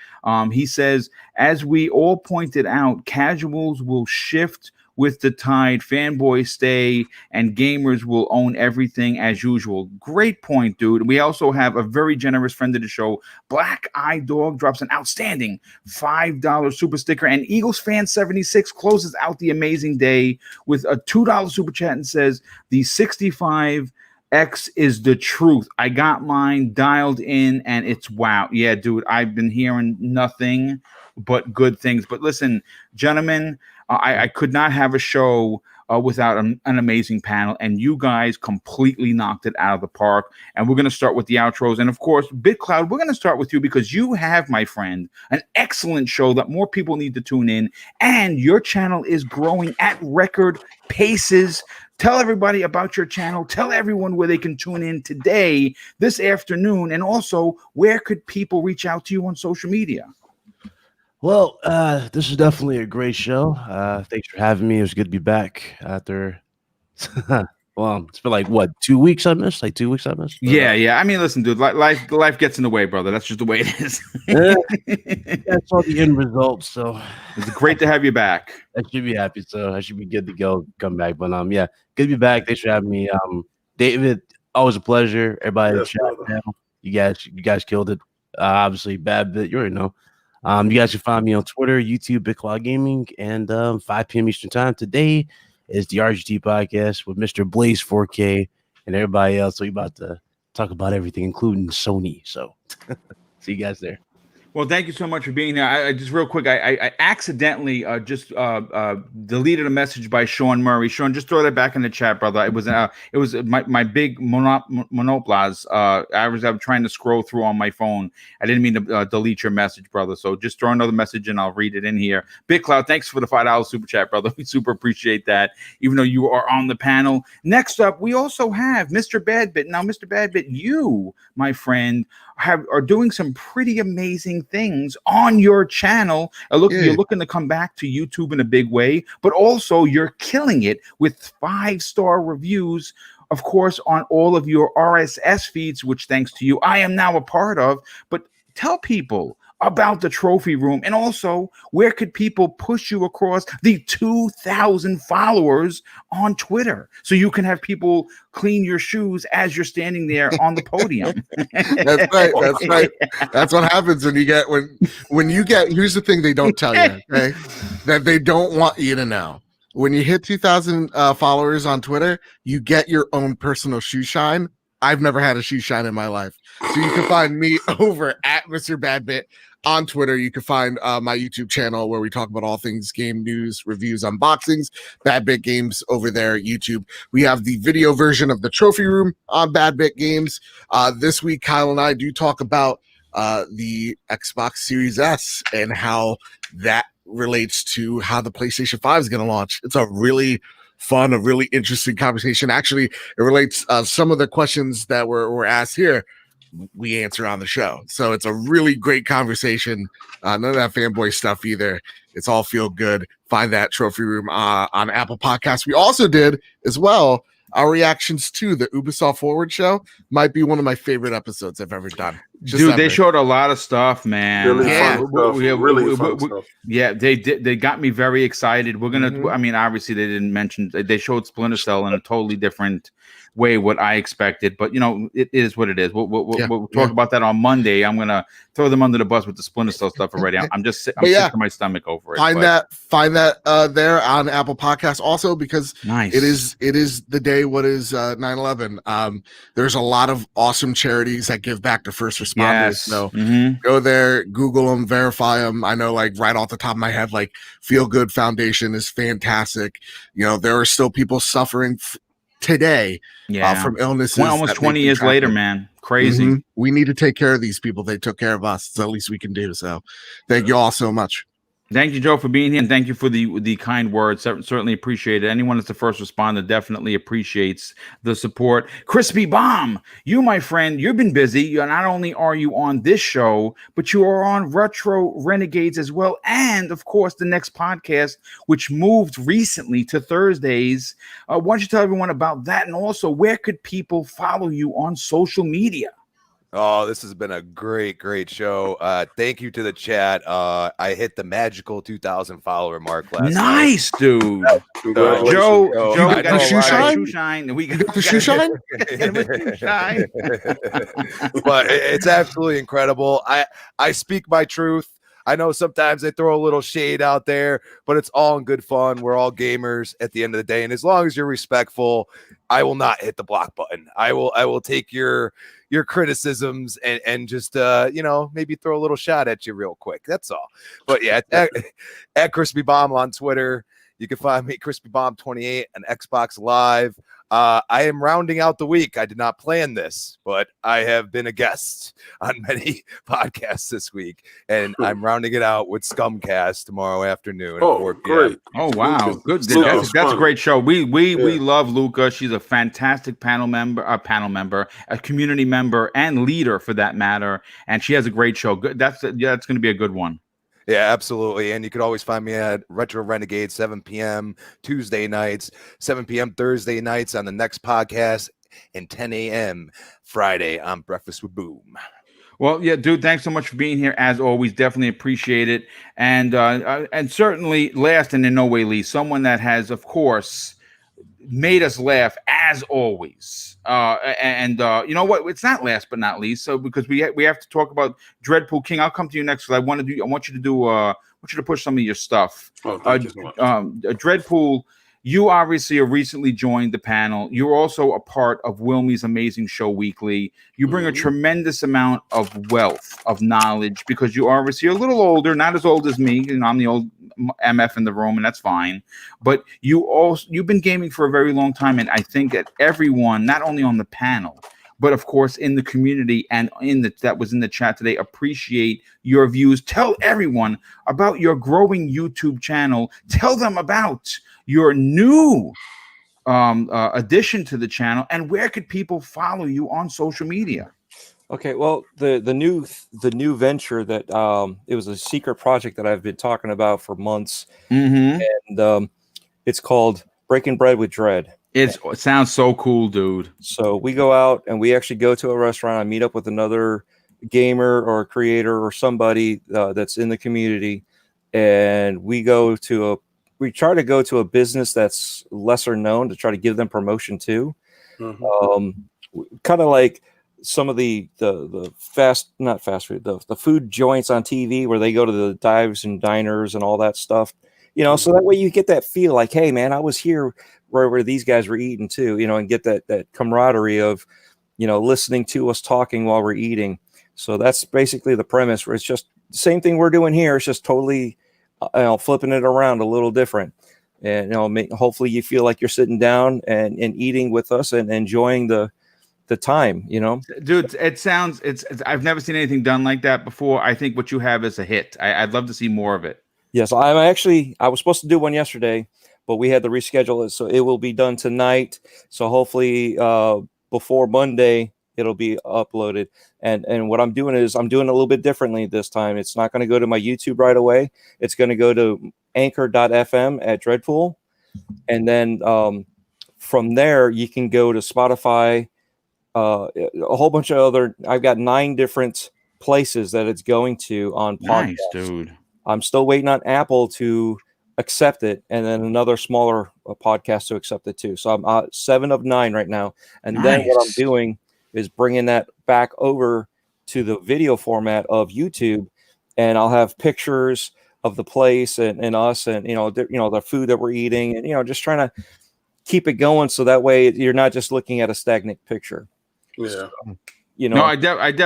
He says, as we all pointed out, casuals will shift with the tide, fanboys stay, and gamers will own everything as usual. Great point, dude. We also have a very generous friend of the show, Black Eye Dog, drops an outstanding $5 super sticker, and Eagles fan 76 closes out the amazing day with a $2 super chat and says, the 65 X is the truth. I got mine dialed in and it's wow. Yeah, dude, I've been hearing nothing but good things. But listen, gentlemen, I could not have a show without an amazing panel, and you guys completely knocked it out of the park. And we're going to start with the outros. And of course, BitCloud, we're going to start with you because you have, my friend, an excellent show that more people need to tune in, and your channel is growing at record paces. Tell everybody about your channel. Tell everyone where they can tune in today, this afternoon, and also where could people reach out to you on social media? Well, this is definitely a great show. Thanks for having me. It was good to be back after. Well, it's been like what, 2 weeks I missed? Like 2 weeks I missed. Yeah. I mean, listen, dude, life gets in the way, brother. That's just the way it is. That's all the end results. So it's great to have you back. I should be happy. So I should be good to go, come back. But yeah, good to be back. Thanks for having me. David, always a pleasure. Everybody, Yes, chat now. You guys killed it. Obviously, Bad Bit, you already know. You guys can find me on Twitter, YouTube, BitCloud Gaming, and 5 p.m. Eastern Time. Today is the RGT podcast with Mr. Blaze 4K and everybody else. So we're about to talk about everything, including Sony. So see you guys there. Well, thank you so much for being here. I just real quick, I accidentally just deleted a message by Sean Murray. Sean, just throw that back in the chat, brother. It was my big monoplas. I was trying to scroll through on my phone. I didn't mean to delete your message, brother. So just throw another message and I'll read it in here. BitCloud, thanks for the $5 super chat, brother. We super appreciate that, even though you are on the panel. Next up, we also have Mr. Badbit. Now, Mr. Badbit, you, my friend, are doing some pretty amazing things on your channel. You're looking to come back to YouTube in a big way, but also you're killing it with 5-star reviews, of course, on all of your RSS feeds, which thanks to you, I am now a part of. But tell people about the trophy room, and also where could people push you across the 2,000 followers on Twitter so you can have people clean your shoes as you're standing there on the podium. That's right. That's what happens when you get here's the thing they don't tell you, okay? That they don't want you to know. When you hit 2,000 followers on Twitter, you get your own personal shoe shine. I've never had a shoe shine in my life. So you can find me over at Mr. Badbit on Twitter. You can find my YouTube channel where we talk about all things game news, reviews, unboxings, Badbit Games over there, YouTube. We have the video version of the trophy room on Badbit Games. This week, Kyle and I do talk about the Xbox Series S and how that relates to how the PlayStation 5 is going to launch. It's a really fun, a really interesting conversation. Actually, it relates some of the questions that were asked here we answer on the show. So it's a really great conversation. None of that fanboy stuff either. It's all feel good. Find that trophy room on Apple Podcasts. We also did as well our reactions to the Ubisoft Forward show. Might be one of my favorite episodes I've ever done. Dude, they showed a lot of stuff, man. Really fun stuff. Really fun stuff. Yeah, they did. They got me very excited. We're gonna. I mean, obviously, they didn't mention. They showed Splinter Cell in a totally different way what I expected, but it is what it is. We'll talk about that on Monday. I'm gonna throw them under the bus with the Splinter Cell stuff already. I'm sick to my stomach over it. Find that there on Apple Podcasts also, because nice. It is the day. What is 9/11? There's a lot of awesome charities that give back to first responders. Yes. So go there, Google them, verify them. I know, like right off the top of my head, like Feel Good Foundation is fantastic. There are still people suffering today from illnesses. Almost 20 years later, man. Crazy. We need to take care of these people. They took care of us. It's the least we can do. So thank you all so much. Thank you, Joe, for being here, and thank you for the kind words. Certainly appreciate it. Anyone that's the first responder definitely appreciates the support. Crispy Bomb, you, my friend, you've been busy. Not only are you on this show, but you are on Retro Renegades as well, and of course the next podcast, which moved recently to Thursdays. Why don't you tell everyone about that, and also where could people follow you on social media? Oh, this has been a great show. Thank you to the chat. I hit the magical 2,000 follower mark last Nice, dude. Congratulations, Joe, yo. we I got know, the shoe right? shine? shoe shine. We got the shoe shine? Shoe shine. But it's absolutely incredible. I speak my truth. I know sometimes they throw a little shade out there, but it's all in good fun. We're all gamers at the end of the day, and as long as you're respectful, I will not hit the block button. I will take your criticisms and just maybe throw a little shot at you real quick. That's all. But yeah, at Crispy Bomb on Twitter. You can find me Crispy Bomb 28 on Xbox Live. I am rounding out the week. I did not plan this, but I have been a guest on many podcasts this week, and I'm rounding it out with Scumcast tomorrow afternoon. At 4 p.m. Great. Oh wow, good. Lucas, That's a great show. We Yeah. love Luca. She's a fantastic panel member, a community member, and leader for that matter. And she has a great show. Good. That's going to be a good one. Yeah, absolutely. And you could always find me at Retro Renegade 7 p.m. Tuesday nights, 7 p.m. Thursday nights on the next podcast, and 10 a.m. Friday on Breakfast with Boom. Well, yeah, dude, thanks so much for being here. As always, definitely appreciate it. And certainly last and in no way least, someone that has, of course, made us laugh as always. You know what? It's not last but not least. So because we have to talk about Dreadpool King. I'll come to you next because I want you to push some of your stuff. Oh, thank you so much. Dreadpool, you obviously have recently joined the panel. You're also a part of Wilmie's Amazing Show Weekly. You bring a tremendous amount of wealth of knowledge because you are obviously a little older, not as old as me. You know, I'm the old MF in the room, and that's fine. But you've been gaming for a very long time, and I think that everyone, not only on the panel, but of course in the community and that was in the chat today, appreciate your views. Tell everyone about your growing YouTube channel. Tell them about your new addition to the channel, and where could people follow you on social media? Okay, well, the new venture that it was a secret project that I've been talking about for months, and it's called Breaking Bread with Dread. It sounds so cool, dude. So we go out and we actually go to a restaurant. I meet up with another gamer or a creator or somebody that's in the community, and we try to go to a business that's lesser known to try to give them promotion too. Kind of like some of the food joints on TV where they go to the dives and diners and all that stuff, so that way you get that feel like, hey man, I was here where these guys were eating too, and get that camaraderie of, listening to us talking while we're eating. So that's basically the premise, where it's just the same thing we're doing here. It's just totally flipping it around a little different, and hopefully you feel like you're sitting down and eating with us and enjoying the time. Dude, I've never seen anything done like that before. I think what you have is a hit. I'd love to see more of it. Yes, I was supposed to do one yesterday, but we had to reschedule it, so it will be done tonight. So hopefully before Monday it'll be uploaded. And what I'm doing is I'm doing a little bit differently this time. It's not going to go to my YouTube right away. It's going to go to anchor.fm at Dreadpool. And then from there, you can go to Spotify, a whole bunch of other. I've got 9 different places that it's going to on podcasts. Nice, dude. I'm still waiting on Apple to accept it, and then another smaller podcast to accept it too. So I'm 7 of 9 right now. And then what I'm doing is bringing that back over to the video format of YouTube, and I'll have pictures of the place and us, and the food that we're eating, and just trying to keep it going so that way you're not just looking at a stagnant picture. Yeah. So, No,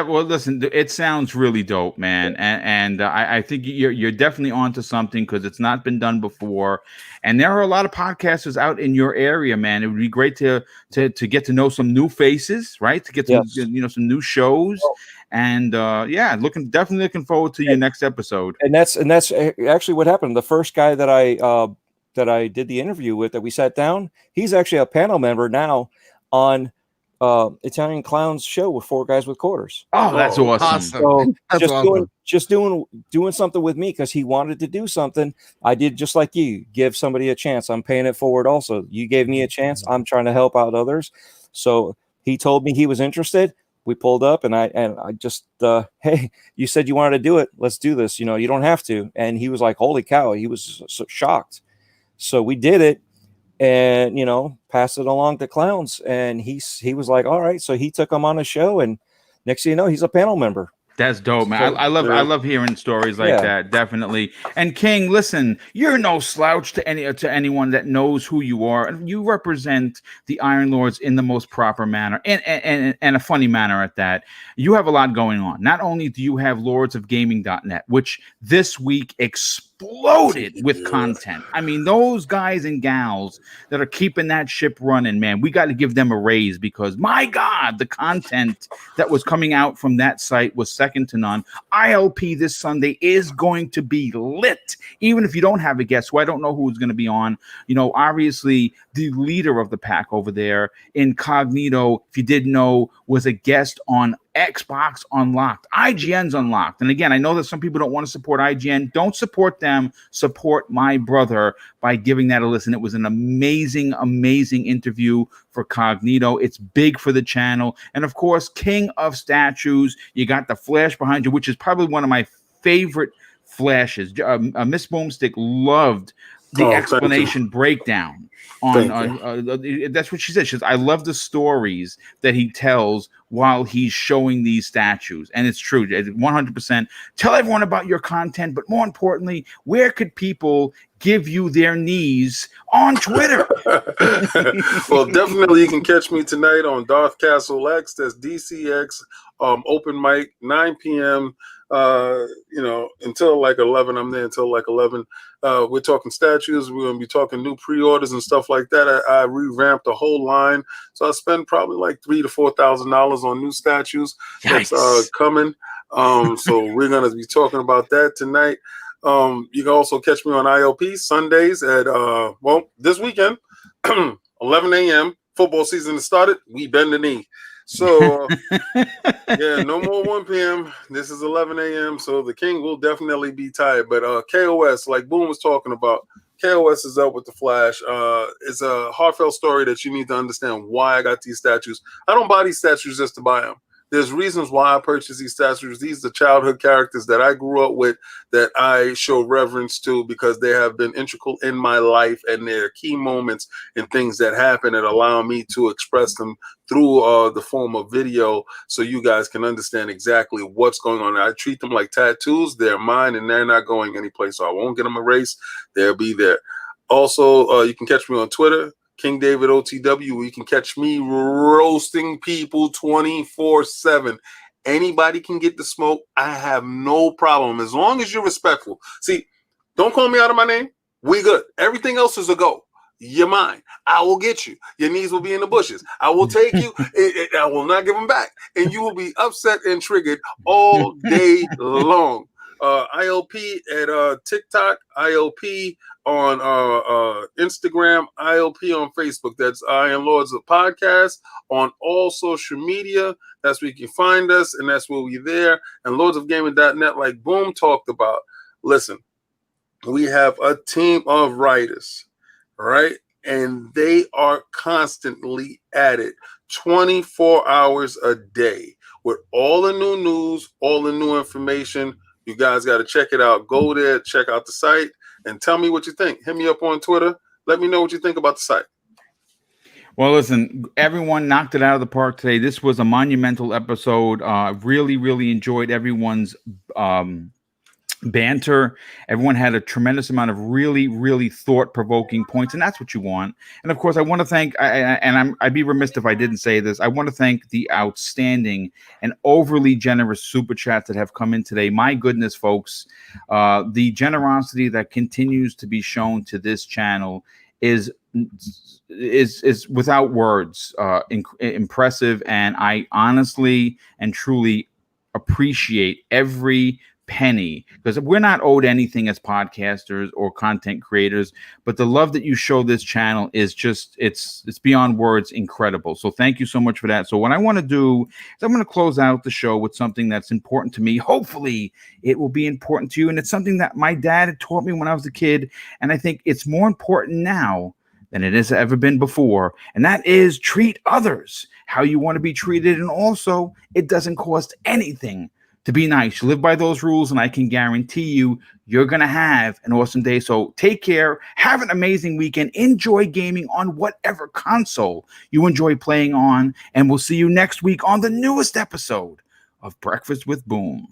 well, listen, it sounds really dope, man, and I think you're definitely onto something because it's not been done before, and there are a lot of podcasters out in your area, man. It would be great to get to know some new faces, right? To get to some new shows, And definitely looking forward to your next episode. And that's actually what happened. The first guy that I did the interview with, that we sat down, he's actually a panel member now on Italian Clown's show with Four Guys with Quarters. Oh, that's awesome. So That's awesome. just doing something with me because he wanted to do something. I did just like you, give somebody a chance. I'm paying it forward. Also, you gave me a chance. I'm trying to help out others. So he told me he was interested. We pulled up, and I just hey, you said you wanted to do it. Let's do this. You know, you don't have to. And he was like, holy cow, he was so shocked. So we did it, and passed it along to Clowns, and he was like, all right. So he took him on a show, and next thing you know, he's a panel member. That's dope, man. I love hearing stories like that. Definitely. And King, listen, you're no slouch to anyone that knows who you are, and you represent the Iron Lords in the most proper manner and a funny manner at that. You have a lot going on. Not only do you have lordsofgaming.net, which this week exploded with content. I mean, those guys and gals that are keeping that ship running, man, we got to give them a raise, because my God, the content that was coming out from that site was second to none. ILP this Sunday is going to be lit, even if you don't have a guest who I don't know who's going to be on. Obviously the leader of the pack over there, Incognito, if you didn't know, was a guest on Xbox Unlocked. IGN's Unlocked. And again, I know that some people don't want to support IGN. Don't support them. Support my brother by giving that a listen. It was an amazing, amazing interview for Cognito. It's big for the channel. And of course, King of Statues. You got the flash behind you, which is probably one of my favorite flashes. Miss Boomstick loved the explanation breakdown on that's what she said. She says, I love the stories that he tells while he's showing these statues. And it's true, 100%. Tell everyone about your content, but more importantly, where could people give you their knees on Twitter? Well, definitely you can catch me tonight on Darth Castle X. That's DCX open mic, 9 p.m. Until like 11. I'm there until like 11. We're talking statues. We're gonna be talking new pre-orders and stuff like that. I revamped the whole line, so I spend probably like $3,000 to $4,000 on new statues. Yikes. That's coming. So we're gonna be talking about that tonight. You can also catch me on ILP Sundays at this weekend, 11 a.m. Football season has started. We bend the knee. So, no more 1 p.m. This is 11 a.m. So the King will definitely be tired. But KOS, like Boom was talking about, KOS is up with the Flash. It's a heartfelt story that you need to understand why I got these statues. I don't buy these statues just to buy them. There's reasons why I purchased these statues. These are childhood characters that I grew up with, that I show reverence to, because they have been integral in my life, and they're key moments and things that happen that allow me to express them through the form of video, so you guys can understand exactly what's going on. I treat them like tattoos. They're mine, and they're not going anyplace, so I won't get them erased. They'll be there. Also, you can catch me on Twitter, King David OTW. You can catch me roasting people 24/7. Anybody can get the smoke. I have no problem, as long as you're respectful. See, don't call me out of my name. We good. Everything else is a go. You're mine. I will get you. Your knees will be in the bushes. I will take you. I will not give them back. And you will be upset and triggered all day long. ILP at TikTok, ILP on Instagram, ILP on Facebook. That's Iron Lords of Podcast on all social media. That's where you can find us, and that's where we're there. And lordsofgaming.net, like Boom talked about. Listen, we have a team of writers, right? And they are constantly at it 24 hours a day with all the new news, all the new information. You guys got to check it out. Go there, check out the site, and tell me what you think. Hit me up on Twitter. Let me know what you think about the site. Well, listen, everyone knocked it out of the park today. This was a monumental episode. Really, really enjoyed everyone's banter. Everyone had a tremendous amount of really, really thought-provoking points, and that's what you want. And of course, I want to thank, I'd be remiss if I didn't say this, I want to thank the outstanding and overly generous super chats that have come in today. My goodness, folks, the generosity that continues to be shown to this channel is without words, impressive, and I honestly and truly appreciate every penny, because we're not owed anything as podcasters or content creators, but the love that you show this channel is just, it's beyond words, incredible. So thank you so much for that. So what I want to do is I'm going to close out the show with something that's important to me. Hopefully it will be important to you. And it's something that my dad had taught me when I was a kid, and I think it's more important now than it has ever been before, and that is treat others how you want to be treated. And also, it doesn't cost anything to be nice. You live by those rules, and I can guarantee you, you're going to have an awesome day. So take care. Have an amazing weekend. Enjoy gaming on whatever console you enjoy playing on, and we'll see you next week on the newest episode of Breakfast with Boom.